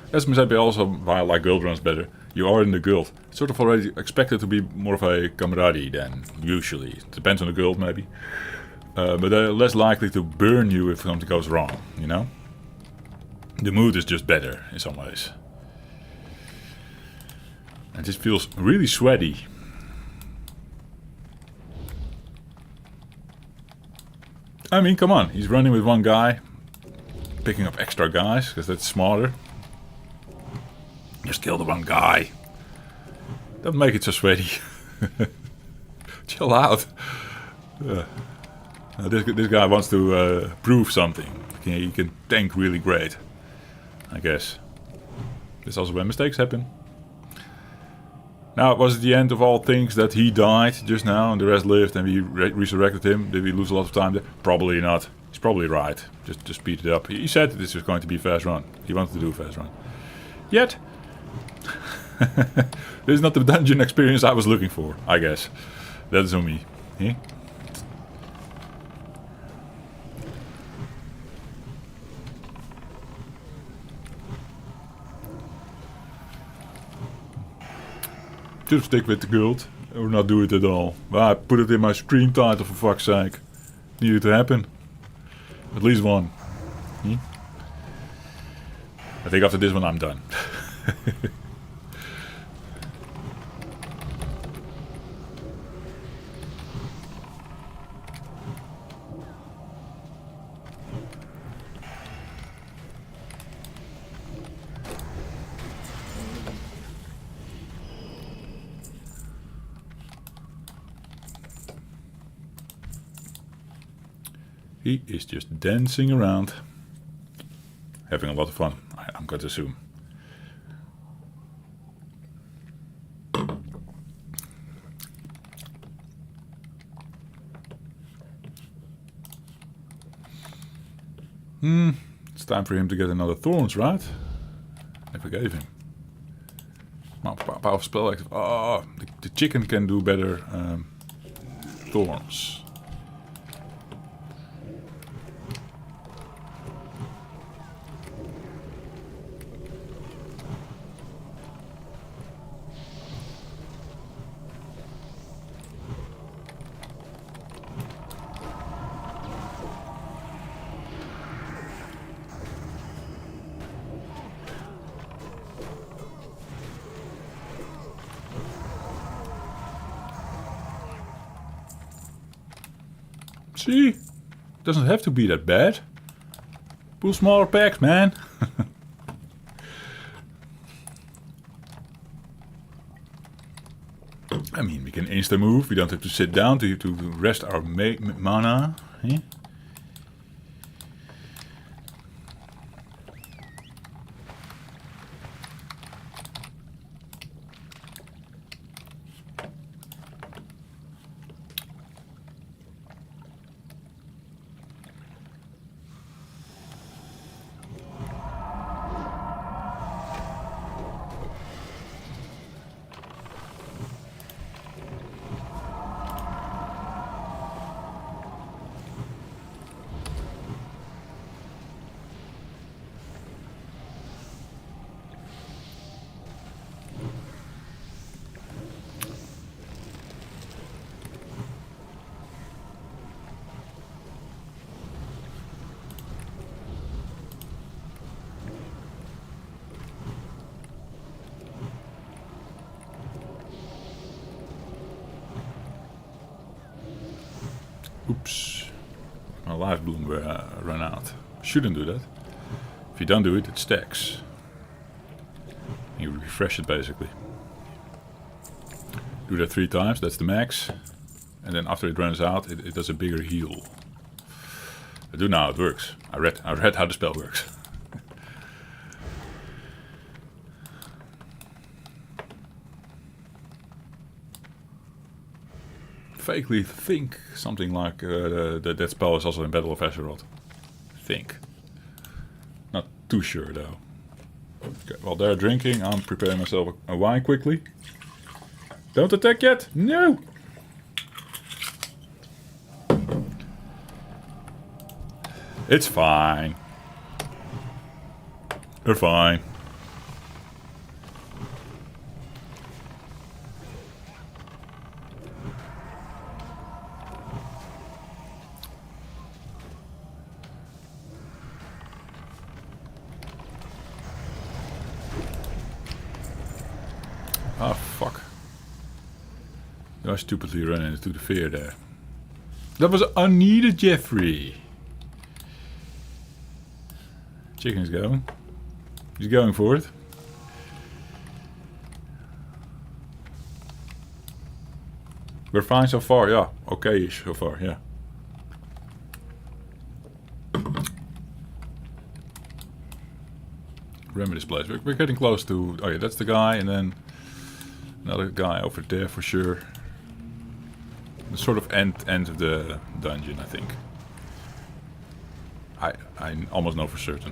Speaker 1: That's maybe also why I like guild runs better. You are in the guild. It's sort of already expected to be more of a camaraderie than usually. It depends on the guild maybe. But they're less likely to burn you if something goes wrong, you know? The mood is just better in some ways. And this feels really sweaty. I mean, come on, he's running with one guy. Picking up extra guys, because that's smarter. Just kill the one guy. Don't make it so sweaty. Chill out. This guy wants to prove something. He can tank really great, I guess. This is also when mistakes happen. Now, was it the end of all things that he died just now and the rest lived and we resurrected him? Did we lose a lot of time there? Probably not. He's probably right. Just to speed it up. He said this was going to be a fast run. He wanted to do a fast run. Yet, this is not the dungeon experience I was looking for, I guess. That is on me. Eh? Just stick with the guild, or not do it at all. Well, I put it in my stream title for fuck's sake. Needed to happen. At least one. Hmm? I think after this one I'm done. He is just dancing around. Having a lot of fun, I'm going to assume. It's time for him to get another thorns, right? I forgave him. Power spell active. Oh, the chicken can do better thorns. See? Doesn't have to be that bad. Pull smaller packs, man. I mean, we can insta-move. We don't have to sit down to rest our mana. Eh? Oops. My life bloom ran out. Shouldn't do that. If you don't do it, it stacks. You refresh it basically. Do that 3 times, that's the max. And then after it runs out, it does a bigger heal. I do know how it works. I read how the spell works. Vaguely think something like that spell is also in Battle of Azeroth. Think. Not too sure though. Okay, while they're drinking, I'm preparing myself a wine quickly. Don't attack yet! No! It's fine. They're fine. Ah, fuck. I stupidly ran into the fear there. That was unneeded, Jeffrey. Chicken's going. He's going for it. We're fine so far, yeah. Okay-ish so far, yeah. Remember this place. We're getting close to... Oh yeah, that's the guy, and then another guy over there for sure. The sort of end of the dungeon, I think. I almost know for certain.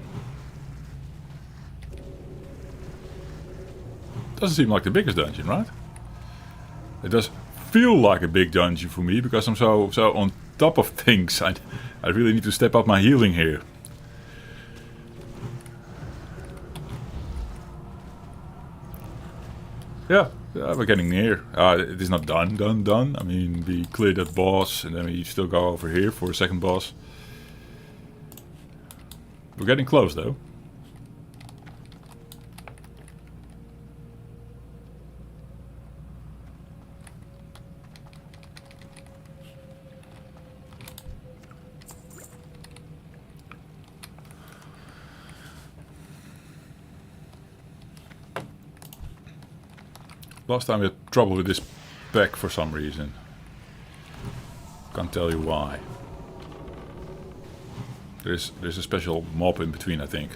Speaker 1: Doesn't seem like the biggest dungeon, right? It does feel like a big dungeon for me because I'm so on top of things. I really need to step up my healing here. Yeah, we're getting near. It is not done. I mean, we cleared that boss and then we still go over here for a second boss. We're getting close though. Last time we had trouble with this pack for some reason. Can't tell you why. There's a special mob in between, I think.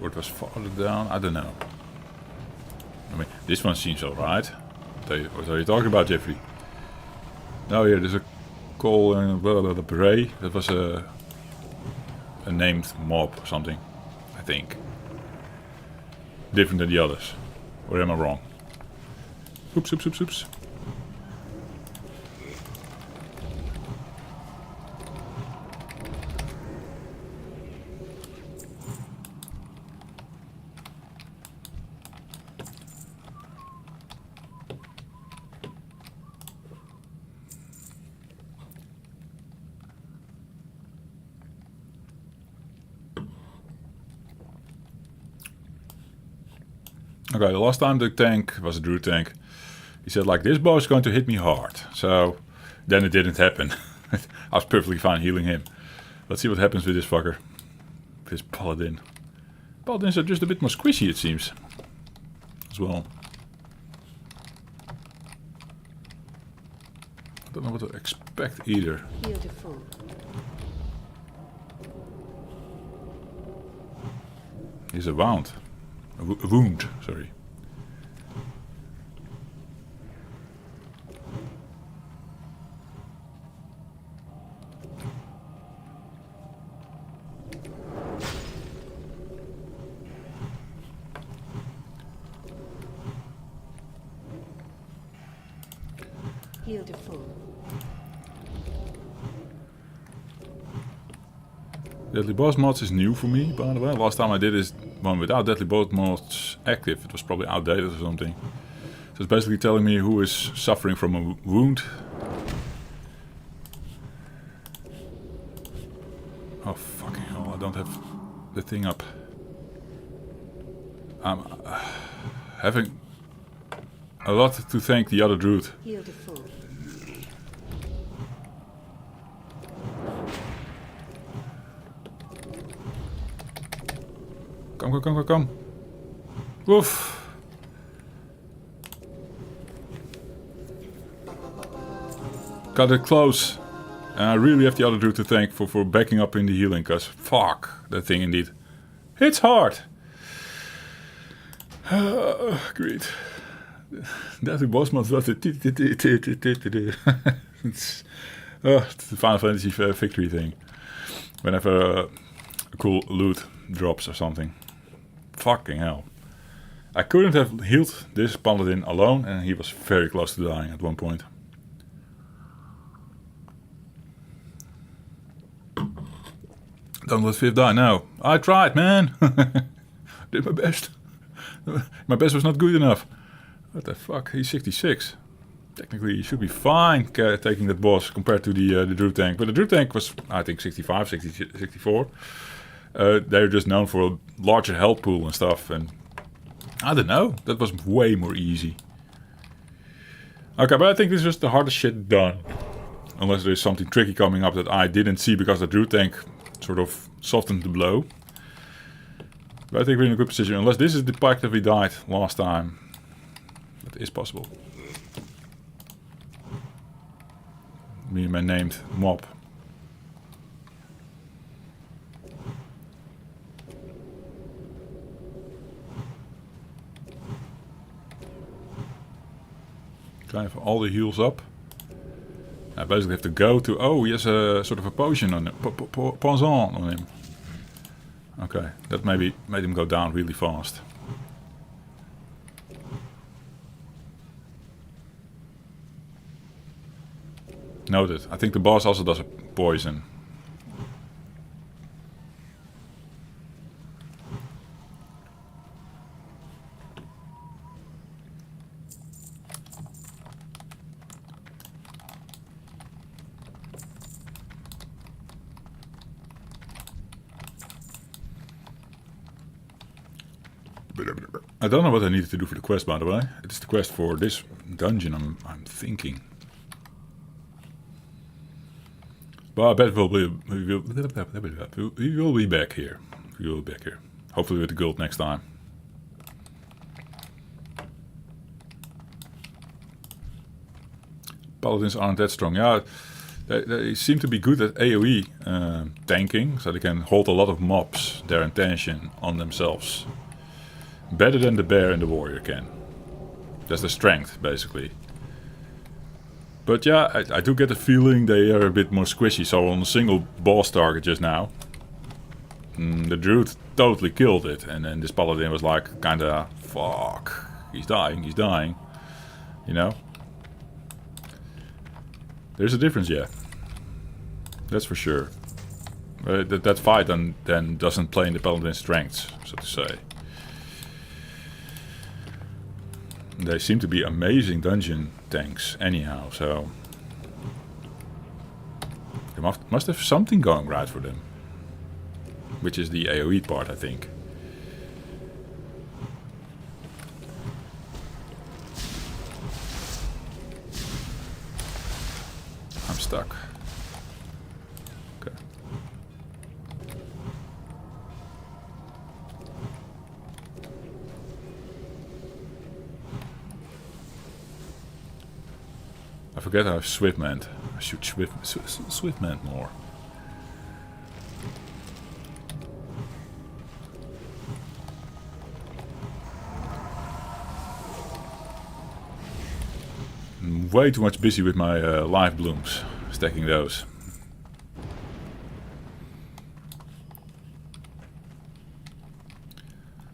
Speaker 1: Or it was farther down, I don't know. I mean, this one seems alright. What are you talking about, Jeffrey? No, yeah, there's a call and the beret. That was a named mob or something, I think. Different than the others. Or am I wrong? Oops, oops, oops, oops. Okay, the last time the tank was a druid tank, he said like, this boss is going to hit me hard. So then it didn't happen. I was perfectly fine healing him. Let's see what happens with this fucker. This paladin. Paladins are just a bit more squishy, it seems. As well. I don't know what to expect either.
Speaker 2: Beautiful.
Speaker 1: He's a wound. A wound, sorry.
Speaker 2: Beautiful.
Speaker 1: Deadly boss mods is new for me, by the way. Last time I did this one without deadly boss mods active. It was probably outdated or something. So it's basically telling me who is suffering from a wound. Oh fucking hell, I don't have the thing up. I'm having a lot to thank the other druid.
Speaker 2: Heal the fool.
Speaker 1: Come. Woof. Got it close. And I really have the other dude to thank for backing up in the healing, because fuck, that thing indeed hits hard. Great. That boss mode was it's the Final Fantasy victory thing. Whenever a cool loot drops or something. Fucking hell. I couldn't have healed this paladin alone, and he was very close to dying at one point. Don't let Viv die now. I tried, man. Did my best. My best was not good enough. What the fuck? He's 66. Technically, he should be fine taking that boss compared to the Druid tank. But the Druid tank was, I think, 65, 60, 64. They're just known for a larger health pool and stuff. And I don't know. That was way more easy. Okay, but I think this is just the hardest shit done. Unless there's something tricky coming up that I didn't see because the Druid tank sort of softened the blow. But I think we're in a good position. Unless this is the pack that we died last time. That is possible. Me and my named mob. Can I have all the heals up? I basically have to go to... Oh, he has a sort of a potion on him. Poison on him. Okay, that maybe made him go down really fast. Noted. I think the boss also does a poison. I don't know what I needed to do for the quest, by the way. It's the quest for this dungeon, I'm thinking. But I bet we will be back here. We will be back here. Hopefully with the gold next time. Paladins aren't that strong. Yeah, they seem to be good at AoE tanking, so they can hold a lot of mobs, their intention, on themselves. Better than the bear and the warrior can. That's the strength, basically. But yeah, I do get the feeling they are a bit more squishy. So on a single boss target just now, the druid totally killed it. And then this paladin was like, kinda, fuck, he's dying. You know? There's a difference, yeah. That's for sure. That fight then doesn't play in the paladin's strengths, so to say. They seem to be amazing dungeon tanks anyhow, so... They must have something going right for them. Which is the AoE part, I think. I'm stuck. Okay. I forget how Swiftmant. I should Swiftmant more. I'm way too much busy with my life blooms, stacking those.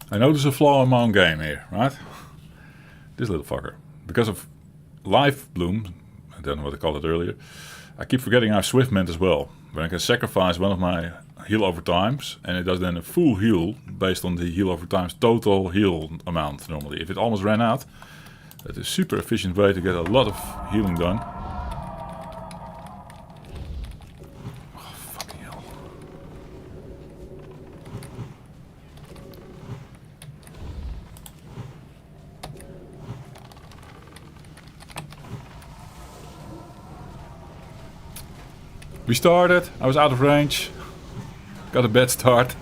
Speaker 1: I notice a flaw in my own game here, right? This little fucker. Because of life bloom, I don't know what I called it earlier, I keep forgetting I have Swiftmant as well. When I can sacrifice one of my heal over times, and it does then a full heal based on the heal over times total heal amount normally. If it almost ran out, that's a super efficient way to get a lot of healing done. Oh, fucking hell. We started. I was out of range. Got a bad start.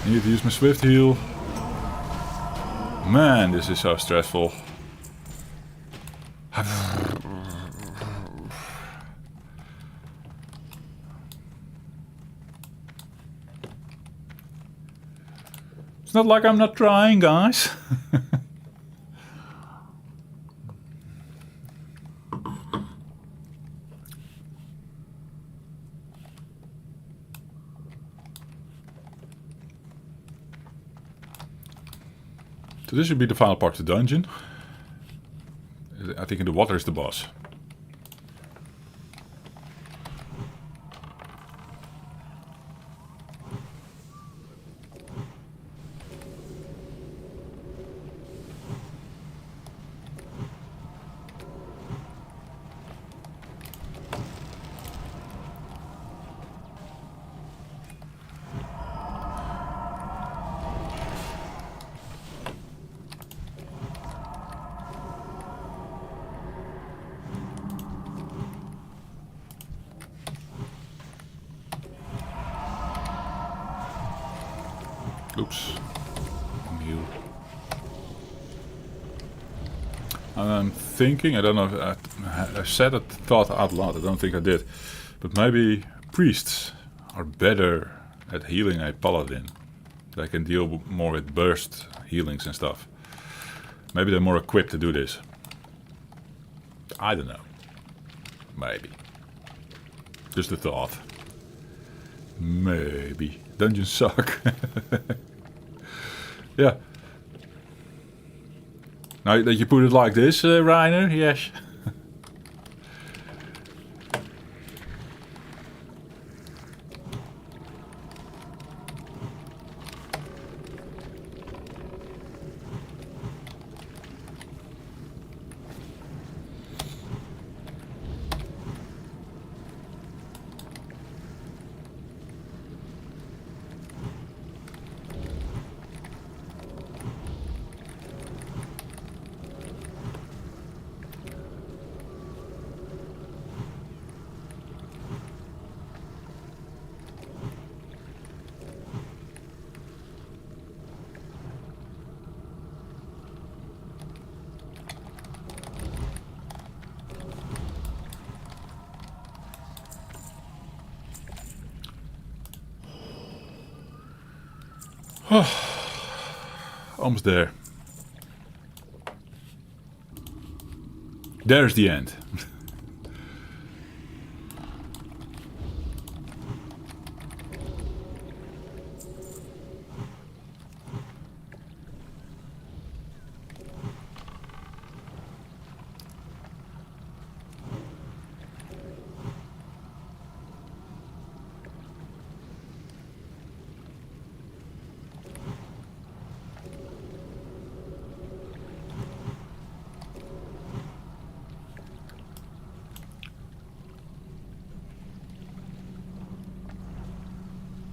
Speaker 1: Need to use my swift heal. Man, this is so stressful. It's not like I'm not trying, guys. So this should be the final part of the dungeon. I think in the water is the boss. Oops. Heal. I'm thinking, I don't know if I said it, thought out loud, I don't think I did. But maybe priests are better at healing a paladin. They can deal more with burst healings and stuff. Maybe they're more equipped to do this. I don't know. Maybe. Just a thought. Maybe. Dungeons suck. Yeah. Now that you put it like this, Reiner, yes. Almost there. There's the end.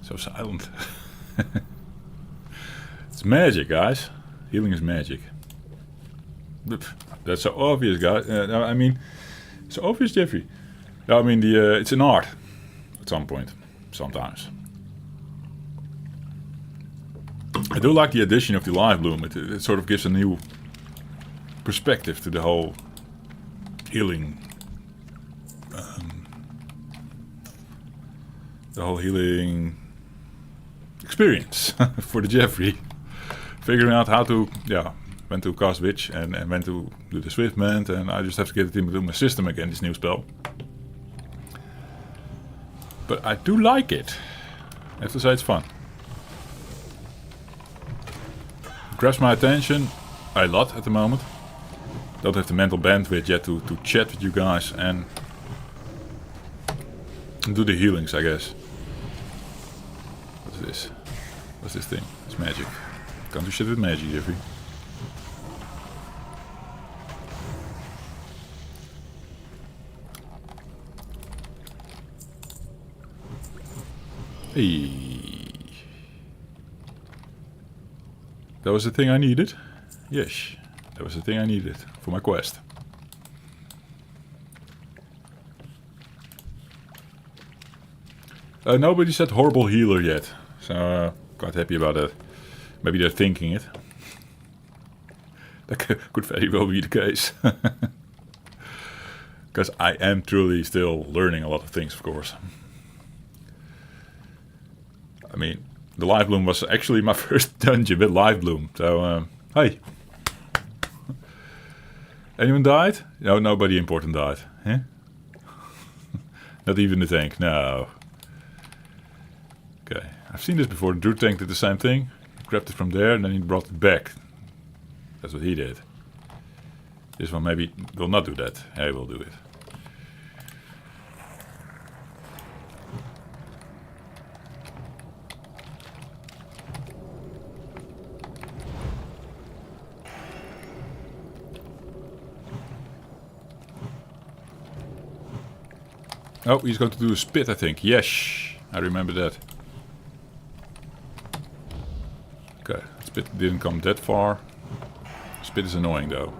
Speaker 1: So silent. It's magic, guys. Healing is magic. That's so obvious, guys. I mean, so obvious, Jeffrey. I mean, it's an art at some point, sometimes. I do like the addition of the live bloom. It sort of gives a new perspective to the whole healing. The whole healing experience for the Jeffrey. Figuring out how to, when to cast Witch and when to do the Swiftment, and I just have to get it into my system again, this new spell. But I do like it. I have to say it's fun. It grabs my attention a lot at the moment. Don't have the mental bandwidth yet to chat with you guys and do the healings, I guess. What's this? What's this thing? It's magic. Can't do shit with magic, Jeffrey. Hey. That was the thing I needed? Yes. That was the thing I needed for my quest. Nobody said horrible healer yet, so quite happy about that. Maybe they're thinking it. That could very well be the case. Because I am truly still learning a lot of things, of course. I mean, the Live Bloom was actually my first dungeon with Live Bloom. So, hey. Anyone died? No, nobody important died. Huh? Not even the tank, no. Okay, I've seen this before. The Druid tank did the same thing. He grabbed it from there and then he brought it back. That's what he did. This one maybe will not do that. I will do it. Oh, he's going to do a spit, I think. Yes, I remember that. Okay, spit didn't come that far. Spit is annoying though.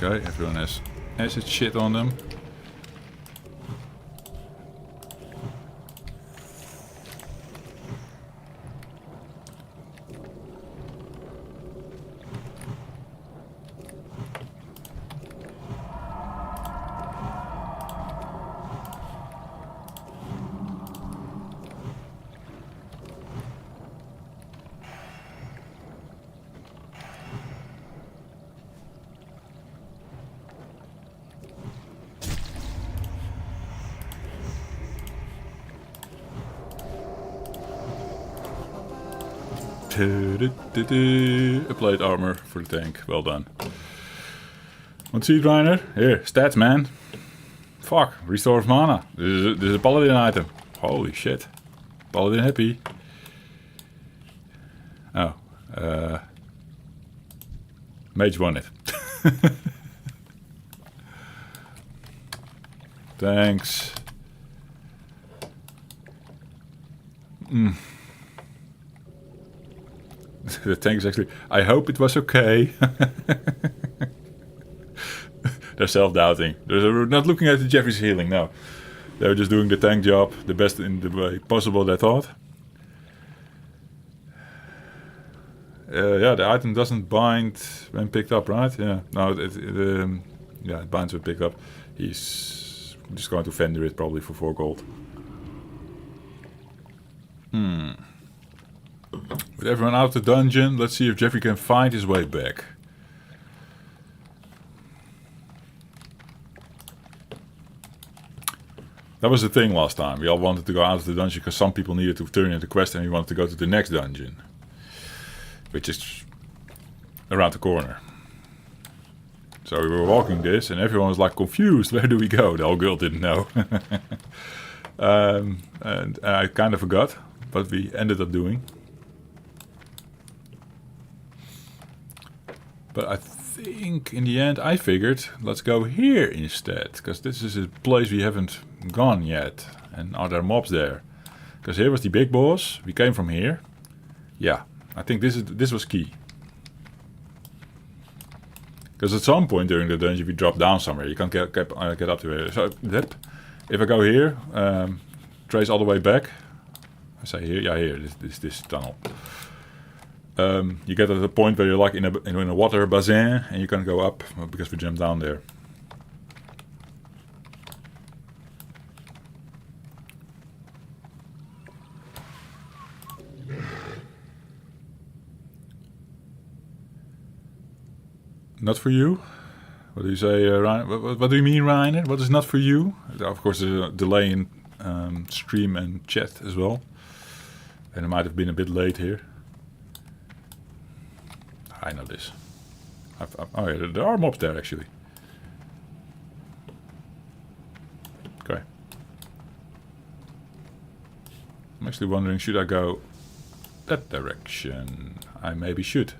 Speaker 1: Okay, everyone has acid shit on them. Applied armor for the tank. Well done. Want to see it, Reiner? Here, stats, man. Fuck, restore of mana. This is a paladin item. Holy shit. Paladin happy. Oh. Mage won it. Thanks. The tank is actually... I hope it was okay. They're self-doubting. They're not looking at the Jeffrey's healing, no. They're just doing the tank job the best in the way possible, they thought. Yeah, the item doesn't bind when picked up, right? Yeah, no, yeah, it binds when picked up. He's just going to fender it probably for 4 gold. With everyone out of the dungeon, let's see if Jeffrey can find his way back. That was the thing last time. We all wanted to go out of the dungeon because some people needed to turn in the quest and we wanted to go to the next dungeon. Which is around the corner. So we were walking this and everyone was like confused. Where do we go? The old girl didn't know. And I kind of forgot what we ended up doing. But I think in the end I figured let's go here instead. Because this is a place we haven't gone yet. And are there mobs there? Because here was the big boss. We came from here. Yeah, I think this was key. Because at some point during the dungeon we drop down somewhere. You can't get up to here. So if I go here, trace all the way back. I say here, yeah, here, this tunnel. You get at a point where you're like in a water basin and you can go up because we jumped down there. Not for you? What do you say, Ryan? What do you mean, Ryan? What is not for you? Of course, there's a delay in stream and chat as well. And I might have been a bit late here. I know this. Oh yeah, there are mobs there actually. Okay. I'm actually wondering, should I go that direction? I maybe should.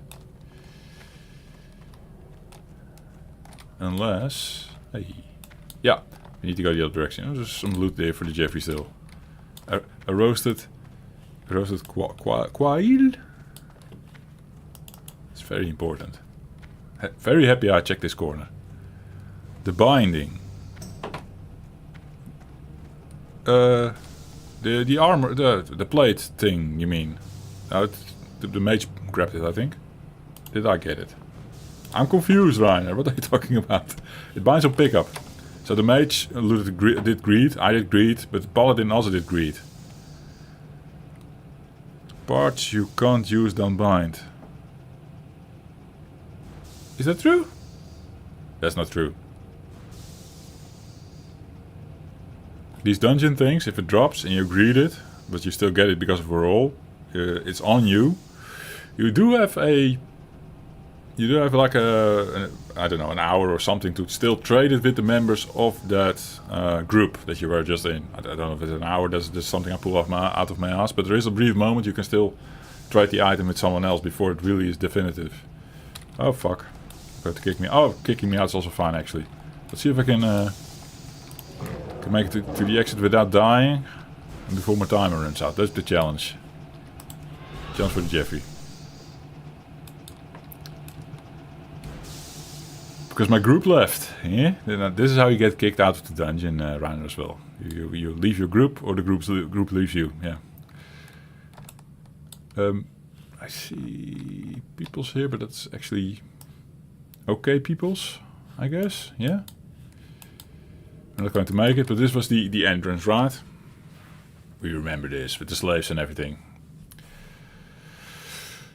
Speaker 1: Unless... Hey. Yeah, we need to go the other direction. Oh, there's some loot there for the Jeffrey still. A roasted quail. It's very important. Very happy I checked this corner. The binding. The armor, the plate thing, you mean? The mage grabbed it, I think. Did I get it? I'm confused, Reiner. What are you talking about? It binds on pickup. So the mage did greed, I did greed, but the paladin also did greed. Parts you can't use don't bind. Is that true? That's not true. These dungeon things, if it drops and you greed it, but you still get it because of a roll, it's on you. You do have like I don't know, an hour or something to still trade it with the members of that group that you were just in. I don't know if it's an hour, that's just something I pull out of my ass, but there is a brief moment you can still trade the item with someone else before it really is definitive. Oh fuck. About to kick me. Oh, kicking me out is also fine actually. Let's see if I can make it to the exit without dying and before my timer runs out. That's the challenge. Challenge for the Jeffrey. Because my group left. Yeah? This is how you get kicked out of the dungeon, Reiner, as well. You leave your group or the group leaves you. Yeah. I see peoples here, but that's actually okay peoples, I guess. Yeah. I'm not going to make it, but this was the entrance, right? We remember this with the slaves and everything.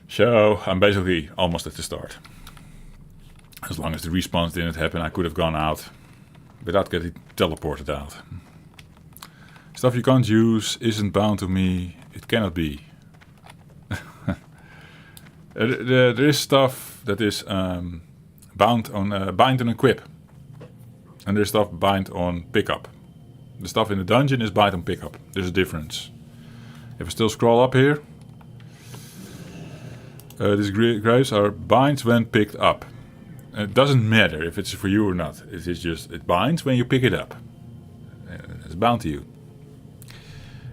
Speaker 1: So I'm basically almost at the start. As long as the respawns didn't happen, I could have gone out without getting teleported out. Stuff you can't use isn't bound to me. It cannot be. There is stuff that is bind on equip. And there's stuff bind on pickup. The stuff in the dungeon is bind on pickup. There's a difference. If I still scroll up here. These graves are binds when picked up. It doesn't matter if it's for you or not. It is just, it binds when you pick it up. It's bound to you.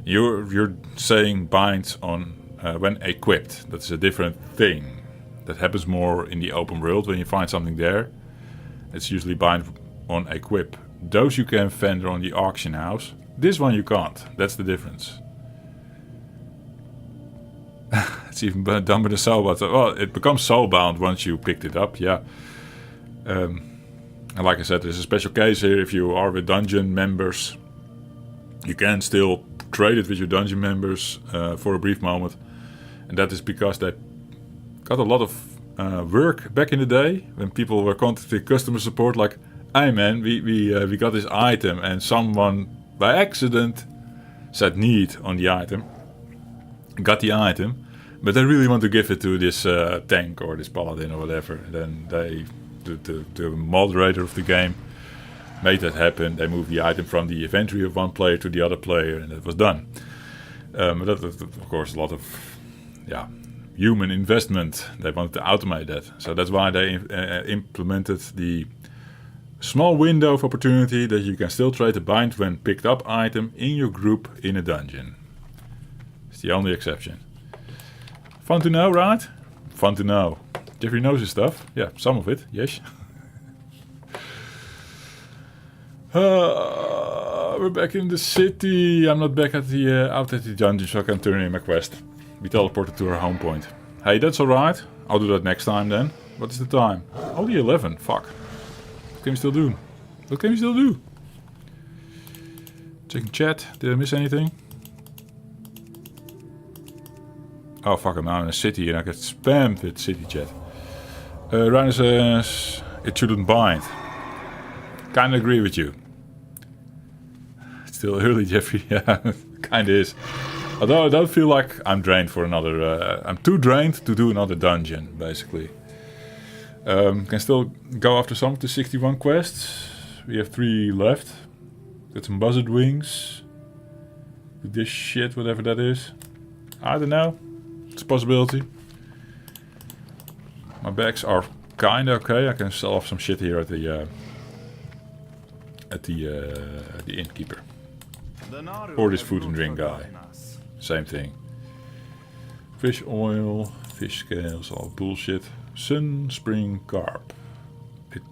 Speaker 1: You're saying binds on when equipped. That's a different thing. That happens more in the open world when you find something there. It's usually bind on equip. Those you can vendor on the auction house. This one you can't. That's the difference. It's even done with the soulbound. Well, it becomes soulbound once you picked it up. Yeah. And like I said, there's a special case here. If you are with dungeon members, you can still trade it with your dungeon members for a brief moment. And that is because they got a lot of work back in the day when people were contacting customer support like, hey man, we got this item, and someone by accident said need on the item, got the item, but they really want to give it to this tank or this paladin or whatever. Then the moderator of the game made that happen. They moved the item from the inventory of one player to the other player, and it was done. But that, of course, a lot of human investment. They wanted to automate that, so that's why they implemented the small window of opportunity that you can still trade a bind when picked up item in your group in a dungeon. It's the only exception. Fun to know, right? Fun to know. Jeffrey knows his stuff. Yeah, some of it, yes. We're back in the city. I'm not back at the out at the dungeon, so I can turn in my quest. We teleported to our home point. Hey, that's alright. I'll do that next time then. What is the time? Only 11. Fuck. What can we still do? What can we still do? Checking chat. Did I miss anything? Oh fuck, I'm now in a city and I get spammed with city chat. Reiner says it shouldn't bind. Kinda agree with you. It's still early, Jeffrey. Yeah, kinda is. Although I don't feel like I'm drained for another... I'm too drained to do another dungeon, basically. Can still go after some of the 61 quests. We have 3 left. Got some buzzard wings. This shit, whatever that is. I don't know. It's a possibility. My bags are kinda okay. I can sell off some shit here at the at the innkeeper. Or this food and drink guy. Same thing. Fish oil, fish scales, all bullshit. Sun spring carp. It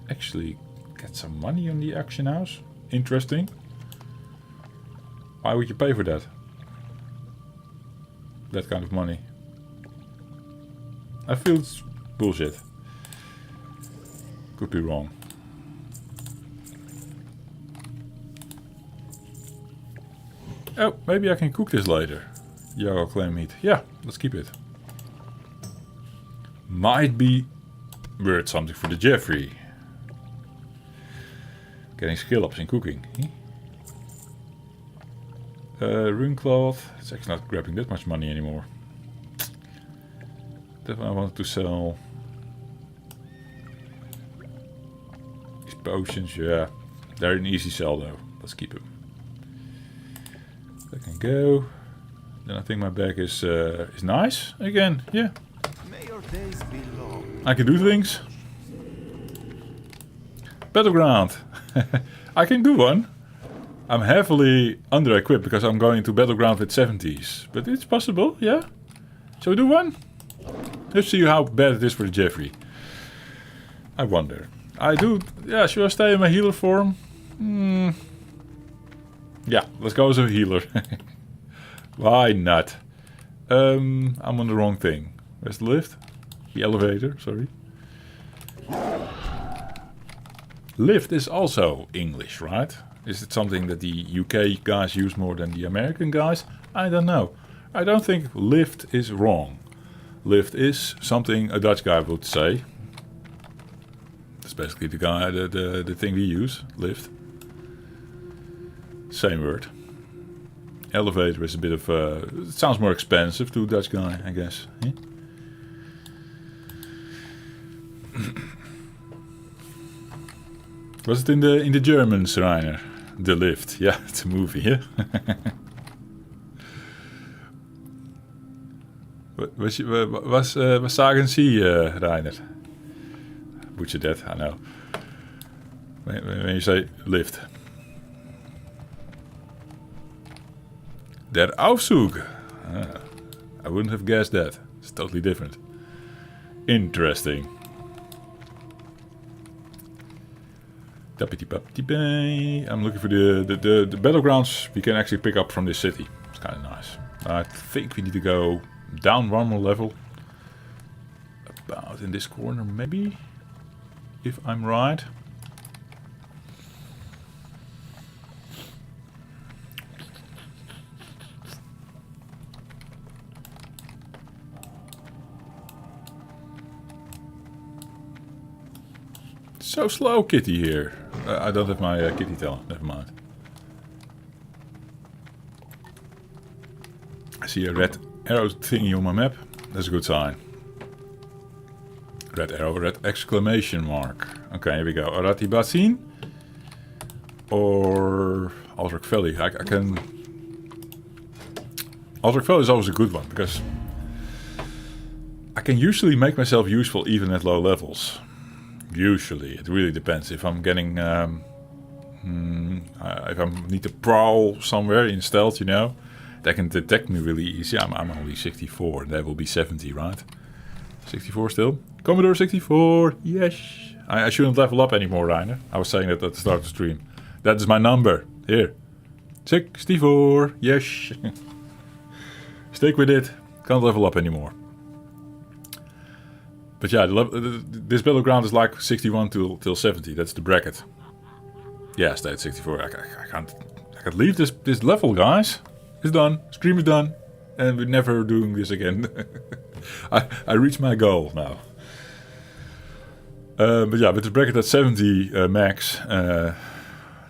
Speaker 1: actually gets some money on the auction house. Interesting. Why would you pay for that? That kind of money. I feel it's bullshit. Could be wrong. Oh, maybe I can cook this later. Yago clam meat. Yeah, let's keep it. Might be worth something for the Jeffrey. Getting skill ups in cooking. Rune cloth. It's actually not grabbing that much money anymore. That I wanted to sell. These potions, yeah. They're an easy sell though. Let's keep them. That can go. Then I think my bag is nice again. Yeah.
Speaker 3: May your days be long.
Speaker 1: I can do things. Battleground. I can do one. I'm heavily under-equipped because I'm going to Battleground with 70s. But it's possible, yeah. Shall we do one? Let's see how bad it is for the Jeffrey. I wonder. I do... Yeah, should I stay in my healer form? Yeah, let's go as a healer. Why not? I'm on the wrong thing. Where's the lift? The elevator, sorry. Lift is also English, right? Is it something that the UK guys use more than the American guys? I don't know. I don't think lift is wrong. Lift is something a Dutch guy would say. That's basically the guy, the thing we use, lift. Same word. Elevator is a bit of it sounds more expensive to a Dutch guy, I guess. Yeah? Was it in the Germans, Rainer? The Lift. Yeah, it's a movie, yeah. Was sagen Sie, Rainer? Butcher that, I know. When you say lift. Der Aufzug. I wouldn't have guessed that. It's totally different. Interesting. I'm looking for the battlegrounds we can actually pick up from this city. It's kind of nice. I think we need to go down one more level. About in this corner, maybe. If I'm right. So slow, kitty here. I don't have my kitty tail. Never mind. I see a red arrow thingy on my map. That's a good sign. Red arrow, red exclamation mark. Okay, here we go. Arati Basin or Aldrich Valley. I can. Aldrich Valley is always a good one because I can usually make myself useful even at low levels. Usually, it really depends. If I'm getting, if I need to prowl somewhere in stealth, you know, they can detect me really easy. I'm only 64, and they will be 70, right? 64 still? Commodore 64, yes. I shouldn't level up anymore, Rainer. I was saying that at the start of the stream. That is my number. Here. 64, yes. Stick with it. Can't level up anymore. But yeah, this battleground is like 61 till 70. That's the bracket. Yeah, stay at 64. I can't leave this level, guys. It's done. Stream is done, and we're never doing this again. I reached my goal now. But yeah, with the bracket at 70 max,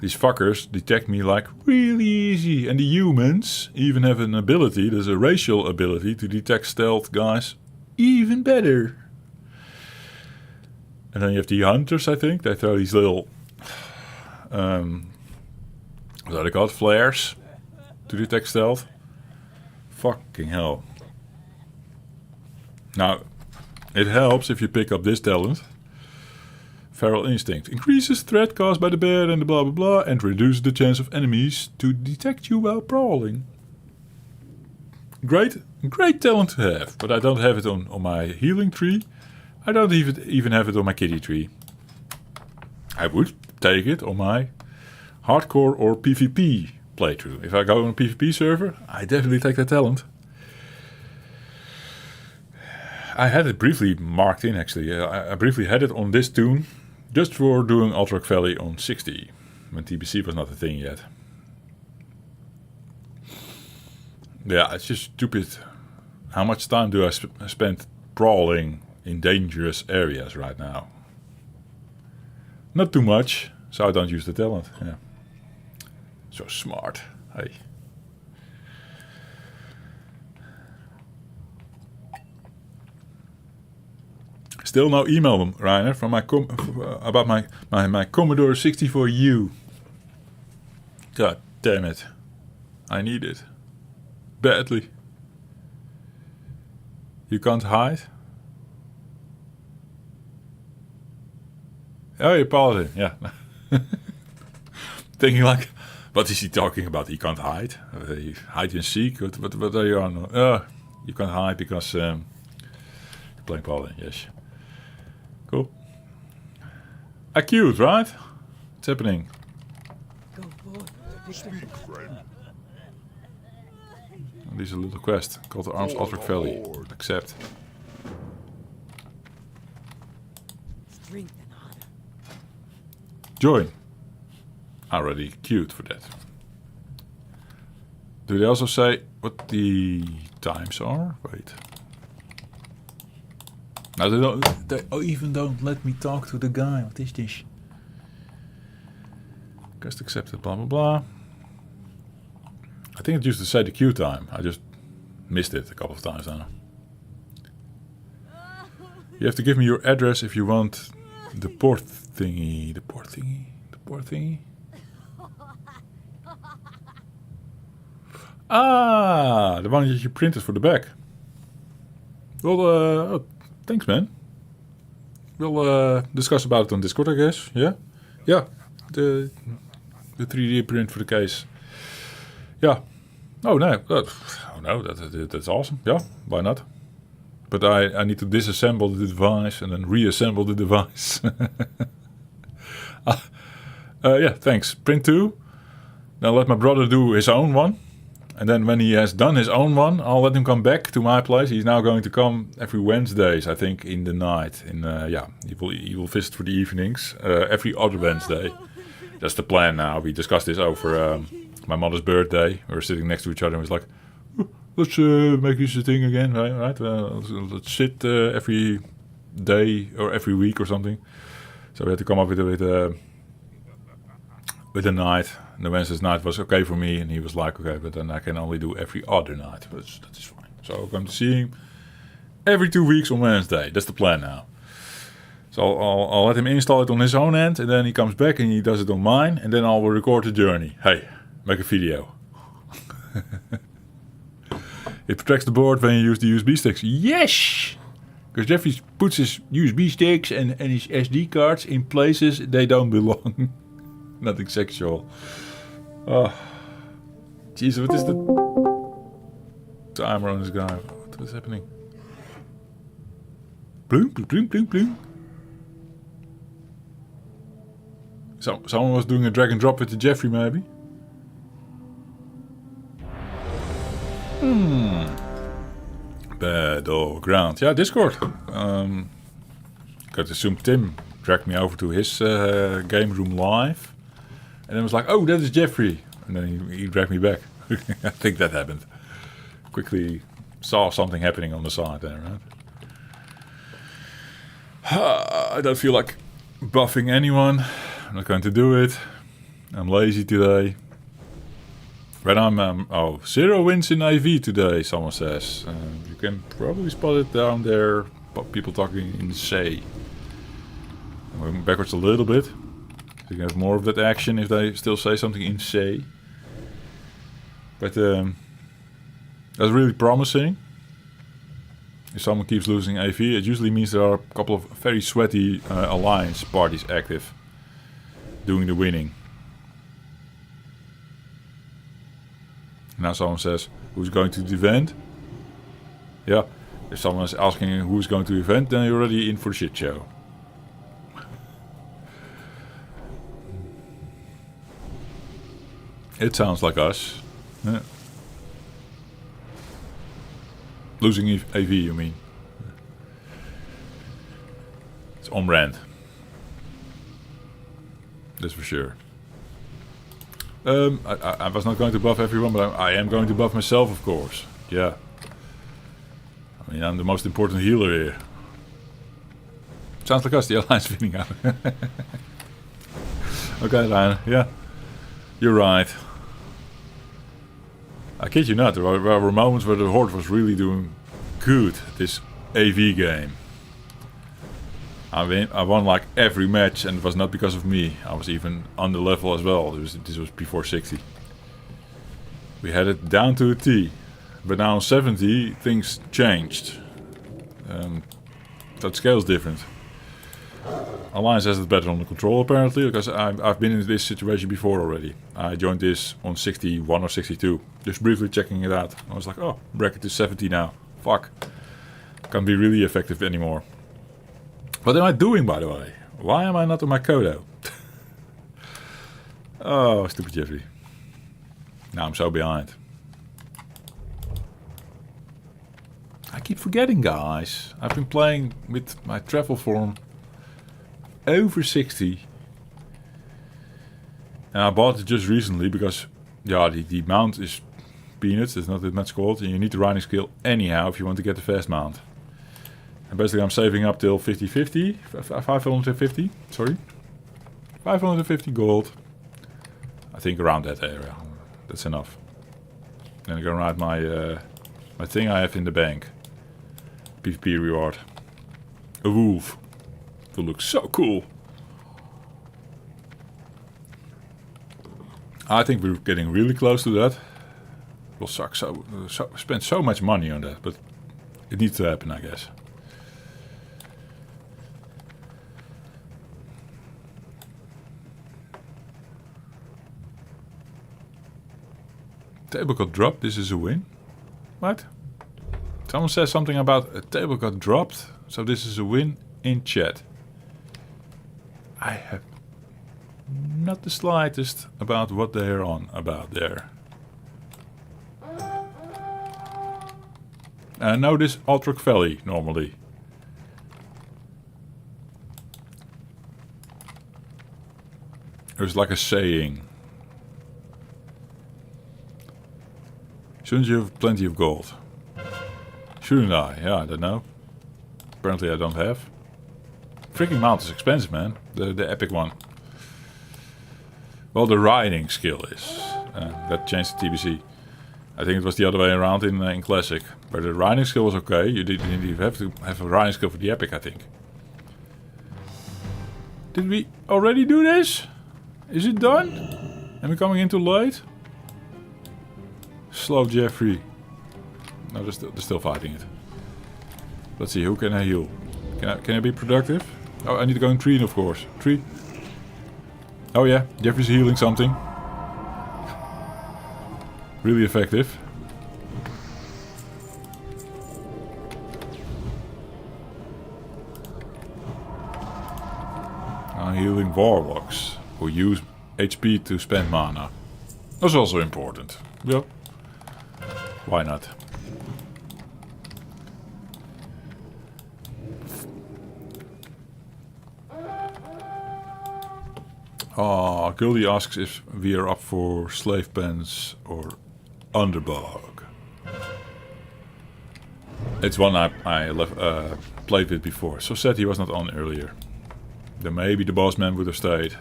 Speaker 1: these fuckers detect me like really easy, and the humans even have an ability. There's a racial ability to detect stealth guys even better. And then you have the hunters, I think. They throw these little, what are they called? Flares to detect stealth. Fucking hell. Now, it helps if you pick up this talent. Feral instinct. Increases threat caused by the bear and the blah blah blah and reduces the chance of enemies to detect you while prowling. Great talent to have, but I don't have it on my healing tree. I don't even have it on my kitty tree. I would take it on my hardcore or PvP playthrough. If I go on a PvP server, I definitely take that talent. I had it briefly marked in actually. I briefly had it on this toon just for doing Alterac Valley on 60 when TBC was not a thing yet. Yeah, it's just stupid. How much time do I spend prowling in dangerous areas right now? Not too much, so I don't use the talent. Yeah. So smart. Hey. Still no email, Reiner, from my about my Commodore 64U. God damn it. I need it. Badly. You can't hide? Oh, you're pausing. Yeah. Thinking like, what is he talking about? He can't hide? Hide and seek? What are you on? You can't hide because you're playing Paladin. Yes. Cool. Acute, right? What's happening?
Speaker 2: Go forth.
Speaker 5: Speak, friend.
Speaker 1: There's a little quest called the Arms Alterac Valley. Accept.
Speaker 2: Strength and honor.
Speaker 1: Join. Already queued for that. Do they also say what the times are? Wait. No, they even don't let me talk to the guy. What is this? Quest accepted, blah blah blah. I think it used to say the queue time. I just missed it a couple of times now. You have to give me your address if you want the port thingy. The port thingy? The port thingy? Ah, the one that you printed for the back. Well, thanks, man. We'll discuss about it on Discord, I guess. Yeah? Yeah. The 3D print for the case. Yeah. Oh no. That's awesome. Yeah, why not? But I need to disassemble the device and then reassemble the device. Yeah, thanks. Print 2. Now let my brother do his own one. And then when he has done his own one, I'll let him come back to my place. He's now going to come every Wednesdays, I think, in the night. Yeah, he will visit for the evenings every other Wednesday. That's the plan now. We discussed this over my mother's birthday. We were sitting next to each other and was like, let's make this a thing again, right? Let's sit every day or every week or something. So we had to come up with a night. And the Wednesday's night was okay for me, and he was like, okay, but then I can only do every other night. But that is fine. So I'm going to see him every 2 weeks on Wednesday. That's the plan now. So I'll let him install it on his own end, and then he comes back and he does it on mine, and then I'll record the journey. Hey, make a video. It protects the board when you use the USB sticks. Yes! Because Jeffrey puts his USB sticks and his SD cards in places they don't belong. Nothing sexual. Oh. Jesus, what is the timer on this guy? What is happening? Bloom, bloom, bloom, bloom, bloom. So, someone was doing a drag and drop with the Jeffrey, maybe? Battleground. Yeah, Discord. Got to assume Tim dragged me over to his game room live. And then was like, oh, that is Jeffrey. And then he dragged me back. I think that happened. Quickly saw something happening on the side there, right? I don't feel like buffing anyone. I'm not going to do it. I'm lazy today. But I'm 0 wins in IV today, someone says. You can probably spot it down there. People talking in say. I'm moving backwards a little bit. So you can have more of that action if they still say something in say. But that's really promising. If someone keeps losing AV, it usually means there are a couple of very sweaty alliance parties active, doing the winning. Now someone says, who's going to the event? Yeah, if someone is asking who's going to the event, then you're already in for the shit show. It sounds like us. Yeah. Losing AV, you mean? It's on brand. That's for sure. I was not going to buff everyone, but I am going to buff myself, of course. Yeah. I mean, I'm the most important healer here. Sounds like us, the alliance winning out. Okay, Ryan. Yeah. You're right. I kid you not, there were moments where the Horde was really doing good this AV game. I won like every match, and it was not because of me. I was even on the level as well. This was before 60. We had it down to a T. But now on 70, things changed. That scale's different. Alliance has it better under control apparently, because I've been in this situation before already. I joined this on 61 or 62, just briefly checking it out. I was like, oh, bracket is 70 now. Fuck. Can't be really effective anymore. What am I doing, by the way? Why am I not on my Kodo? Oh, stupid Jeffrey. Now I'm so behind. I keep forgetting, guys. I've been playing with my travel form over 60. And I bought it just recently because, yeah, the mount is peanuts. There's not that much gold. And you need the riding skill anyhow if you want to get the fast mount. And basically I'm saving up till 50-50. 550, sorry. 550 gold. I think around that area. That's enough. Then I'm gonna ride my my thing I have in the bank. PvP reward. A wolf. That looks so cool. I think we're getting really close to that. Will suck spend so much money on that, but it needs to happen, I guess. Table got dropped. This is a win. What? Someone says something about a table got dropped, so this is a win in chat. I have not the slightest about what they're on about there. I know this Altric Valley normally. There's like a saying. Shouldn't you have plenty of gold? Shouldn't I? Yeah, I don't know. Apparently I don't have. Freaking mount is expensive, man. The epic one. Well, the riding skill is. That changed to TBC. I think it was the other way around in Classic. But the riding skill was okay. You didn't even have to have a riding skill for the epic, I think. Did we already do this? Is it done? Am I coming in too late? Slow Jeffrey. No, they're still fighting it. Let's see, who can I heal? Can I be productive? Oh, I need to go in tree, of course. Tree. Oh yeah, Jeffrey's healing something. Really effective. I'm healing warlocks who use HP to spend mana. That's also important. Yep. Why not? Oh, Gully asks if we are up for slave pens or underbog. It's one I played with before. So sad he was not on earlier. Then maybe the boss man would have stayed.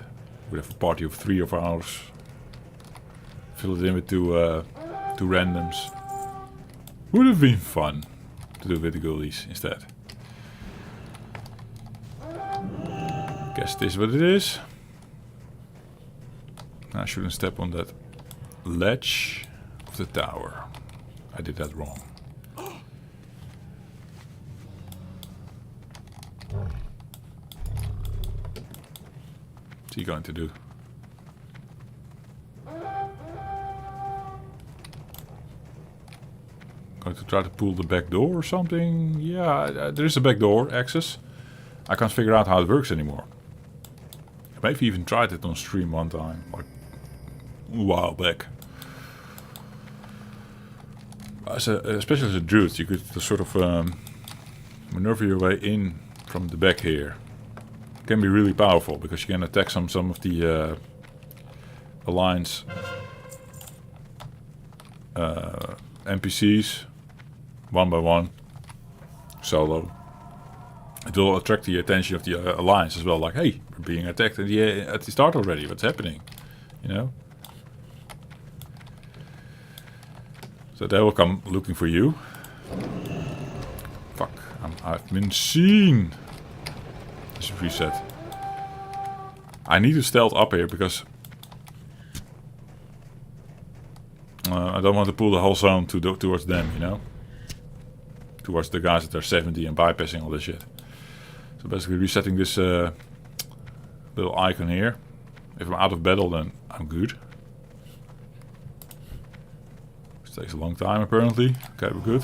Speaker 1: We'd have a party of 3 of ours. Fill it in with two randoms. Would have been fun to do with the ghoulies instead. Guess this is what it is. I shouldn't step on that ledge of the tower. I did that wrong. he going to do? Going to try to pull the back door or something? Yeah, there is a back door access. I can't figure out how it works anymore. I maybe even tried it on stream one time, like a while back. Especially as a druid, you could sort of maneuver your way in from the back here. It can be really powerful because you can attack some of the Alliance NPCs one by one, solo. It will attract the attention of the Alliance as well, like, hey, we're being attacked at the start already, what's happening, you know? So they will come looking for you. Fuck, I've been seen. This is reset. I need to stealth up here because I don't want to pull the whole zone towards them, you know? Towards the guys that are 70 and bypassing all this shit. So basically resetting this little icon here. If I'm out of battle, then I'm good. This takes a long time apparently. Okay, we're good.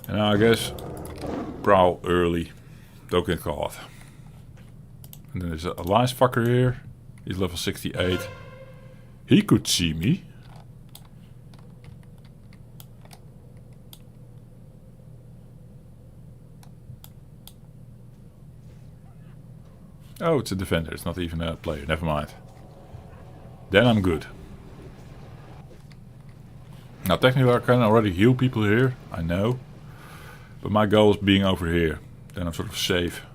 Speaker 1: And now I guess prowl early. Don't get caught. And then there's a Alliance fucker here. He's level 68. He could see me. Oh, it's a defender. It's not even a player. Never mind. Then I'm good. Now technically I can already heal people here. I know. But my goal is being over here. Then I'm sort of safe-ish.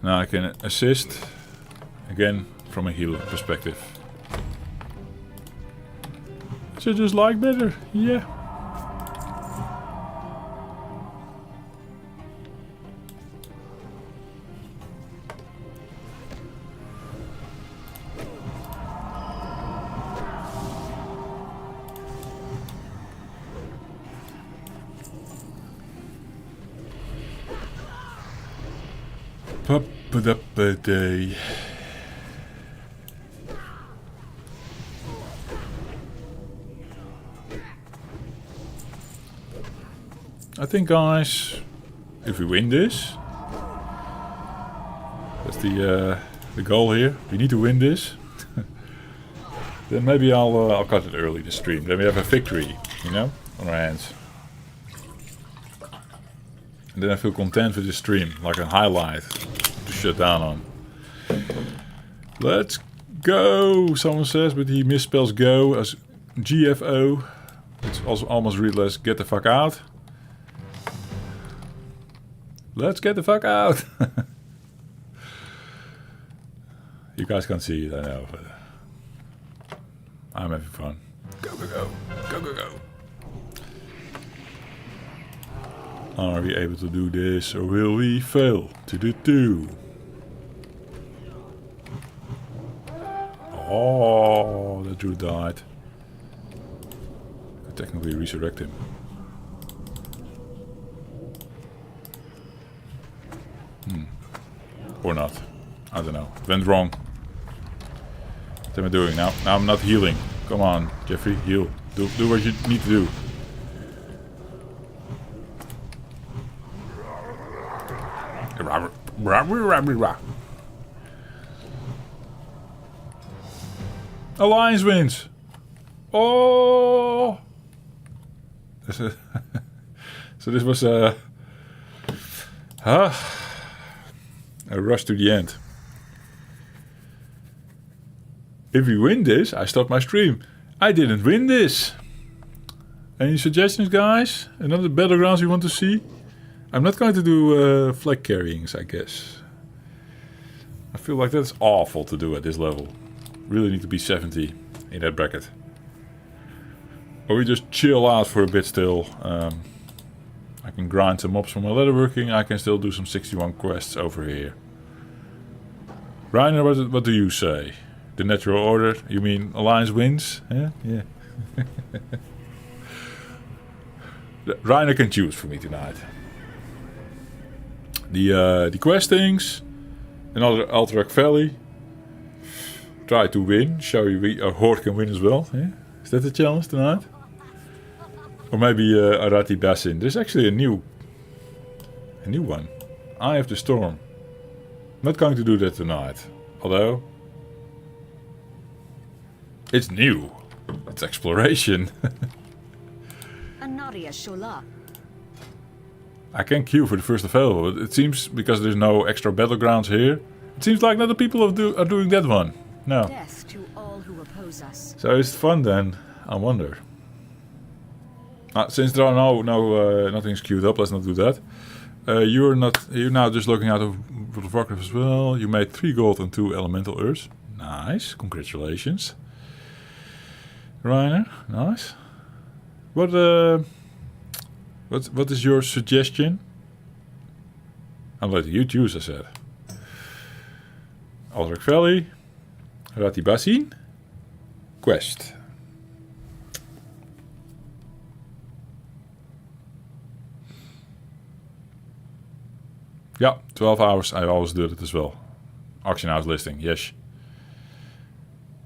Speaker 1: Now I can assist, again, from a healer perspective. So just like better, yeah. Day. I think, guys, if we win this, that's the goal here. We need to win this. Then maybe I'll cut it early the stream. Then we have a victory, you know, on our hands. And then I feel content with the stream, like a highlight to shut down on. Let's go, someone says, but he misspells go as GFO. It's also almost read let's get the fuck out. Let's get the fuck out. You guys can't see it, I know, but I'm having fun. Go, go, go. Go, go, go. Are we able to do this or will we fail to do? Oh, that dude died. I could technically resurrect him. Or not. I don't know. Went wrong. What am I doing now? Now I'm not healing. Come on, Jeffrey, heal. Do what you need to do. Alliance wins. Oh. So this was a rush to the end. If we win this, I stop my stream. I didn't win this. Any suggestions, guys? Another battlegrounds you want to see? I'm not going to do flag carryings, I guess. I feel like that's awful to do at this level. Really need to be 70 in that bracket. Or we just chill out for a bit still. I can grind some mobs for my leatherworking. I can still do some 61 quests over here. Reiner, what do you say? The natural order? You mean Alliance wins? Yeah. Reiner can choose for me tonight. The questings. Another Alterac Valley. Try to win. Show you a horde can win as well. Yeah? Is that the challenge tonight? Or maybe Arati Basin. There's actually a new one. Eye of the Storm. Not going to do that tonight. Although it's new. It's exploration.
Speaker 6: Anaria Shola.
Speaker 1: I can queue for the first available, but it seems because there's no extra battlegrounds here, it seems like not the people are doing that one. No.
Speaker 6: Death to all who oppose us.
Speaker 1: So it's fun then. I wonder. Since there are nothing's queued up, let's not do that. You're now just looking out of World of Warcraft as well. You made 3 gold and 2 elemental earths. Nice, congratulations. Reiner, nice. What is your suggestion? I'll let you choose, I said. Aldrich Valley, Rati Basin, Quest. Yeah, 12 hours. I always do it as well. Auction house listing, yes.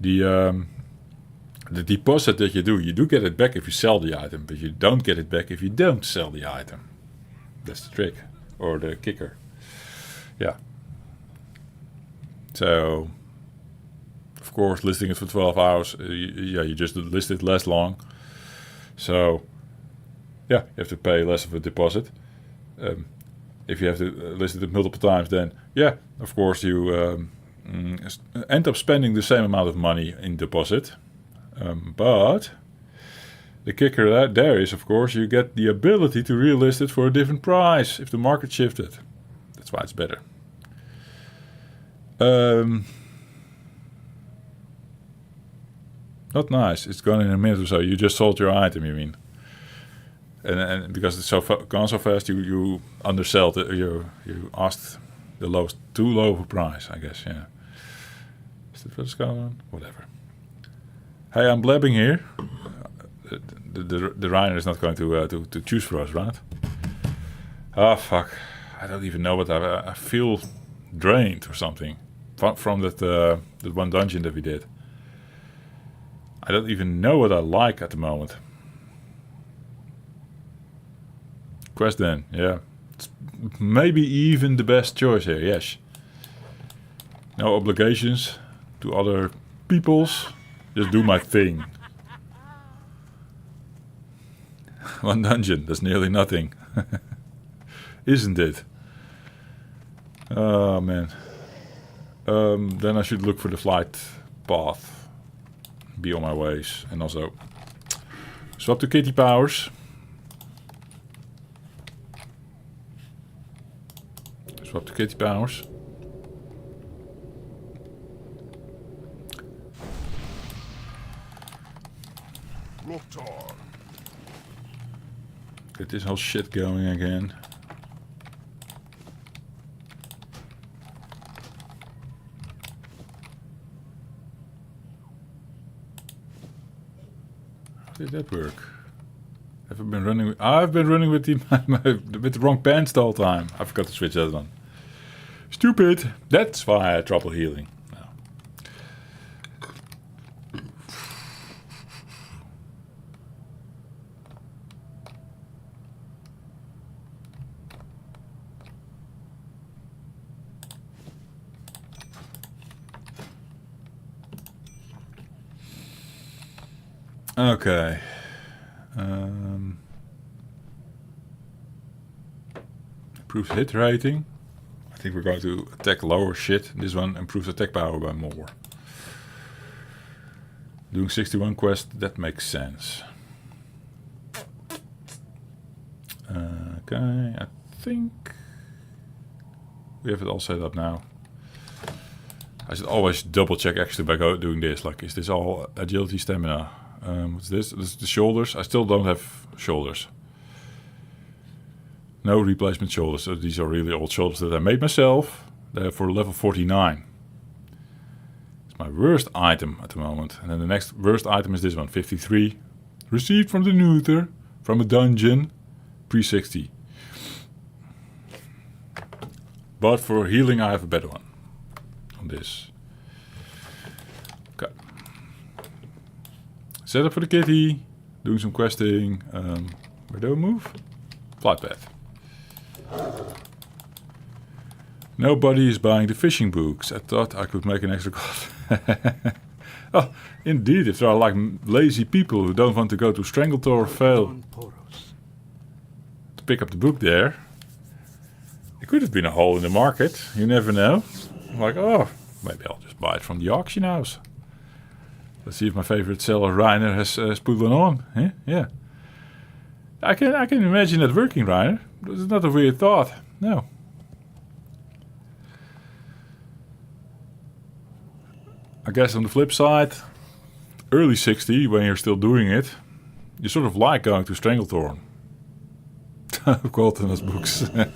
Speaker 1: The deposit that you do get it back if you sell the item, but you don't get it back if you don't sell the item. That's the trick, or the kicker. Yeah. So, of course, listing it for 12 hours, you just list it less long. So, yeah, you have to pay less of a deposit. If you have to list it multiple times, then, yeah, of course, you end up spending the same amount of money in deposit. But the kicker there is, of course, you get the ability to relist it for a different price if the market shifted. That's why it's better. Not nice. It's gone in a minute or so. You just sold your item, you mean? And because it's gone so fast, you undersold it. You asked the too low of a price, I guess. Yeah. Is that what's going on? Whatever. Hey, I'm blabbing here. The Reiner is not going to choose for us, right? Oh fuck! I don't even know what I feel drained or something from that one dungeon that we did. I don't even know what I like at the moment. Quest then, yeah. It's maybe even the best choice here, yes. No obligations to other peoples. Just do my thing. One dungeon, that's nearly nothing. Isn't it? Oh man. Then I should look for the flight path. Be on my ways. And also swap to kitty powers. Swap to kitty powers.
Speaker 5: Loktar.
Speaker 1: Get this whole shit going again. How did that work? I've been running with with the wrong pants the whole time. I forgot to switch that on. Stupid. That's why I had trouble healing. Okay. Improves hit rating. I think we're going to attack lower shit. This one improves attack power by more. Doing 61 quests, that makes sense. Okay, I think we have it all set up now. I should always double check actually by doing this. Like, is this all agility, stamina? What's this? This is the shoulders. I still don't have shoulders. No replacement shoulders. So these are really old shoulders that I made myself. They're for level 49. It's my worst item at the moment. And then the next worst item is this one, 53. Received from the neuter, from a dungeon, pre-60. But for healing I have a better one. On this. Okay. Set up for the kitty. Doing some questing. Where do I move? Flight path. Nobody is buying the fishing books. I thought I could make an extra cost. Oh, indeed, if there are like lazy people who don't want to go to Strangletor or fail to pick up the book there, it could have been a hole in the market. You never know. I'm like, oh, maybe I'll just buy it from the auction house. Let's see if my favorite seller Reiner has put one on. Huh? Yeah, I can imagine that working, Reiner. It's not a weird thought. No. I guess on the flip side, early 60, when you're still doing it, you sort of like going to Stranglethorn. Colton's books. I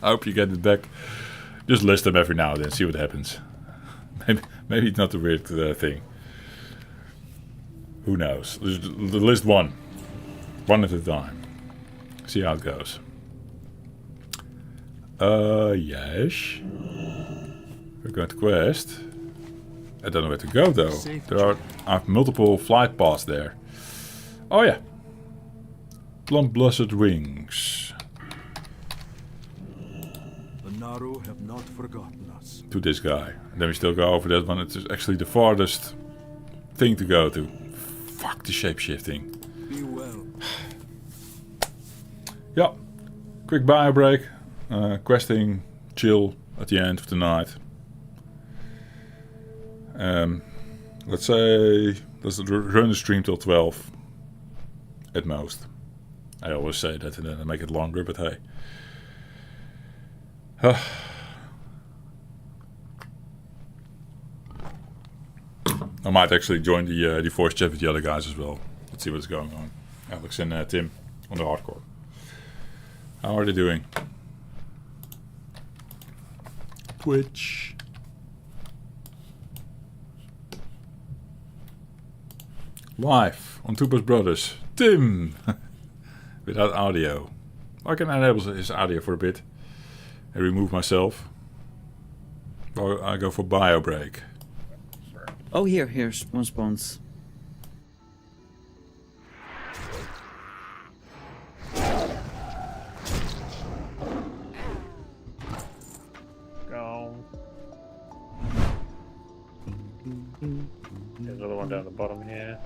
Speaker 1: hope you get it back. Just list them every now and then, see what happens. Maybe it's not a weird thing. Who knows? List one at a time. See how it goes. Yes. We're going to quest. I don't know where to go though. I have multiple flight paths there. Oh yeah. Plump Blessed Wings.
Speaker 3: The Naru have not forgotten us.
Speaker 1: To this guy. And then we still go over that one. It's actually the farthest thing to go to. Fuck the shape-shifting.
Speaker 3: Be well.
Speaker 1: Yeah. Quick bio break. Questing. Chill at the end of the night. Let's say let's run the stream till 12 at most. I always say that and then I make it longer, but hey. I might actually join the voice chat with the other guys as well. Let's see what's going on. Alex and Tim on the hardcore. How are they doing? Twitch. Live on Tupa's Brothers. Tim! Without audio. I can enable his audio for a bit. And remove myself. Or I go for bio break.
Speaker 7: Oh, here's one spawns.
Speaker 8: Go. There's another one down the bottom here.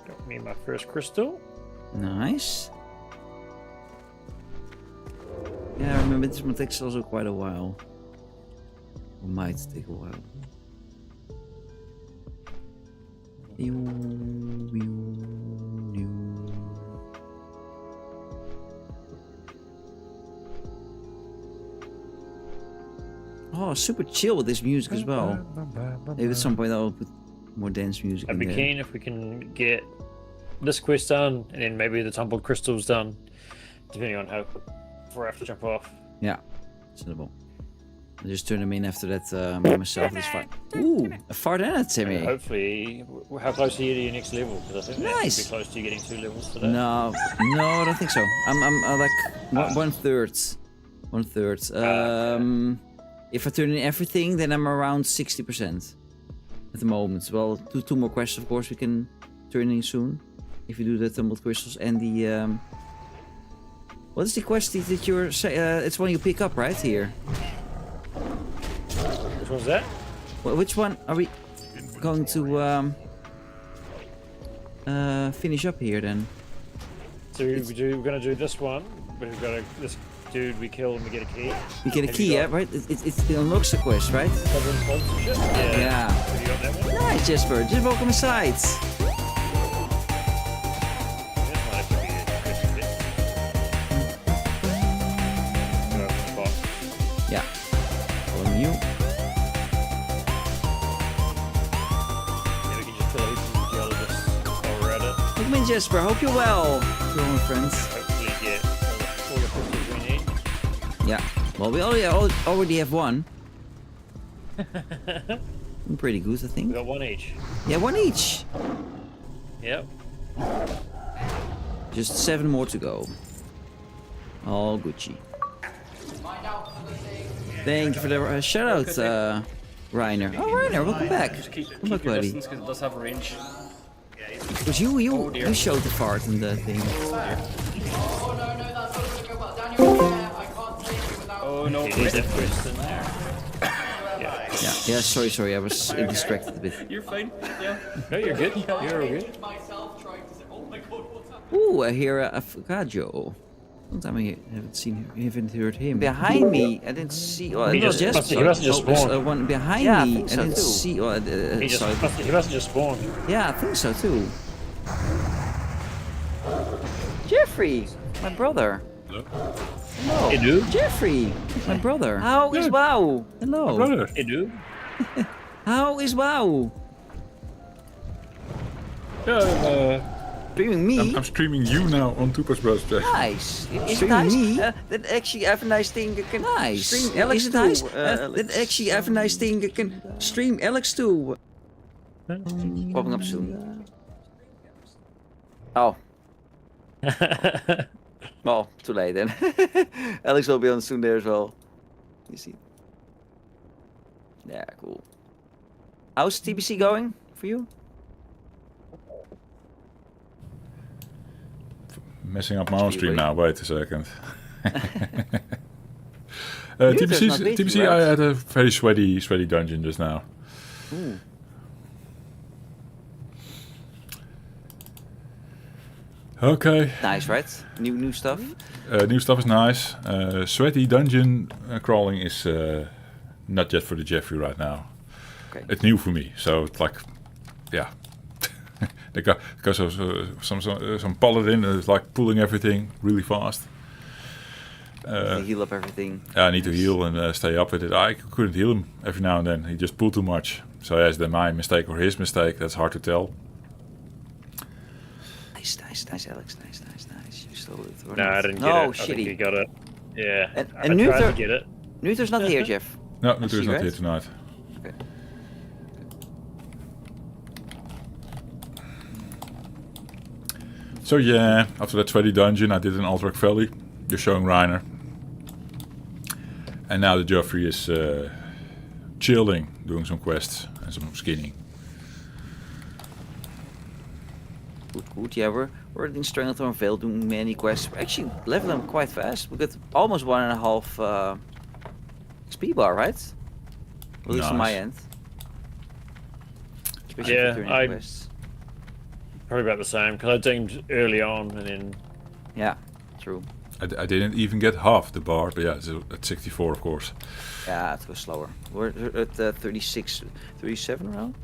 Speaker 8: Got me my first crystal.
Speaker 7: Nice. Yeah, I remember this one takes also quite a while. Or might take a while. Oh, super chill with this music as well. Maybe at some point I'll put more dance music
Speaker 8: I'd
Speaker 7: in
Speaker 8: be
Speaker 7: there.
Speaker 8: keen if we can get this quest done and then maybe the tumbled crystals done, depending on how before I have to jump off.
Speaker 7: Yeah, suitable. I'll just turn them in after that by myself. That's fine. Ooh, a fart and a Timmy.
Speaker 8: And hopefully, how close are you to your next level? Because I think that
Speaker 7: Nice.
Speaker 8: should be close to you getting 2 levels today.
Speaker 7: No, I don't think so. I'm like one third. If I turn in everything, then I'm around 60% at the moment. Well, two more quests, of course, we can turn in soon. If you do the tumbled crystals and the what is the quest that you're it's one you pick up right here.
Speaker 8: Which one's that?
Speaker 7: Well, which one are we going to finish up here then?
Speaker 8: So we're going to do this one, but we've got this dude we kill and we get a key.
Speaker 7: You get a
Speaker 8: Have
Speaker 7: key,
Speaker 8: you
Speaker 7: yeah,
Speaker 8: got
Speaker 7: right? It unlocks the quest, right?
Speaker 8: Covering sponsorship? Yeah.
Speaker 7: Yeah.
Speaker 8: Have you got that one?
Speaker 7: Nice, Jesper. Just welcome aside.
Speaker 8: This might have to be a quest a bit.
Speaker 7: Yeah. Following you. morning, Jesper. Hope you're well. To all my friends.
Speaker 8: Hopefully get all the crystals we need.
Speaker 7: Yeah. Well, we already have one. Pretty good, I
Speaker 8: We
Speaker 7: think.
Speaker 8: got one each.
Speaker 7: Yeah, one each.
Speaker 8: Yep.
Speaker 7: Just 7 more to go. All Gucci. Thank you for the shout out, Reiner. Oh, Reiner, welcome back.
Speaker 9: Just keep
Speaker 7: Welcome back,
Speaker 9: your
Speaker 7: buddy.
Speaker 9: distance because it does have range.
Speaker 7: Because you showed the fart in the thing.
Speaker 9: Oh no,
Speaker 8: It is a quest in there.
Speaker 7: Yeah, sorry, I was distracted a bit.
Speaker 9: you're fine. Yeah.
Speaker 8: No, you're good. You're all good.
Speaker 7: Ooh, I hear a Fugaccio. Long time I haven't heard him. Behind me, I didn't see. Well,
Speaker 8: He
Speaker 7: it was
Speaker 8: just-
Speaker 7: Jesper.
Speaker 8: he must have just
Speaker 7: Oh, there's,
Speaker 8: spawned.
Speaker 7: one behind
Speaker 10: Yeah, I
Speaker 7: me.
Speaker 10: think so
Speaker 7: didn't
Speaker 10: too.
Speaker 7: see. Well,
Speaker 8: He
Speaker 7: sorry.
Speaker 8: must have just spawned.
Speaker 7: Yeah, I think so too.
Speaker 10: Jeffrey, my brother.
Speaker 7: Hello.
Speaker 8: Hey, dude.
Speaker 7: Jeffrey, my brother.
Speaker 10: How is WoW?
Speaker 7: Hello.
Speaker 1: Brother.
Speaker 8: Hey, dude.
Speaker 7: How is WoW?
Speaker 1: Yeah,
Speaker 7: Streaming me?
Speaker 1: I'm streaming you now on Tupa's Bros.
Speaker 10: Nice. It's
Speaker 7: Stream
Speaker 10: nice.
Speaker 7: me?
Speaker 10: That actually have a nice thing. You can
Speaker 7: Nice.
Speaker 10: stream Alex
Speaker 7: Is it
Speaker 10: too.
Speaker 7: nice?
Speaker 10: Alex.
Speaker 7: That actually have a nice thing. You can stream Alex too.
Speaker 10: Popping up soon. Oh, well, too late then. Alex will be on soon there as well. You see. Yeah, cool. How's TBC going for you?
Speaker 1: Messing up my own stream
Speaker 10: Wait.
Speaker 1: now. Wait a second.
Speaker 10: Neuters not with
Speaker 1: TBC,
Speaker 10: you,
Speaker 1: I
Speaker 10: right?
Speaker 1: had a very sweaty dungeon just now.
Speaker 10: Ooh.
Speaker 1: Okay,
Speaker 10: Nice, right? New stuff.
Speaker 1: new stuff is nice. Sweaty dungeon crawling is not yet for the Jeffrey right now.
Speaker 10: Okay.
Speaker 1: It's new for me, so it's like, yeah. They got some paladin is like pulling everything really fast.
Speaker 10: They heal up everything.
Speaker 1: I need to heal and stay up with it. I couldn't heal him every now and then. He just pulled too much. So is that my mistake or his mistake? That's hard to tell.
Speaker 10: Nice, Alex. Nice. You stole it. or
Speaker 8: No,
Speaker 10: not?
Speaker 8: I didn't get
Speaker 10: Oh,
Speaker 8: it. I think he
Speaker 10: shitty.
Speaker 8: got it. Yeah.
Speaker 10: And
Speaker 8: I tried
Speaker 10: Neuter-
Speaker 8: to get it.
Speaker 10: Neuter's not here, Jeff.
Speaker 1: No, Nutter is
Speaker 10: see,
Speaker 1: not
Speaker 10: right?
Speaker 1: here tonight.
Speaker 10: Okay.
Speaker 1: So yeah, after that sweaty dungeon, I did an Alterac Valley. You're showing Reiner. And now the Joffrey is chilling, doing some quests and some skinning.
Speaker 10: Good. Yeah, we're in Stranglethorn Vale doing many quests. We're actually leveling them quite fast. We got almost 1.5 XP bar, right? At least on my
Speaker 1: Nice.
Speaker 10: end. Especially
Speaker 8: Yeah,
Speaker 10: for doing
Speaker 8: I-
Speaker 10: quests.
Speaker 8: Probably about the same because I dinged early on and then
Speaker 10: Yeah, true.
Speaker 1: I didn't even get half the bar, but yeah, it's at 64 of course.
Speaker 10: Yeah, it goes slower. We're at 36, 37 around?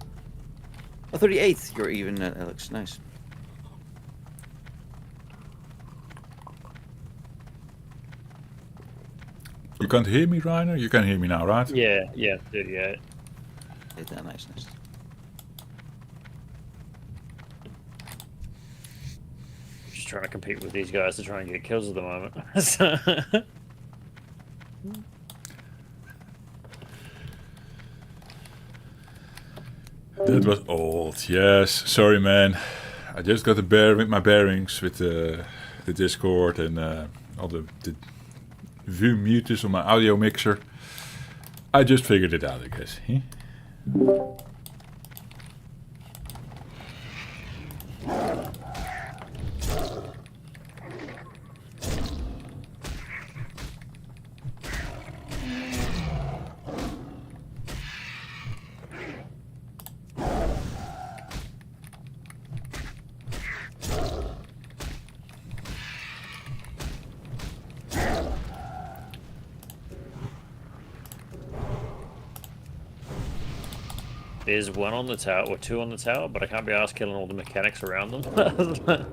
Speaker 10: Oh, 38 you're even, Alex. Nice.
Speaker 1: You can't hear me, Reiner? You can hear me now, right?
Speaker 8: yeah, 38.
Speaker 10: Yeah, nice.
Speaker 8: Just trying to compete with these guys to try and get kills at the moment. So-
Speaker 1: That was old. Yes, sorry, man. I just got my bearings with the Discord and all the view muters on my audio mixer. I just figured it out, I guess. Huh?
Speaker 8: There's one on the tower, or two on the tower, but I can't be asked killing all the mechanics around them.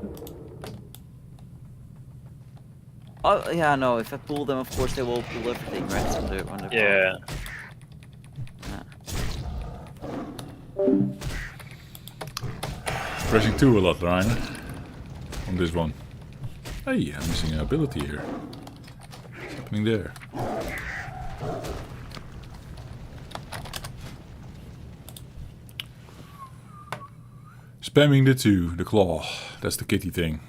Speaker 10: Oh, yeah, no, if I pull them, of course they will pull everything, right? On the
Speaker 8: Yeah.
Speaker 1: Pressing 2 a lot, Ryan. on this one. Hey, I'm missing an ability here. What's happening there? Spamming the 2, the claw. That's the kitty thing.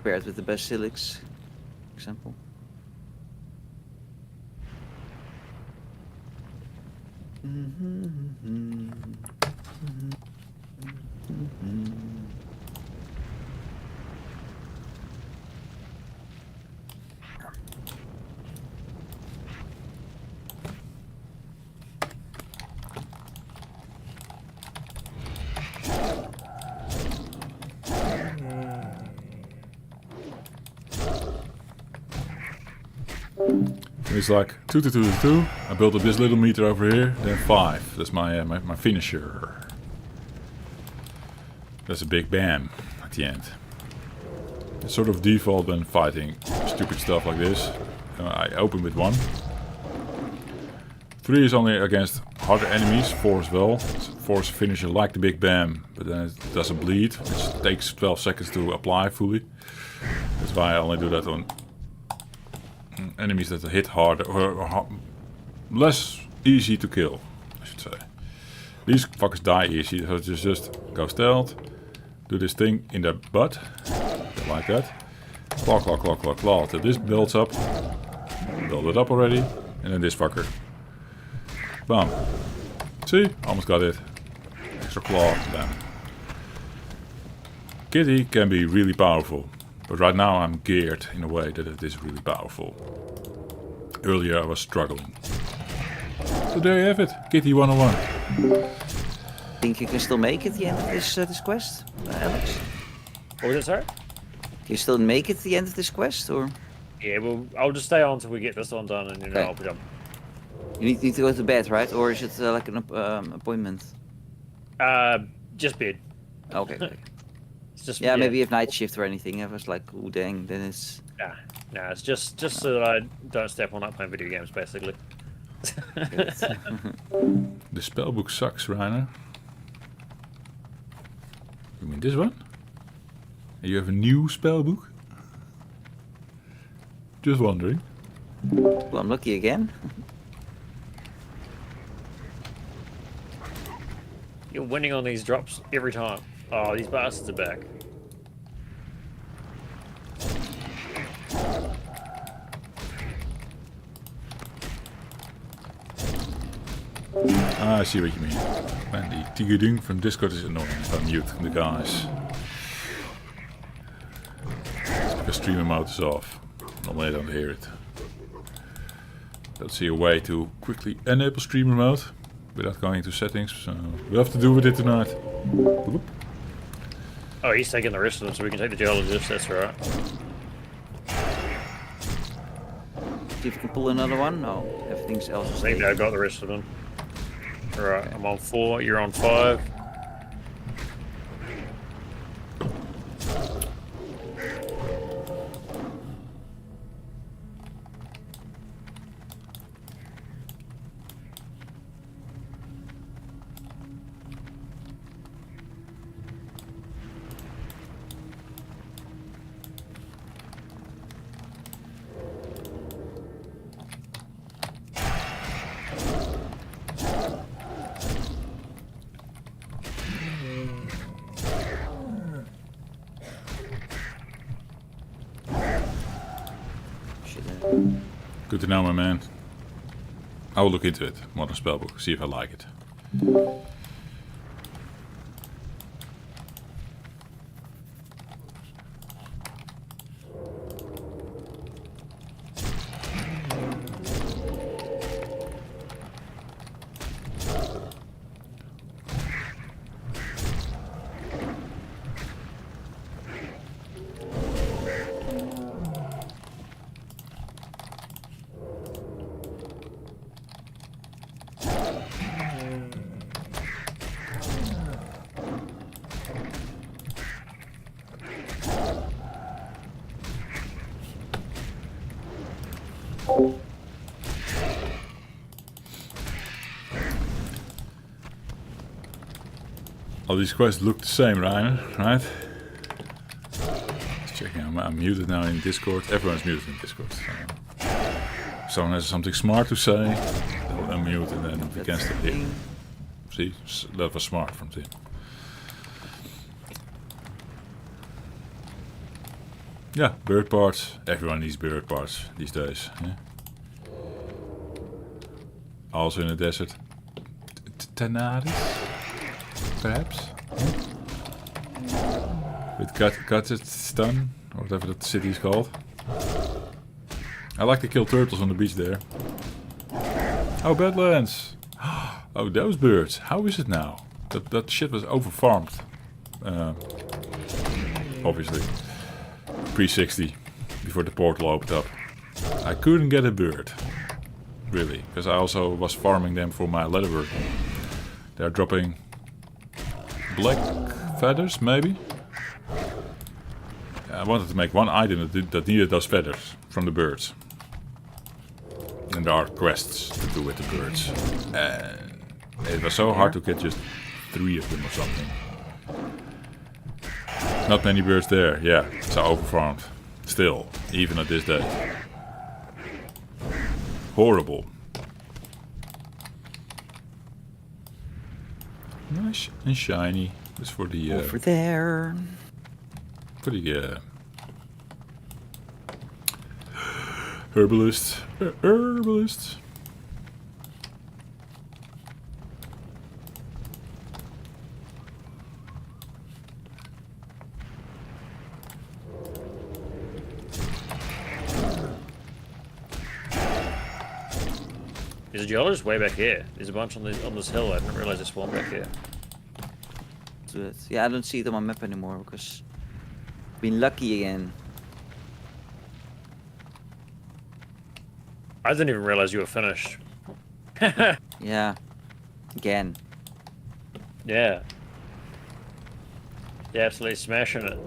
Speaker 10: Paired with the basilics, example.
Speaker 1: It's like 2 to 2 to 2. I built up this little meter over here, then 5. That's my finisher. That's a big bam at the end. It's sort of default when fighting stupid stuff like this. I open with 1. 3 is only against harder enemies, 4 as well. 4 is a finisher like the big bam, but then it doesn't bleed. It takes 12 seconds to apply fully. That's why I only do that on enemies that hit harder or less easy to kill, I should say. These fuckers die easy, so just go stealth, do this thing in their butt, like that. Claw, claw, claw, claw, claw, till this builds up. Build it up already, and then this fucker. Bam. See? Almost got it. Extra claw, bam. Kitty can be really powerful. But right now I'm geared in a way that it is really powerful. Earlier I was struggling. So there you have it, Kitty 101.
Speaker 10: Think you can still make it at the end of this quest, Alex?
Speaker 8: What was it, sorry?
Speaker 10: Can you still make it at the end of this quest, or?
Speaker 8: Yeah, well, I'll just stay on until we get this one done, and then
Speaker 10: Okay.
Speaker 8: I'll be done.
Speaker 10: You need to go to bed, right? Or is it like an appointment?
Speaker 8: Just bed.
Speaker 10: Okay. Okay.
Speaker 8: It's just
Speaker 10: Yeah, maybe if night shift or anything. I was like, oh dang, then it's.
Speaker 8: Nah, it's just so that I don't step on up playing video games, basically.
Speaker 1: The spellbook sucks, Rainer. You mean this one? And you have a new spellbook? Just wondering.
Speaker 10: Well, I'm lucky again.
Speaker 8: You're winning on these drops every time. Oh, these bastards are back.
Speaker 1: Ah, I see what you mean. Man, the tigeding from Discord is annoying if I mute the guys. It's because streamer mode is off. Normally I don't hear it. Don't see a way to quickly enable streamer mode without going into settings, so we'll have to do with it tonight. Whoop.
Speaker 8: Oh, he's taking the rest of them, so we can take the geologist. That's right.
Speaker 10: See if you can pull another one. No, everything's else is
Speaker 8: Maybe I got the rest of them. Alright, I'm on 4, you're on 5.
Speaker 1: Good to know, my man. I will look into it, modern spellbook, see if I like it. All these quests look the same, Ryan, right? Just checking, I'm muted now in Discord. Everyone's muted in Discord. So if someone has something smart to say, they'll unmute and then we can still hear. See, that was smart from Tim. Yeah, bird parts. Everyone needs bird parts these days. Yeah? Also in the desert. Tanaris? Perhaps? With Kazakhstan, or whatever that city is called. I like to kill turtles on the beach there. Oh, Badlands! Oh, those birds. How is it now? That shit was overfarmed. Obviously. Pre-60. Before the portal opened up. I couldn't get a bird. Really. Because I also was farming them for my leatherwork. They're dropping black feathers, maybe? I wanted to make one item that needed those feathers from the birds. And there are quests to do with the birds. And it was so hard to get just 3 of them or something. Not many birds there, yeah. It's overfarmed. Still, even at this day. Horrible. Nice and shiny. That's for the
Speaker 10: Over there.
Speaker 1: for the herbalist. Herbalist.
Speaker 8: There's a geologist way back here. There's a bunch on this hill. I didn't realize they spawned back here.
Speaker 10: Yeah, I don't see it on my map anymore because I've been lucky again.
Speaker 8: I didn't even realize you were finished.
Speaker 10: Yeah. Again.
Speaker 8: Yeah. You're absolutely smashing it.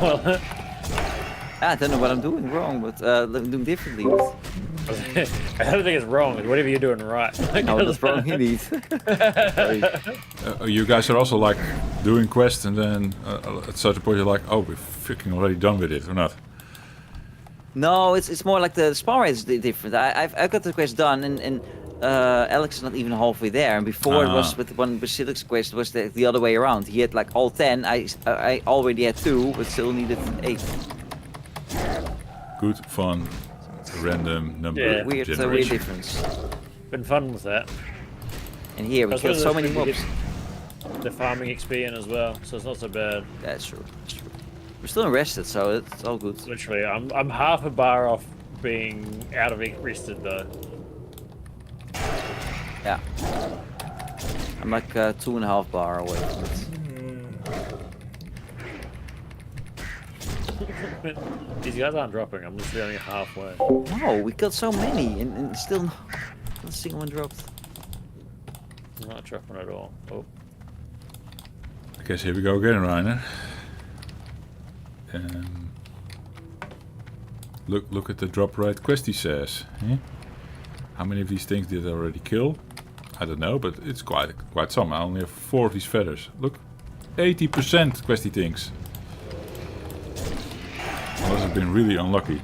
Speaker 8: Well,
Speaker 10: I don't know what I'm doing wrong, but I'm doing differently.
Speaker 8: I don't think it's wrong. It's whatever you're doing right.
Speaker 10: No, that's wrong indeed. Sorry.
Speaker 1: You guys are also like doing quests and then at certain point you're like, oh, we're freaking already done with it, or not?
Speaker 10: No, it's more like the spawn rate is different. I've got the quest done and Alex is not even halfway there. And before it was with one Basilic's quest was the other way around. He had like all 10. I already had 2, but still needed 8.
Speaker 1: Good, fun, random number
Speaker 8: Yeah.
Speaker 10: Weird
Speaker 1: generation.
Speaker 10: difference.
Speaker 8: Been fun with that.
Speaker 10: And here we
Speaker 8: That's
Speaker 10: killed
Speaker 8: one
Speaker 10: so
Speaker 8: of those
Speaker 10: many
Speaker 8: things you
Speaker 10: mobs.
Speaker 8: get the farming XP in as well, so it's not so bad.
Speaker 10: That's true. That's true. We're still rested, so it's all good.
Speaker 8: Literally, I'm half a bar off being out of rested though.
Speaker 10: Yeah. I'm like 2.5 bar away from it.
Speaker 8: These guys aren't dropping. I'm literally only halfway.
Speaker 10: No, we killed so many and still not a single one dropped.
Speaker 8: Not dropping at all. Oh.
Speaker 1: I guess here we go again, Rainer. Look at the drop rate quest he says. Yeah? How many of these things did I already kill? I don't know, but it's quite some. I only have 4 of these feathers. Look, 80% questy things. Unless I've been really unlucky.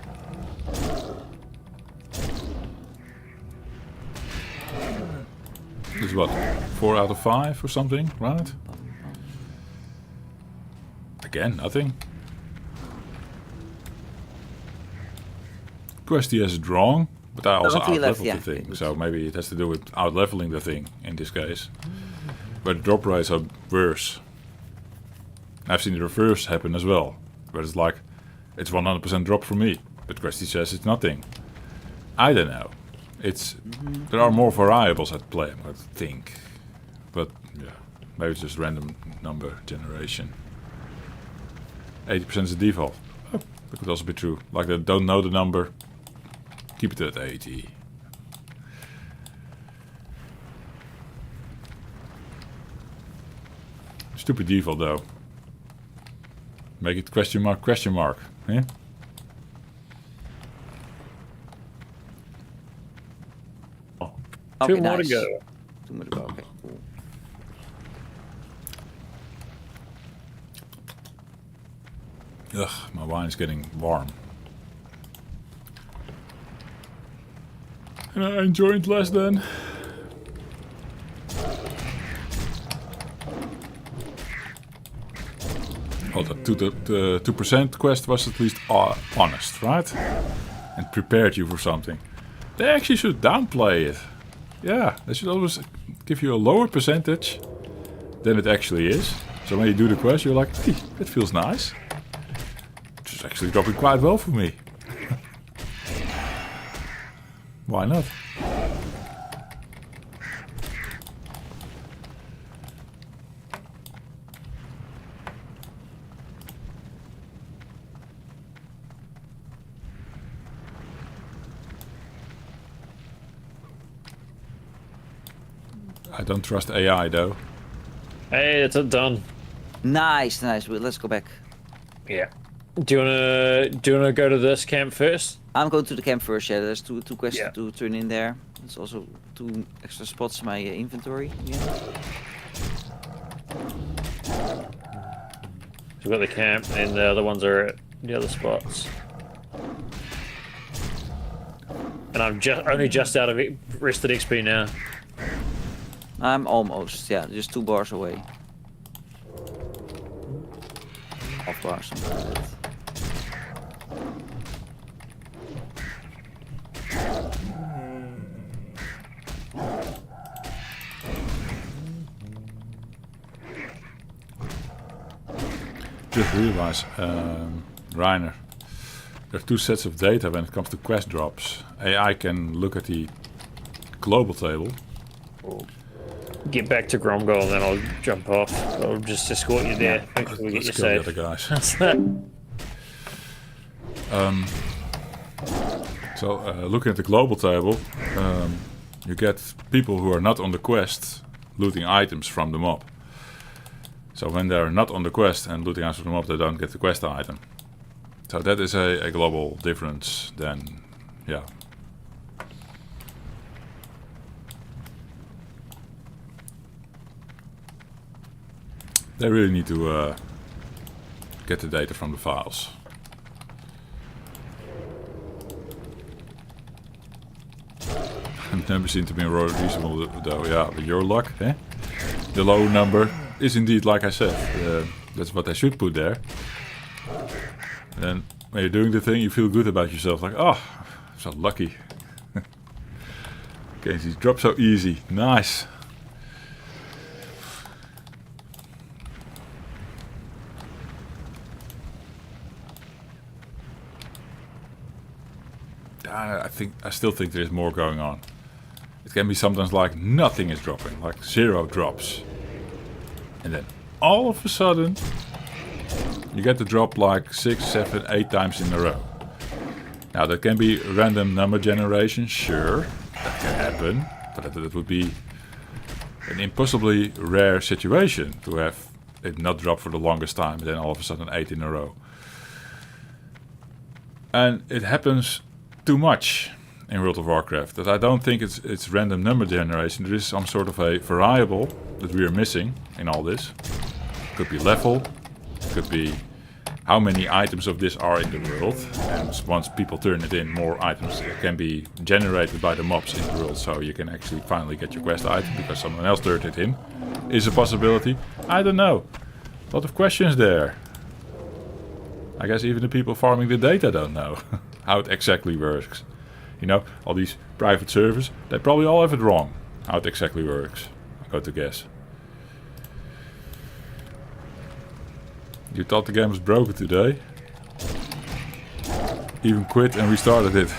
Speaker 1: This is what, 4 out of 5 or something, right? Again, nothing. Questy has it wrong, but I also out-leveled the thing, so maybe it has to do with out-leveling the thing in this case. But drop rates are worse. I've seen the reverse happen as well, where it's like, it's 100% drop for me, but Questy says it's nothing. I don't know. There are more variables at play, I think. But yeah, maybe it's just random number generation. 80% is the default. Oh, that could also be true. Like they don't know the number, keep it at 80. Stupid default though. Make it question mark, yeah?
Speaker 8: Two more to go.
Speaker 10: 2 more to go, okay, cool.
Speaker 1: Ugh, my wine is getting warm. And I enjoyed less than. Well, the 2% quest was at least honest, right? And prepared you for something. They actually should downplay it. Yeah, they should always give you a lower percentage than it actually is. So when you do the quest, you're like, hey, that feels nice. Which is actually dropping quite well for me. Why not? I don't trust AI though.
Speaker 8: Hey, it's done.
Speaker 10: Nice, nice. Well, let's go back.
Speaker 8: Yeah. Do you wanna go to this camp first?
Speaker 10: I'm going to the camp first. Yeah, there's two quests
Speaker 8: Yeah.
Speaker 10: to turn in there. There's also 2 extra spots in my inventory. Yeah.
Speaker 8: We've got the camp, and the other ones are at the other spots. And I'm only just out of rested XP now.
Speaker 10: I'm almost. Yeah, just 2 bars away. Half bar, something like that.
Speaker 1: Just realize, Reiner, there are 2 sets of data when it comes to quest drops. AI can look at the global table.
Speaker 8: Get back to Gromgol and then I'll jump off. I'll just escort you there. Make sure we get you
Speaker 1: Let's kill the
Speaker 8: safe.
Speaker 1: other guys.
Speaker 8: That's that.
Speaker 1: Looking at the global table, you get people who are not on the quest looting items from the mob. So when they're not on the quest and looting items from the mob, they don't get the quest item. So that is a global difference then, yeah. They really need to get the data from the files. The numbers seem to be reasonable though, yeah, with your luck, eh? The low number is indeed, like I said, that's what they should put there. And then when you're doing the thing, you feel good about yourself, like, oh, I'm so lucky. Okay, these drop so easy, nice. I still think there's more going on. It can be sometimes like nothing is dropping, like 0 drops. And then all of a sudden, you get the drop like 6, 7, 8 times in a row. Now that can be random number generation, sure, that can happen. But that would be an impossibly rare situation to have it not drop for the longest time, and then all of a sudden 8 in a row. And it happens too much in World of Warcraft that I don't think it's random number generation. There is some sort of a variable that we are missing in all this. Could be level, could be how many items of this are in the world, and once people turn it in, more items can be generated by the mobs in the world, so you can actually finally get your quest item because someone else turned it in. Is a possibility. I don't know. A lot of questions there. I guess even the people farming the data don't know how it exactly works. You know, all these private servers, they probably all have it wrong, how it exactly works, I go to guess. You thought the game was broken today? Even quit and restarted it.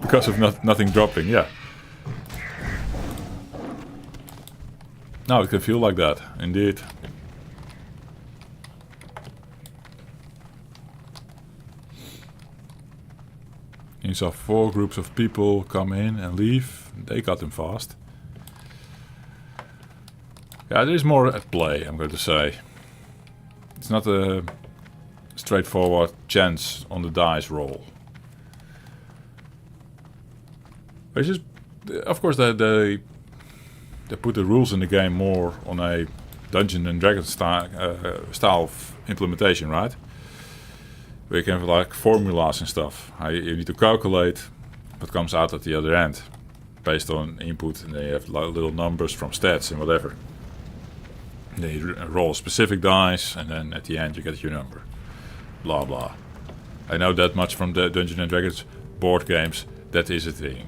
Speaker 1: Because of nothing dropping, yeah. No, it can feel like that, indeed. You saw 4 groups of people come in and leave. They got them fast. Yeah, there is more at play, I'm going to say. It's not a straightforward chance on the dice roll. It's just, of course, they put the rules in the game more on a Dungeon and Dragon style of implementation, right? Where you can have like formulas and stuff. How you need to calculate what comes out at the other end based on input, and then you have little numbers from stats and whatever. And then you roll specific dice, and then at the end you get your number. Blah blah. I know that much from the Dungeons and Dragons board games. That is a thing.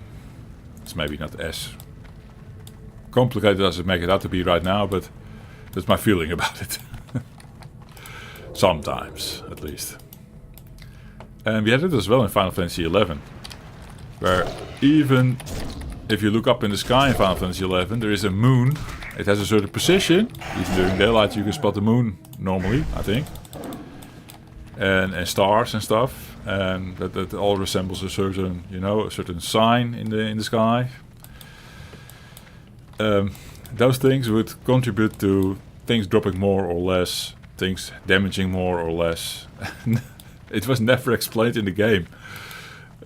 Speaker 1: It's maybe not as complicated as it make it out to be right now, but that's my feeling about it. Sometimes, at least. And we had it as well in Final Fantasy XI, where even if you look up in the sky in Final Fantasy XI, there is a moon. It has a certain position. Even during daylight, you can spot the moon normally, I think. And stars and stuff, and that all resembles a certain, a certain sign in the sky. Those things would contribute to things dropping more or less, things damaging more or less. It was never explained in the game.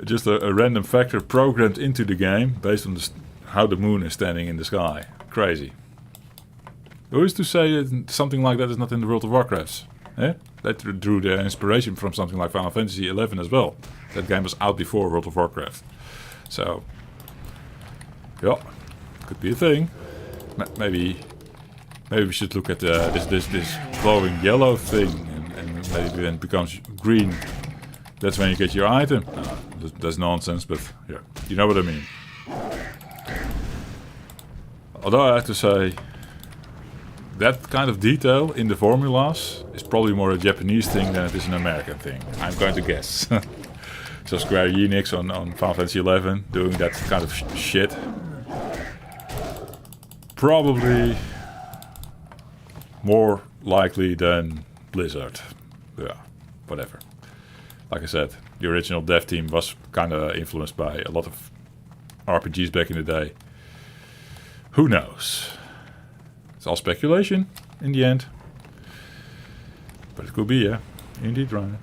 Speaker 1: Just a random factor programmed into the game based on how the moon is standing in the sky. Crazy. Who is to say that something like that is not in the World of Warcraft? Eh? That drew their inspiration from something like Final Fantasy XI as well. That game was out before World of Warcraft. So, yeah, could be a thing. Maybe we should look at this glowing yellow thing, and maybe then it becomes green. That's when you get your item. That's nonsense, but yeah, you know what I mean. Although I have to say, that kind of detail in the formulas is probably more a Japanese thing than it is an American thing. I'm going to guess. So Square Enix on Final Fantasy XI doing that kind of shit. Probably more likely than Blizzard. Yeah, whatever. Like I said, the original dev team was kind of influenced by a lot of RPGs back in the day. Who knows? It's all speculation in the end. But it could be, yeah. Indeed, Ryan.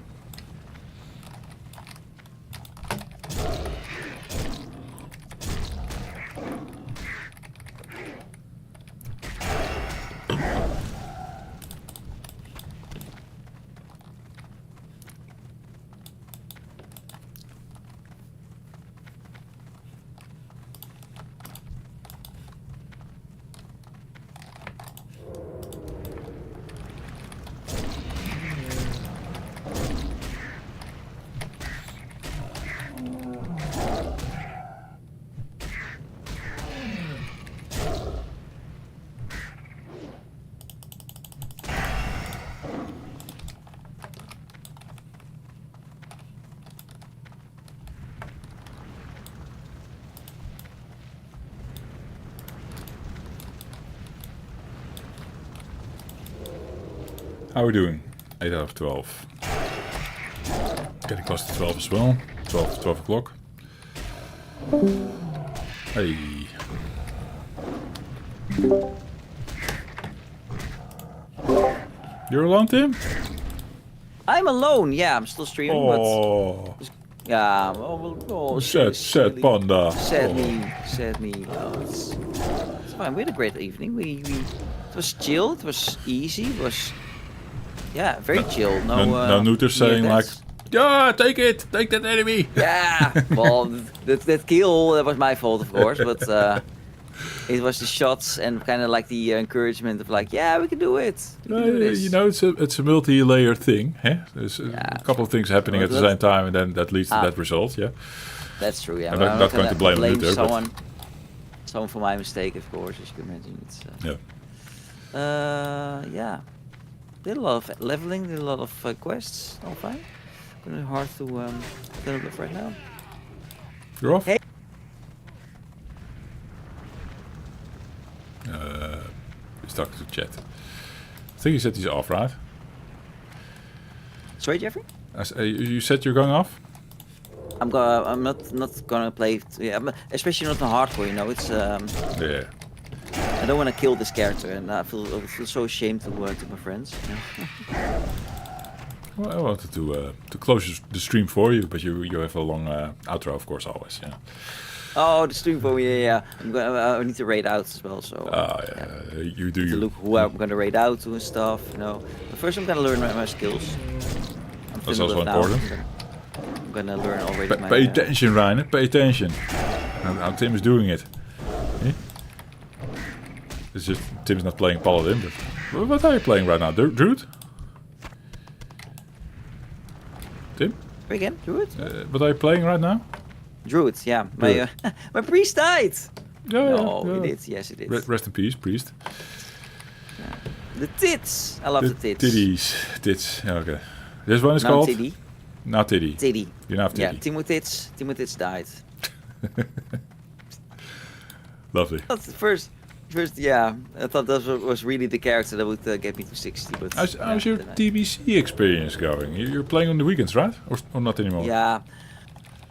Speaker 1: How are we doing? 8 out of 12. Getting close to 12 as well. 12 o'clock. Hey. You're alone, Tim?
Speaker 10: I'm alone. Yeah, I'm still streaming,
Speaker 1: Oh.
Speaker 10: but yeah.
Speaker 1: Sad panda.
Speaker 10: Sad me. Oh, it's fine. We had a great evening. It was chill. It was easy. It was very chill.
Speaker 1: No neuter saying like, yeah, take that enemy.
Speaker 10: Yeah. Well, that kill that was my fault, of course, but it was the shots and kind of like the encouragement of like, yeah, we can do it.
Speaker 1: It's a multi-layered thing. Eh? There's a couple of things happening at the same time, and then that leads to that result. Yeah.
Speaker 10: That's true. Yeah.
Speaker 1: I'm not going to blame neuter,
Speaker 10: someone for my mistake, of course, as you can imagine. It's, yeah. Did a lot of leveling, did a lot of quests. All fine. Kind of hard to turn up right now.
Speaker 1: You're off?
Speaker 10: Hey.
Speaker 1: He's talking to chat. I think you said he's off, right?
Speaker 10: Sorry, Jeffrey?
Speaker 1: You said you're going off?
Speaker 10: I'm not gonna play. Especially not on hardcore. It's
Speaker 1: Yeah.
Speaker 10: I don't want to kill this character, and I feel so ashamed to my friends.
Speaker 1: Well, I wanted to close the stream for you, but you have a long outro, of course, always. Yeah.
Speaker 10: Oh, the stream phone. Yeah. I need to raid out as well. So.
Speaker 1: You do
Speaker 10: To
Speaker 1: you.
Speaker 10: look who I'm gonna raid out to and stuff. You know. But first, I'm gonna learn my skills.
Speaker 1: That's also important.
Speaker 10: I'm gonna learn already.
Speaker 1: Pay attention, Reiner. Pay attention. How Tim is doing it. Eh? It's just Tim's not playing Paladin, but what are you playing right now? Druid? Tim?
Speaker 10: Again, Druid?
Speaker 1: What are you playing right now?
Speaker 10: Druid, yeah.
Speaker 1: Druid.
Speaker 10: My priest died!
Speaker 1: Yeah,
Speaker 10: No,
Speaker 1: yeah.
Speaker 10: he did. Yes, he did.
Speaker 1: Rest in peace, priest.
Speaker 10: The tits! I love the tits.
Speaker 1: Titties. Tits. Yeah, okay. This one is
Speaker 10: Now
Speaker 1: called?
Speaker 10: Tiddy.
Speaker 1: Now Tiddy.
Speaker 10: Tiddy.
Speaker 1: You have
Speaker 10: Yeah,
Speaker 1: Tiddy.
Speaker 10: Timo Tits died.
Speaker 1: Lovely.
Speaker 10: That's the first, yeah. I thought that was really the character that would get me to 60. But
Speaker 1: How's your TBC experience going? You're playing on the weekends, right? Or not anymore?
Speaker 10: Yeah.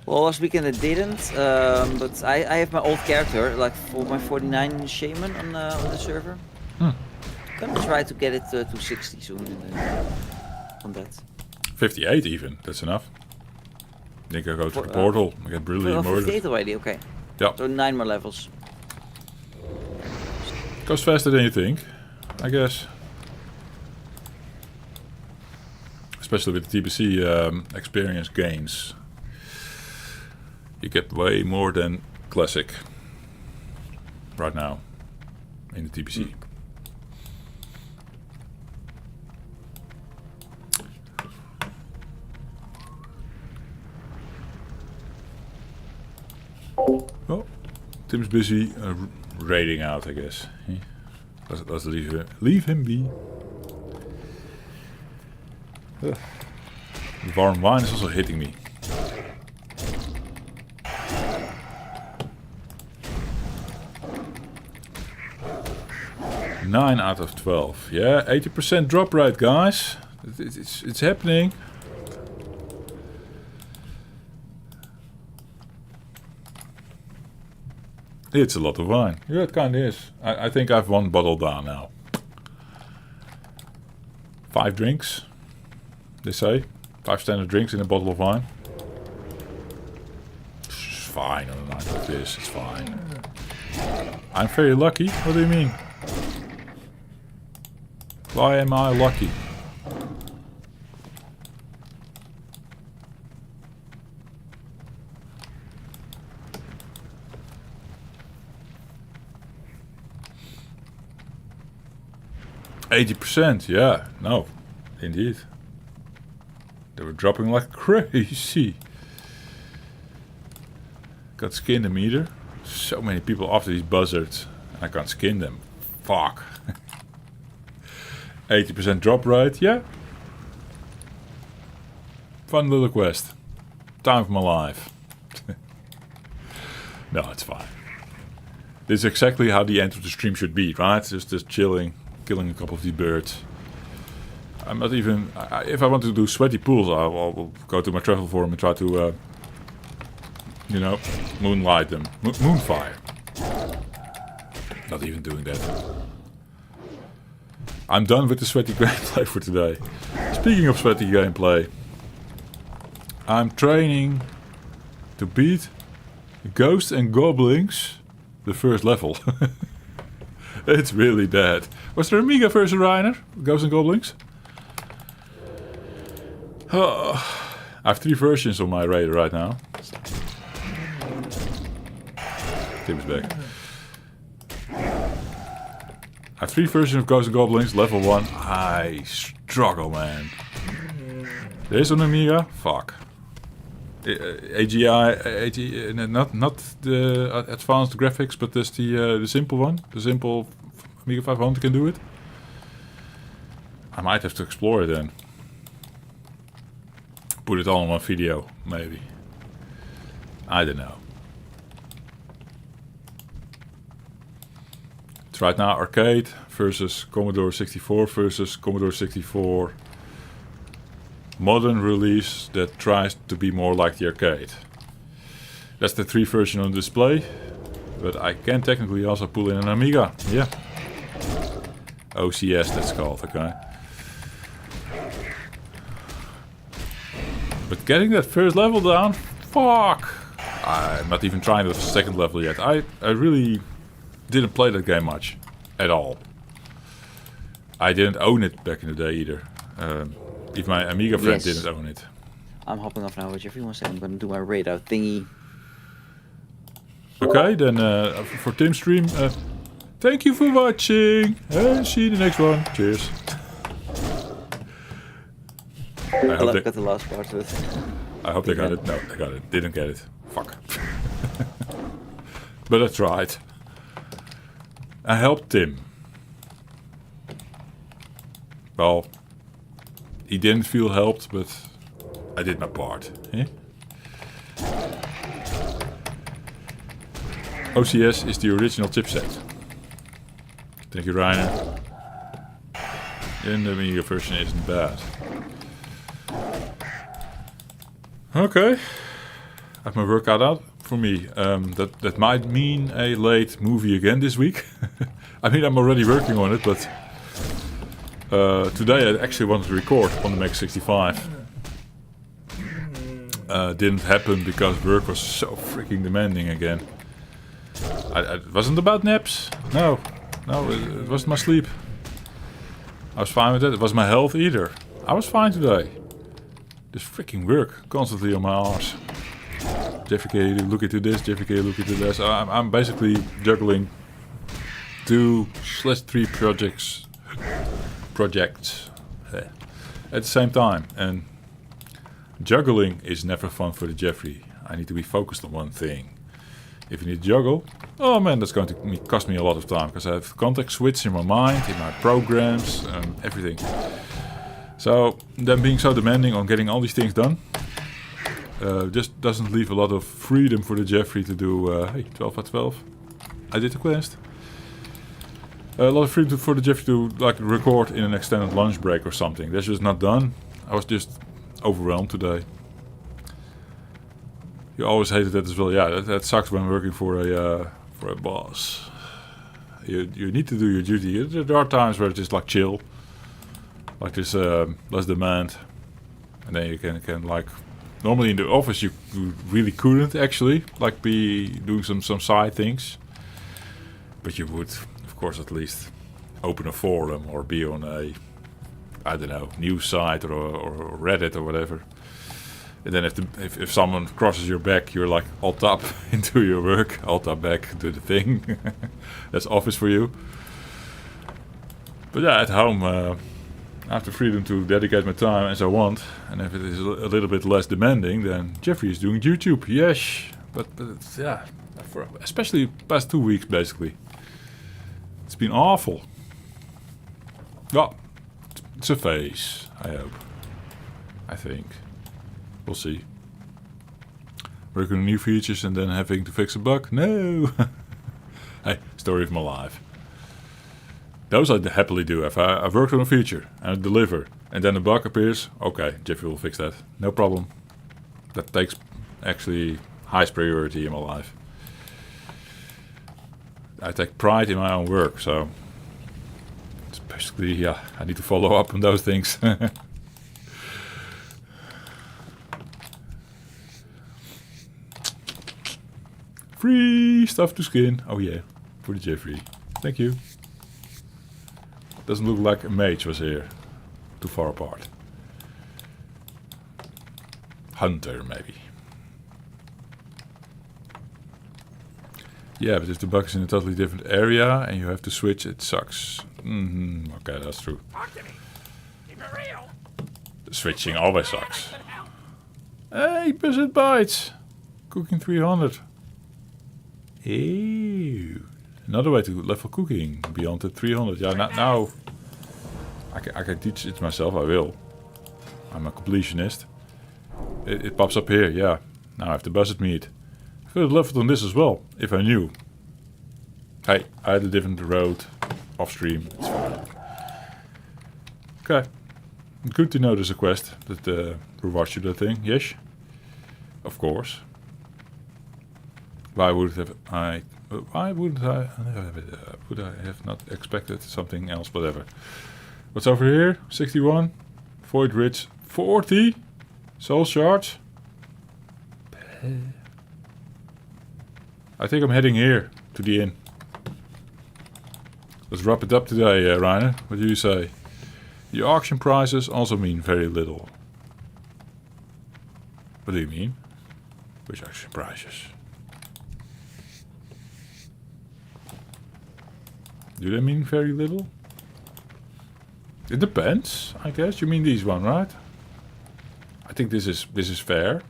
Speaker 10: Well, last weekend I didn't, but I have my old character, like for my 49 shaman on the server. Gonna try to get it to 60 soon on that.
Speaker 1: 58 even, that's enough. I think I go to the
Speaker 10: For,
Speaker 1: portal, I get brutally
Speaker 10: Oh,
Speaker 1: murdered.
Speaker 10: 58 already, okay.
Speaker 1: Yeah,
Speaker 10: So 9 more levels.
Speaker 1: goes faster than you think, I guess. Especially with the TBC experience gains. You get way more than classic right now in the TBC. Oh, Tim's busy raiding out, I guess. Let's leave him be. Ugh. The warm wine is also hitting me. Nine out of 12. Yeah, 80% drop rate, guys. It's happening. It's a lot of wine. Yeah, it kind of is. I think I've one bottle down now. 5 drinks, they say. 5 standard drinks in a bottle of wine. It's fine on a night like this. It's fine. I'm very lucky. What do you mean? Why am I lucky? %, yeah, no, indeed. They were dropping like crazy. Got skin a meter. So many people after these buzzards. I can't skin them. Fuck. 80% drop rate, yeah. Fun little quest. Time of my life. No, it's fine. This is exactly how the end of the stream should be, right? Just chilling. Killing a couple of these birds. I'm not even... if I want to do sweaty pools, I'll go to my travel forum and try to... you know, moonlight them. Moonfire. Not even doing that. I'm done with the sweaty gameplay for today. Speaking of sweaty gameplay, I'm training to beat Ghosts and Goblins the first level. It's really bad. Was there Amiga version, Reiner? Ghosts and Goblins? Oh, I have 3 versions on my radar right now. Tim's back. I have 3 versions of Ghosts and Goblins, level 1. I struggle, man. There's on Amiga? Fuck. AGI, not the advanced graphics, but just the simple one. The simple Amiga 500 can do it. I might have to explore it then. Put it all on one video, maybe. I don't know. It's right now arcade versus Commodore 64 versus Commodore 64 modern release that tries to be more like the arcade. That's the 3 version on display, but I can technically also pull in an Amiga. Yeah. OCS that's called, okay. But getting that first level down, fuck. I'm not even trying the second level yet. I really didn't play that game much. At all. I didn't own it back in the day either. Even my Amiga friend didn't own it.
Speaker 10: I'm hopping off now with Jeffrey. 1 second. I'm gonna do my raid out thingy.
Speaker 1: Okay, then for Tim's stream, thank you for watching. And see you in the next one. Cheers. I hope they
Speaker 10: got the last part of it.
Speaker 1: I hope they got it. No, they got it. Didn't get it. Fuck. But I tried. I helped Tim. Well, he didn't feel helped, but I did my part. Eh? OCS is the original chipset. Thank you, Rainer. And the Amiga version isn't bad. Okay. I have my work cut out for me. That might mean a late movie again this week. I mean, I'm already working on it, but today I actually wanted to record on the Mac 65. Didn't happen because work was so freaking demanding again. It wasn't about naps. No, it wasn't my sleep. I was fine with that. It wasn't my health either. I was fine today. This freaking work constantly on my arse. Jeffrey K, look into this. Jeffrey K, look into this. I'm basically juggling 2/3 projects at the same time, and juggling is never fun for the Jeffrey. I need to be focused on one thing. If you need to juggle, oh man, that's going to cost me a lot of time because I have context switch in my mind, in my programs, everything. So them being so demanding on getting all these things done just doesn't leave a lot of freedom for the Jeffrey to do. Hey, 12 at 12. I did the quest. A lot of freedom for the Jeffrey to like record in an extended lunch break or something. That's just not done. I was just overwhelmed today. You always hated that as well. Yeah, that sucks when working for a boss. You need to do your duty. There are times where it's just like chill, like there's less demand, and then you can like. Normally in the office you really couldn't actually like be doing some side things, but you would, of course, at least open a forum or be on a, I don't know, news site or Reddit or whatever. And then if someone crosses your back, you're like alt up into your work, alt up back to the thing. That's office for you. But yeah, at home, I have the freedom to dedicate my time as I want. And if it is a little bit less demanding, then Jeffrey is doing YouTube. Yes, but it's, yeah, for especially past 2 weeks basically. It's been awful. Well, it's a phase, I hope. I think. We'll see. Working on new features and then having to fix a bug? No! Hey, story of my life. Those I happily do. If I've worked on a feature and I deliver and then a bug appears, okay, Jeffrey will fix that. No problem. That takes actually highest priority in my life. I take pride in my own work, so it's basically, yeah, I need to follow up on those things. Free stuff to skin. Oh yeah, for the Jeffrey. Thank you. Doesn't look like a mage was here. Too far apart. Hunter, maybe. Yeah, but if the bug is in a totally different area and you have to switch, it sucks. Okay, that's true. Switching always sucks. Hey, Buzzard Bites! Cooking 300. Ew. Another way to level cooking beyond the 300. Yeah, now I can teach it myself. I will. I'm a completionist. It pops up here. Yeah. Now I have the buzzard meat. I could have leveled on this as well if I knew. Hey, I had a different road off stream. It's fine. Okay. Good to know there's a quest that rewards you that thing. Yes. Of course. Why would I have not expected something else? Whatever. What's over here? 61. Void Ridge 40. Soul shards. I think I'm heading here to the inn. Let's wrap it up today, Reiner. What do you say? The auction prices also mean very little. What do you mean? Which auction prices? Do they mean very little? It depends, I guess. You mean these one, right? I think this is fair.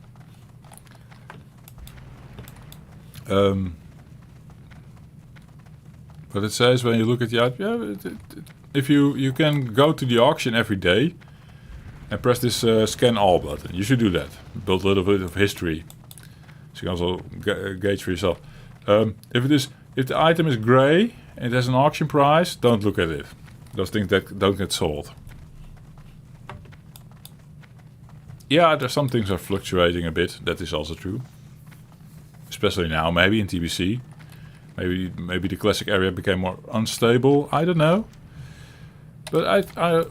Speaker 1: But it says when you look at the if you can go to the auction every day and press this scan all button. You should do that. Build a little bit of history, so you can also gauge for yourself. If the item is grey and it has an auction price, don't look at it. Those things that don't get sold. Yeah, there's some things are fluctuating a bit. That is also true. Especially now, maybe in TBC. Maybe the classic area became more unstable. I don't know. But I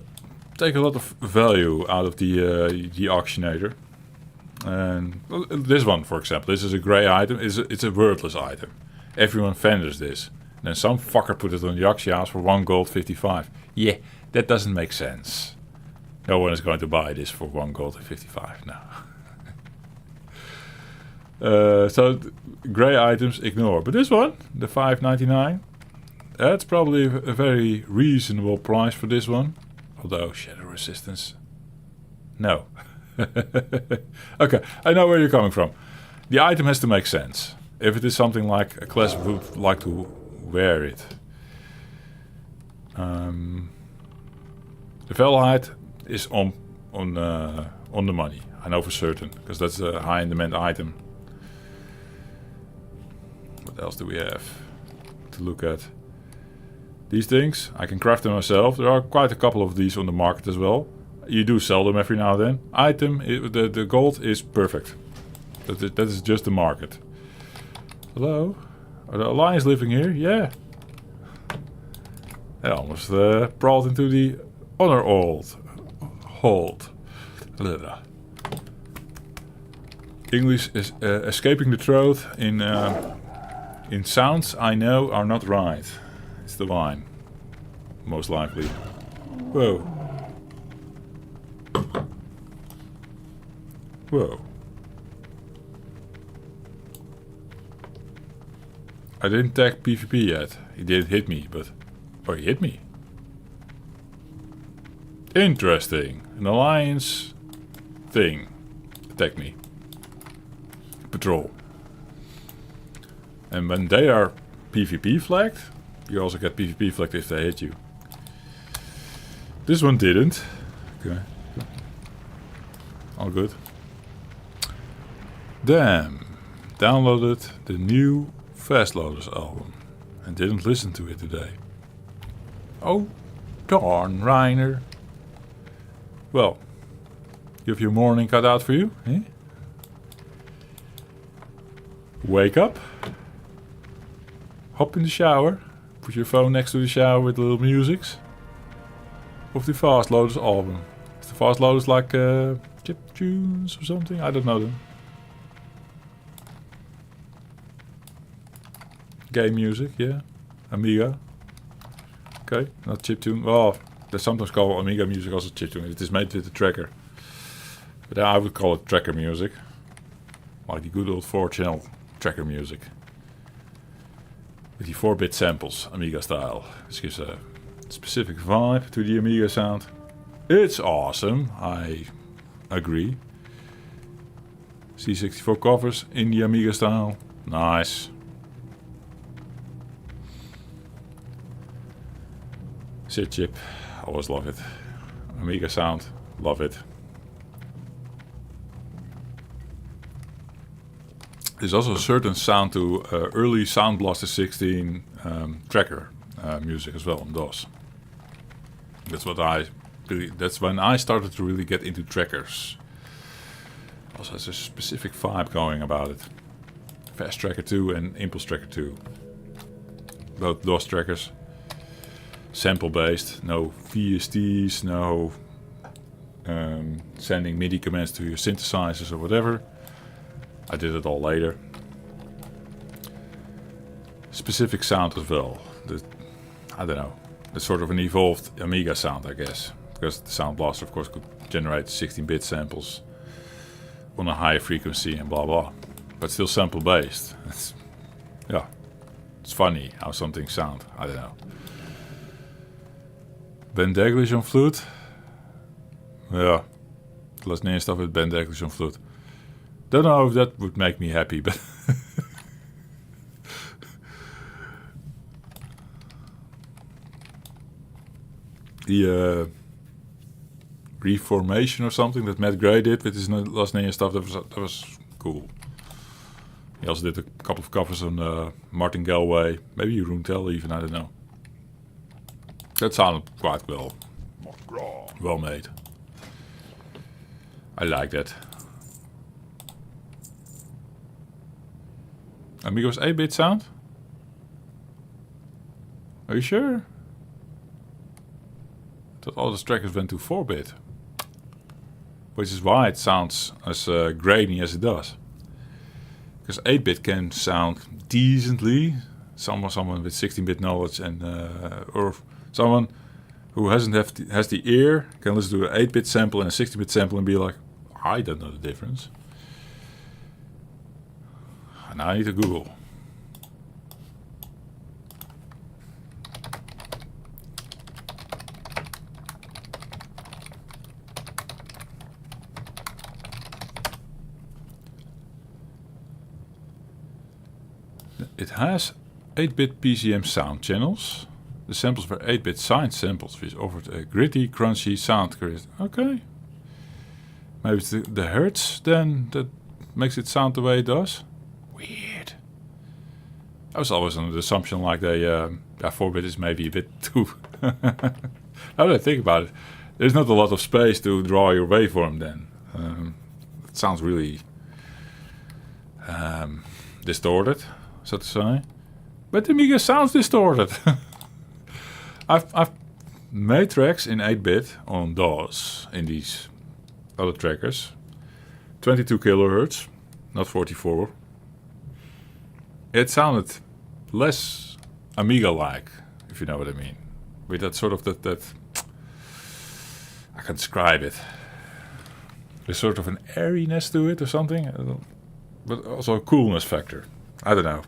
Speaker 1: take a lot of value out of the auctionator. And well, this one, for example, this is a grey item. It's a worthless item. Everyone vendors this. And then some fucker put it on the auction house for 1 gold 55. Yeah, that doesn't make sense. No one is going to buy this for 1 gold 55. No. So grey items ignore. But this one, the 5.99, that's probably a very reasonable price for this one. Although shadow resistance, no. Okay, I know where you're coming from. The item has to make sense. If it is something like a class would like to wear it. The Velhide is on the money. I know for certain, because that's a high in demand item. What else do we have to look at? These things, I can craft them myself. There are quite a couple of these on the market as well. You do sell them every now and then. Item, the gold is perfect. That is just the market. Hello? Are the Alliance living here? Yeah. I almost crawled into the honor hold. English is escaping the throat in sounds I know are not right. It's the wine. Most likely. Whoa. Whoa. I didn't tag PvP yet. He didn't hit me, but... Oh, he hit me. Interesting. An alliance thing. Attack me. Patrol. And when they are PvP flagged, you also get PvP flagged if they hit you. This one didn't. Okay. All good. Damn. Downloaded the new Fast Loaders album and didn't listen to it today. Oh, darn, Reiner. Well, you have your morning cut out for you, eh? Wake up. Hop in the shower. Put your phone next to the shower with little musics. Of the Fast Loaders album. Is the Fast Loaders like chip tunes or something? I don't know them. Game music, yeah. Amiga. Okay, not chiptune. Well, they sometimes call Amiga music also chiptune. It is made with the tracker. But I would call it tracker music. Like the good old 4-channel tracker music. With the 4-bit samples, Amiga style. This gives a specific vibe to the Amiga sound. It's awesome, I agree. C64 covers in the Amiga style. Nice. Sit chip, always love it. Amiga sound, love it. There's also a certain sound to early Sound Blaster 16 tracker music as well on DOS. That's when I started to really get into trackers. Also has a specific vibe going about it. Fast Tracker 2 and Impulse Tracker 2. Both DOS trackers. Sample based, no VSTs, no sending MIDI commands to your synthesizers or whatever. I did it all later. specific sound as well. I don't know. It's sort of an evolved Amiga sound, I guess. Because the Sound Blaster, of course, could generate 16-bit samples on a high frequency and blah blah. But still sample based. Yeah. It's funny how something sound. I don't know. Ben Daglish on flute. Ja. Het was neer stuff with Ben Daglish on flute. Don't know if that would make me happy, but the Reformation or something that Matt Gray did with his last name stuff, that was cool. He also did a couple of covers on Martin Galway, maybe Runtel even, I don't know. That sounded quite well made. I like that. Amigo's 8-bit sound? Are you sure? I thought all the trackers went to 4-bit. Which is why it sounds as grainy as it does. Because 8-bit can sound decently. Someone with 16-bit knowledge and or someone who has the ear can listen to an 8-bit sample and a 16-bit sample and be like, I don't know the difference. Now I need to Google. It has 8-bit PCM sound channels. The samples were 8-bit signed samples, which offered a gritty, crunchy sound. Okay. Maybe it's the hertz then that makes it sound the way it does. Weird. I was always under the assumption like they 4-bit is maybe a bit too. Now that I think about it, there's not a lot of space to draw your waveform then. It sounds really distorted, so to say. But the Amiga sounds distorted. I've made tracks in 8-bit on DAWs in these other trackers. 22 kilohertz, not 44. It sounded less Amiga-like, if you know what I mean. With that sort of that I can't describe it. There's sort of an airiness to it or something, but also a coolness factor. I don't know.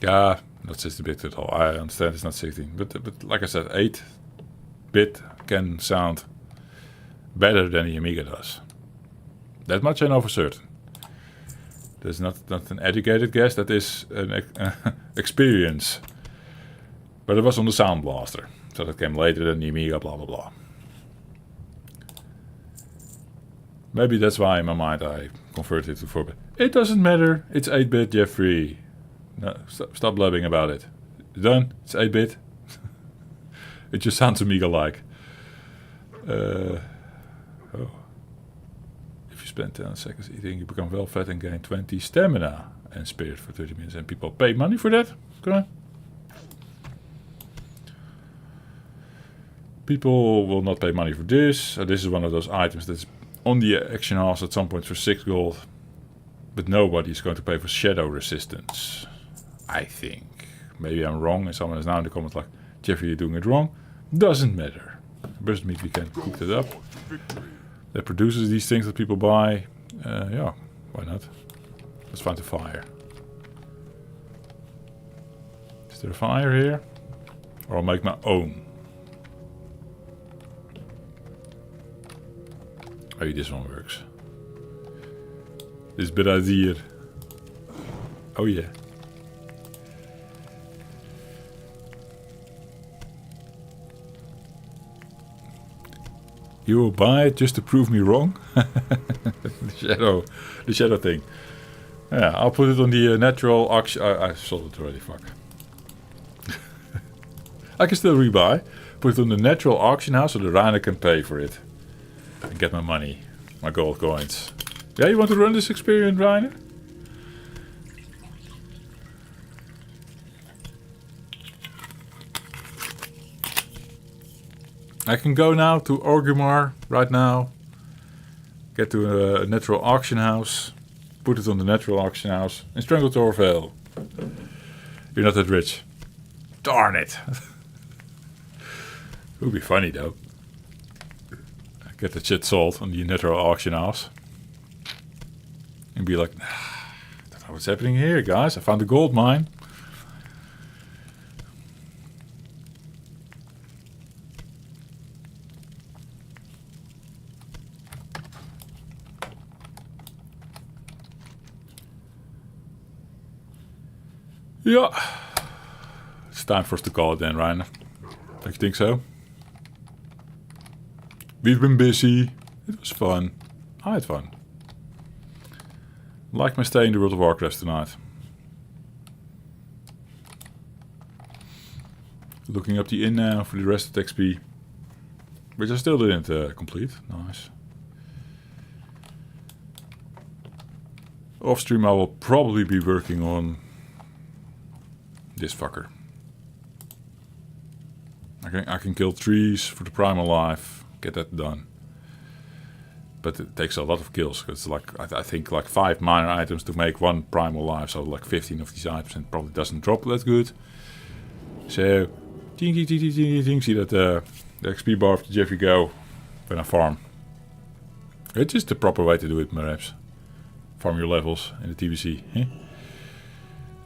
Speaker 1: Yeah, not 16-bit at all. I understand it's not 16, but like I said, 8-bit can sound better than the Amiga does. That much I know for certain. There's not an educated guess, that is an experience. But it was on the Sound Blaster, so that came later than the Amiga, blah blah blah. Maybe that's why in my mind I converted it to 4-bit. It doesn't matter, it's 8-bit, Jeffrey. No, stop blabbing about it. Done, it's 8-bit. It just sounds Amiga-like. Oh. If you spend 10 seconds eating, you become well fed and gain 20 stamina and spirit for 30 minutes. And people pay money for that? Okay. People will not pay money for this. So this is one of those items that's on the action house at some point for 6 gold. But nobody is going to pay for shadow resistance. I think. Maybe I'm wrong and someone is now in the comments like, Jeffrey, you're doing it wrong. Doesn't matter. Burst meat, we can cook that up. That produces these things that people buy. Yeah, why not? Let's find a fire. Is there a fire here? Or I'll make my own. Oh, this one works. This bit idea. Oh yeah. You will buy it just to prove me wrong? the shadow thing. Yeah, I'll put it on the natural auction. I sold it already, fuck. I can still rebuy. Put it on the natural auction house so the Rainer can pay for it. And get my money. My gold coins. Yeah, you want to run this experiment, Rainer? I can go now to Orgrimmar right now. Get to a natural auction house. Put it on the natural auction house. And strangle to Orville. You're not that rich. Darn it. It would be funny though. Get the shit sold on the natural auction house. And be like, I don't know what's happening here, guys. I found a gold mine. Yeah. It's time for us to call it then, Ryan. Don't you think so? We've been busy. It was fun. I had fun. Like my stay in the World of Warcraft tonight. Looking up the inn now for the rest of the XP. Which I still didn't complete. Nice. Off stream I will probably be working on this fucker. I can kill trees for the primal life. Get that done. But it takes a lot of kills. Because like I think like 5 minor items to make 1 primal life. So like 15 of these items and probably doesn't drop that good. So see that the XP bar of the Jeffy go when I farm. It's just the proper way to do it, perhaps. Farm your levels in the TBC. Eh?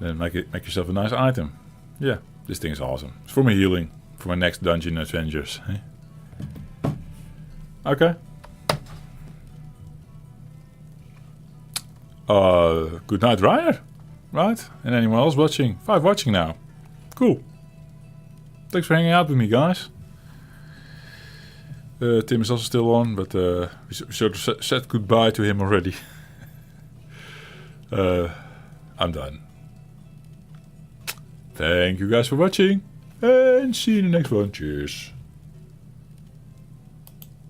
Speaker 1: Then make yourself a nice item. Yeah, this thing is awesome. It's for my healing. For my next dungeon adventures. Eh? Okay. Good night, Ryan. Right? And anyone else watching? 5 watching now. Cool. Thanks for hanging out with me, guys. Tim is also still on, but we sort of said goodbye to him already. I'm done. Thank you guys for watching. And see you in the next one. Cheers.